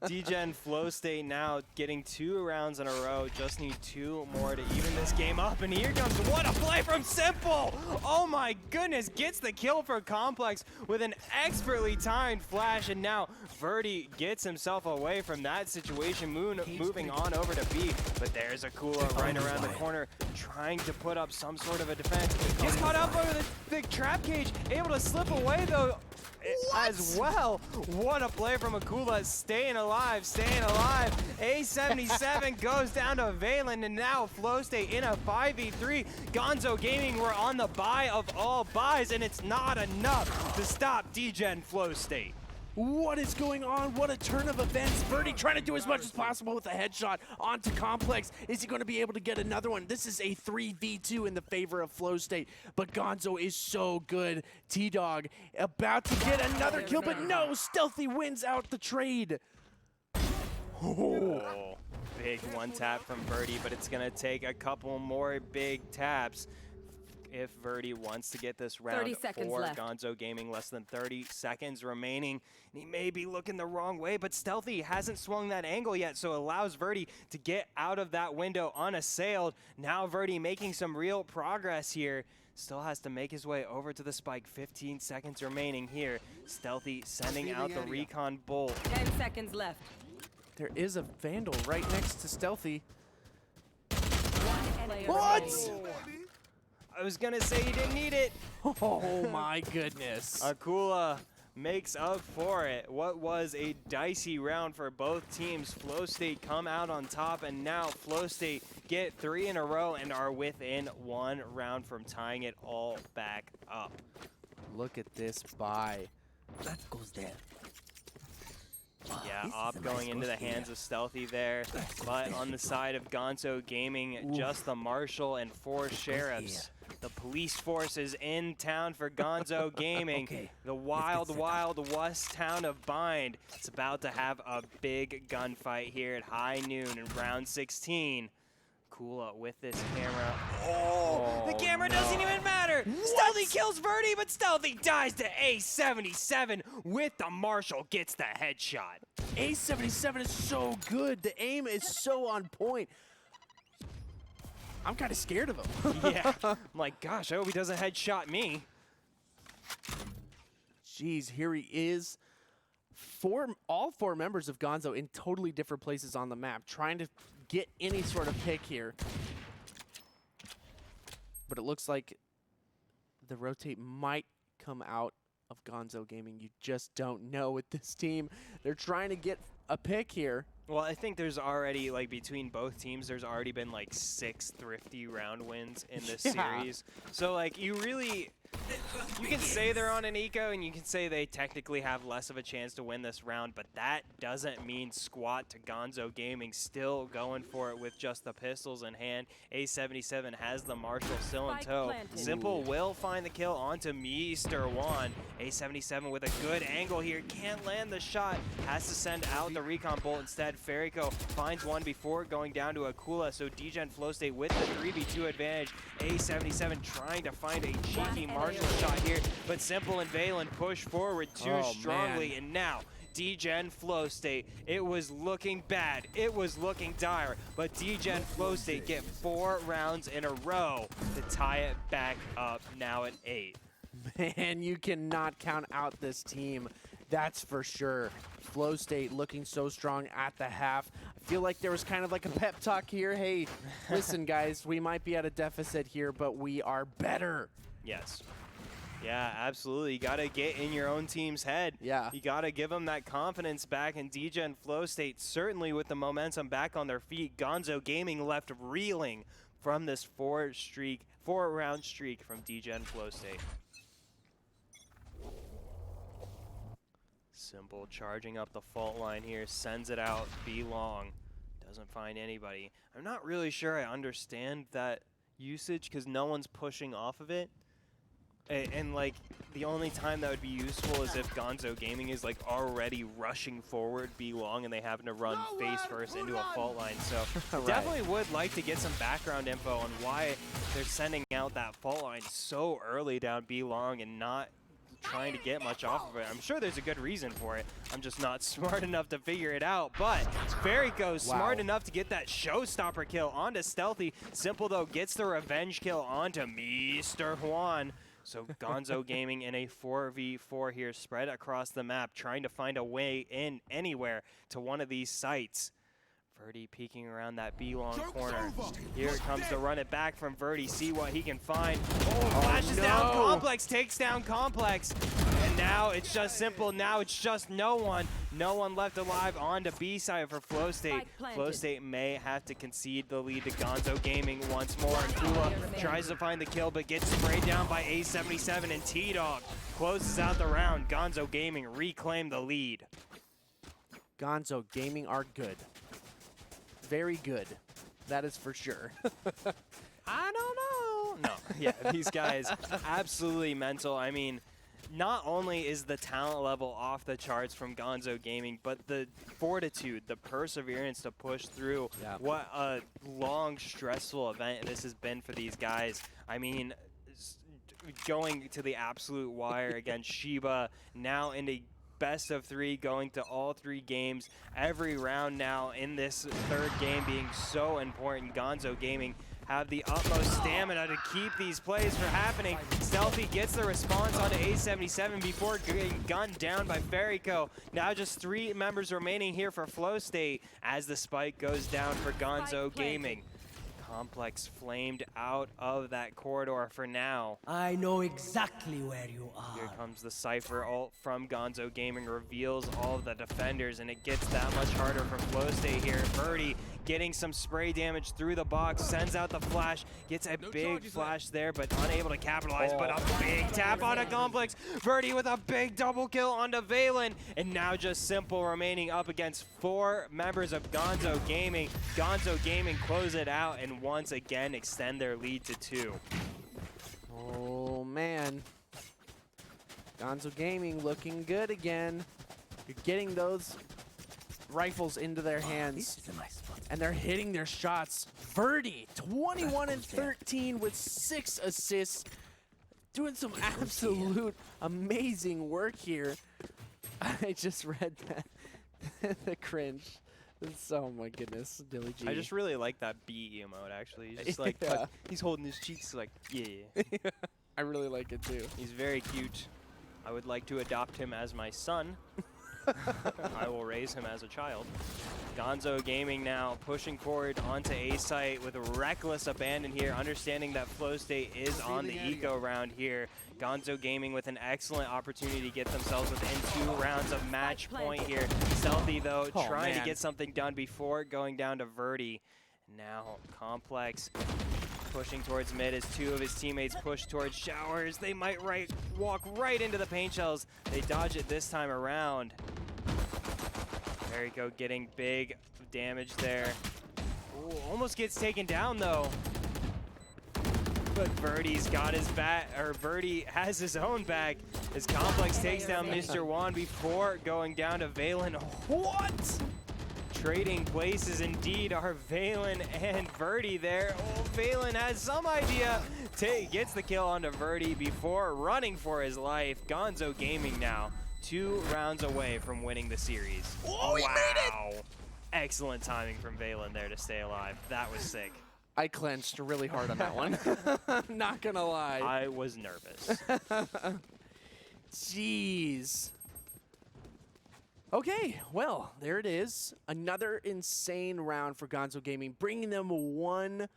Dgen Flowstate now getting 2 rounds in a row. Just need 2 more to even this game up. And here comes, what a play from Simple! Oh my goodness, gets the kill for Complex with an expertly timed flash. And now Verdi gets himself away from that situation, moving on over to B. But there's Akula right around the corner, trying to put up some sort of a defense. Gets caught up over the trap cage, able to slip away though. As well. What a play from Akula, staying alive, staying alive. A77 goes down to Valen, and now Flowstate in a 5v3. Gonzo Gaming were on the buy of all buys, and it's not enough to stop Dgen Flowstate. What is going on? What a turn of events. Verdi trying to do as much as possible with a headshot onto Complex. Is he going to be able to get another one? This is a 3v2 in the favor of Flowstate, but Gonzo is so good. T-Dog about to get another kill, but no, Stealthy wins out the trade. Oh, big 1 tap from Verdi, but it's going to take a couple more big taps if Verdi wants to get this round 30 seconds for left. Gonzo Gaming. Less than 30 seconds remaining. And he may be looking the wrong way, but Stealthy hasn't swung that angle yet, so allows Verdi to get out of that window unassailed. Now Verdi making some real progress here. Still has to make his way over to the spike. 15 seconds remaining here. Stealthy sending out the recon bolt. 10 seconds left. There is a Vandal right next to Stealthy. One enemy What? remaining. I was gonna say he didn't need it. Oh my goodness. Akula makes up for it. What was a dicey round for both teams. Flowstate come out on top, and now Flowstate get 3 in a row and are within 1 round from tying it all back up. Look at this buy. That goes there. Yeah, This is Op a going nice into the roast hands here. of Stealthy there, but on the side of Gonzo Gaming, just the Marshal and 4 sheriffs. The police force is in town for Gonzo Gaming. Okay, The let's wild, get set up. wild west town of Bind. It's about to have a big gunfight here at high noon in round 16. Kula with this camera. Oh, the camera doesn't even matter. Stealthy kills Verdi, but Stealthy dies to A77 with the Marshal, gets the headshot. A77 is so good. The aim is so on point. I'm kind of scared of him. Yeah, I'm like, gosh, I hope he doesn't headshot me. Jeez, here he is. All 4 members of Gonzo in totally different places on the map, trying to get any sort of pick here. But it looks like the rotate might come out of Gonzo Gaming. You just don't know with this team. They're trying to get a pick here. Well, I think there's already, like, between both teams, there's already been, like, 6 thrifty round wins in this series. So, like, you can say they're on an eco, and you can say they technically have less of a chance to win this round, but that doesn't mean squat to Gonzo Gaming still going for it with just the pistols in hand. A77 has the Marshall still in tow. Simple will find the kill onto Mr. Juan. A77 with a good angle here, can't land the shot, has to send out the recon bolt instead. Ferrico finds one before going down to Akula, so Dgen Flowstate with the 3v2 advantage. A77 trying to find a cheeky Marshall shot here, but Simple and Valen push forward too strongly, and now Dgen Flowstate, it was looking bad, it was looking dire, but Dgen Flowstate get 4 rounds in a row to tie it back up, now at 8. Man, you cannot count out this team, that's for sure. Flowstate looking so strong at the half. I feel like there was kind of like a pep talk here. Hey, listen guys, we might be at a deficit here, but we are better. Yes. Yeah, absolutely. You got to get in your own team's head. Yeah. You got to give them that confidence back, and Dgen Flowstate certainly with the momentum back on their feet. Gonzo Gaming left reeling from this 4-round streak from Dgen Flowstate. Simple charging up the fault line here, sends it out, B long, doesn't find anybody. I'm not really sure I understand that usage because no one's pushing off of it. And like the only time that would be useful is if Gonzo Gaming is like already rushing forward B long and they happen to run face first into a fault line. So Right. definitely would like to get some background info on why they're sending out that fault line so early down B long and not trying to get much off of it. I'm sure there's a good reason for it. I'm just not smart enough to figure it out. But Ferrico's smart enough to get that showstopper kill onto Stealthy. Simple though gets the revenge kill onto Mr. Juan. So Gonzo Gaming in a 4v4 here, spread across the map, trying to find a way in anywhere to one of these sites. Verdi peeking around that B-long corner. Here it comes to run it back from Verdi, see what he can find. Oh, flashes down Complex, takes down Complex. And now it's just Simple, now it's just no one. No one left alive on to B-side for Flowstate. Flowstate may have to concede the lead to Gonzo Gaming once more. And Kula tries to find the kill, but gets sprayed down by A77, and T-Dog closes out the round. Gonzo Gaming reclaim the lead. Gonzo Gaming are good. Very good. That is for sure. I don't know. No, yeah, these guys absolutely mental. I mean, not only is the talent level off the charts from Gonzo Gaming, but the fortitude, the perseverance to push through. Yeah. What a long, stressful event this has been for these guys. I mean, going to the absolute wire against Shiba, now into best of 3, going to all 3 games. Every round now in this 3rd game being so important. Gonzo Gaming have the utmost stamina to keep these plays from happening. Stealthy gets the response onto A77 before getting gunned down by Ferrico. Now just 3 members remaining here for Flowstate as the spike goes down for Gonzo Gaming. Complex flamed out of that corridor for now. I know exactly where you are. Here comes the Cypher ult from Gonzo Gaming, reveals all of the defenders, and it gets that much harder for Flowstate here. Verdi getting some spray damage through the box, sends out the flash, gets a big flash there, but unable to capitalize, but a big tap onto Complex. Verdi with a big double kill onto Valen, and now just Simple remaining up against 4 members of Gonzo Gaming. Gonzo Gaming close it out and once again extend their lead to 2. Oh, man. Gonzo Gaming looking good again. You're getting those rifles into their hands. This is a nice spot. And they're hitting their shots. Verdi, 21 and 13 with 6 assists. Doing some absolute amazing work here. I just read that. The cringe. Oh my goodness, Dilly G. I just really like that B emote, actually. He's just like, Yeah. he's holding his cheeks like, yeah. I really like it too. He's very cute. I would like to adopt him as my son. I will raise him as a child. Gonzo Gaming now pushing forward onto A site with a reckless abandon here, understanding that Flowstate is on the eco round here. Gonzo Gaming with an excellent opportunity to get themselves within 2 rounds of match point here. Stealthy though, trying to get something done before going down to Verdi. Now Complex pushing towards mid as 2 of his teammates push towards showers. They might walk right into the paint shells. They dodge it this time around. Veriko getting big damage there. Ooh, almost gets taken down though. But Verdi's got his back, or Verdi has his own back as Complex takes down Mr. Juan before going down to Valen. What? Trading places indeed are Valen and Verdi there. Oh, Valen has some idea. Gets the kill onto Verdi before running for his life. Gonzo Gaming now 2 rounds away from winning the series. Oh, he made it! Excellent timing from Valen there to stay alive. That was sick. I clenched really hard on that one. Not gonna lie. I was nervous. Jeez. Okay, well, there it is. Another insane round for Gonzo Gaming, bringing them 1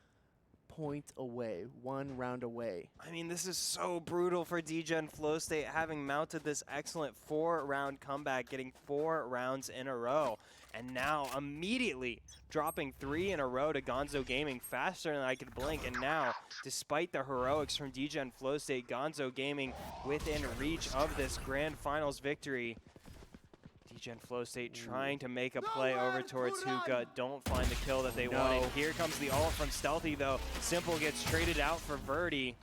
point away, 1 round away. I mean, this is so brutal for Dgen Flowstate, having mounted this excellent 4-round comeback, getting 4 rounds in a row. And now immediately dropping 3 in a row to Gonzo Gaming faster than I could blink. And now, despite the heroics from Dgen Flowstate, Gonzo Gaming within reach of this grand finals victory. Dgen Flowstate trying to make a play over towards Hookah. Don't find the kill that they wanted. Here comes the ult from Stealthy though. Simple gets traded out for Verdi.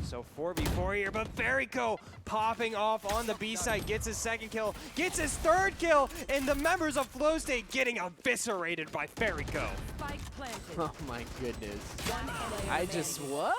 So 4v4 here, but Veriko popping off on the B side, gets his 2nd kill, gets his 3rd kill, and the members of Flowstate getting eviscerated by Veriko. Oh my goodness. I just, what?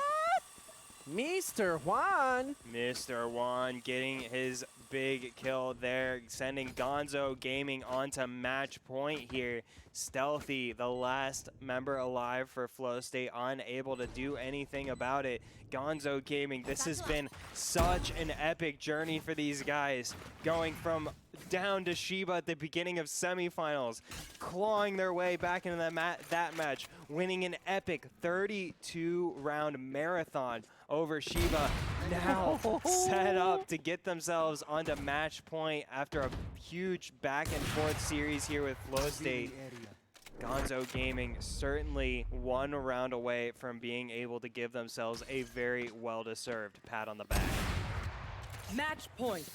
Mr. Juan. Mr. Juan getting his big kill there, sending Gonzo Gaming onto match point here. Stealthy, the last member alive for Flowstate, unable to do anything about it. Gonzo Gaming, this has been such an epic journey for these guys, going from down to Shiba at the beginning of semifinals, clawing their way back into that match, winning an epic 32-round marathon over Shiba. Now set up to get themselves onto match point after a huge back and forth series here with Flowstate. Gonzo Gaming certainly 1 round away from being able to give themselves a very well-deserved pat on the back. Match point.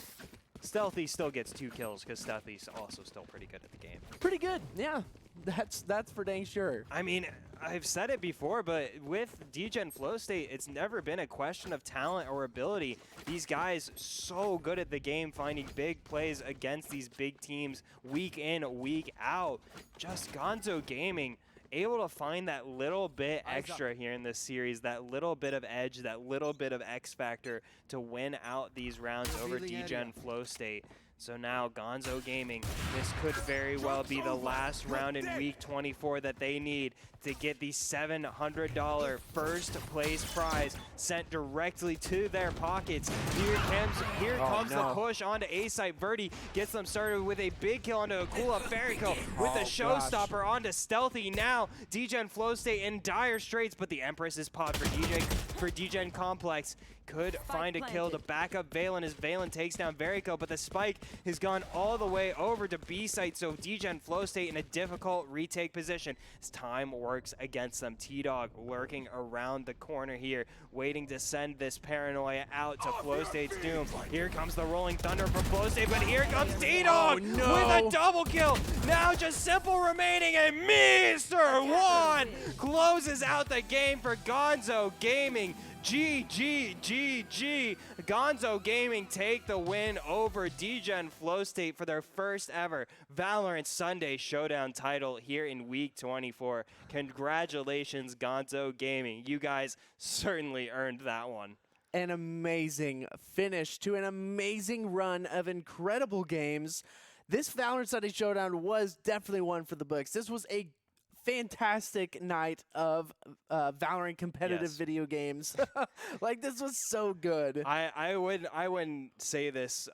Stealthy still gets 2 kills because Stealthy's also still pretty good at the game. Pretty good, yeah. That's for dang sure. I mean, I've said it before, but with Dgen Flowstate, it's never been a question of talent or ability. These guys so good at the game, finding big plays against these big teams week in, week out. Just Gonzo Gaming able to find that little bit extra here in this series, that little bit of edge, that little bit of X factor to win out these rounds over Dgen Flowstate. So now Gonzo Gaming, this could very well be the last round in week 24 that they need to get the $700 first place prize sent directly to their pockets. Here comes the push onto A site. Verdi gets them started with a big kill onto Akula. Veriko with a showstopper onto Stealthy. Now Dgen Flowstate in dire straits, but the Empress is popped for Dgen Complex. Could find a kill to back up Valen as Valen takes down Veriko, but the spike has gone all the way over to B site, so Dgen Flowstate in a difficult retake position as time works against them. T-Dog lurking around the corner here, waiting to send this paranoia out to Flowstate's doom. Here comes the rolling thunder from Flowstate, but here comes T-Dog with a double kill. Now just Simple remaining, and Mr. Juan closes out the game for Gonzo Gaming. GG. Gonzo Gaming take the win over Dgen Flowstate for their first ever Valorant Sunday Showdown title here in week 24. Congratulations, Gonzo Gaming. You guys certainly earned that one. An amazing finish to an amazing run of incredible games. This Valorant Sunday Showdown was definitely one for the books. This was a fantastic night of Valorant competitive Yes. video games. Like, this was so good. I wouldn't say this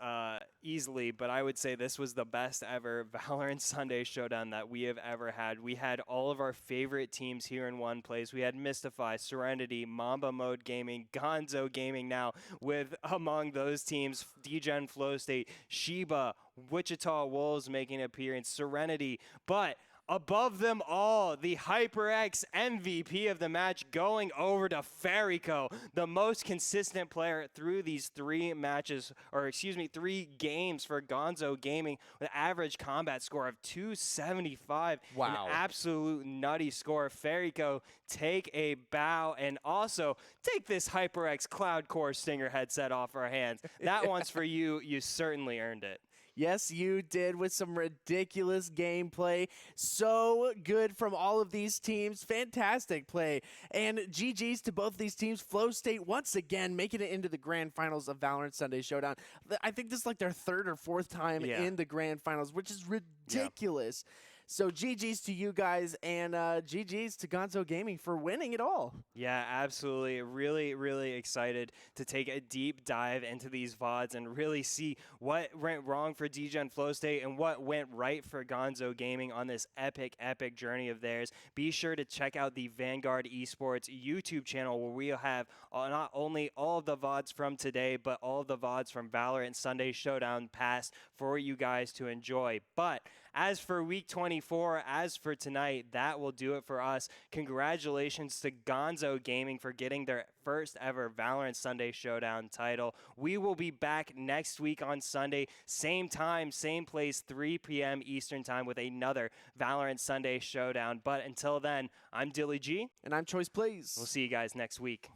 easily, but I would say this was the best ever Valorant Sunday Showdown that we have ever had. We had all of our favorite teams here in one place. We had Mystify, Serenity, Mamba Mode Gaming, Gonzo Gaming now, with among those teams Dgen, Flowstate, Sheba, Wichita Wolves making an appearance, Serenity, but above them all, the HyperX MVP of the match going over to Ferico, the most consistent player through these 3 matches, or excuse me, 3 games for Gonzo Gaming with an average combat score of 275. Wow. An absolute nutty score. Ferico, take a bow, and also take this HyperX Cloud Core Stinger headset off our hands. That one's for you. You certainly earned it. Yes, you did, with some ridiculous gameplay. So good from all of these teams. Fantastic play. And GG's to both these teams. Flowstate once again making it into the grand finals of Valorant Sunday Showdown. I think this is like their 3rd or 4th time in the grand finals, which is ridiculous. So GG's to you guys, and GG's to Gonzo Gaming for winning it all. Yeah, absolutely. Really, really excited to take a deep dive into these VODs and really see what went wrong for Dgen Flowstate and what went right for Gonzo Gaming on this epic, epic journey of theirs. Be sure to check out the Vanguard Esports YouTube channel, where we'll have not only all of the VODs from today, but all of the VODs from Valorant Sunday Showdown past for you guys to enjoy. But as for week 24, as for tonight, that will do it for us. Congratulations to Gonzo Gaming for getting their first ever Valorant Sunday Showdown title. We will be back next week on Sunday, same time, same place, 3 p.m. Eastern time, with another Valorant Sunday Showdown. But until then, I'm Dilly G. And I'm Choice Plays. We'll see you guys next week.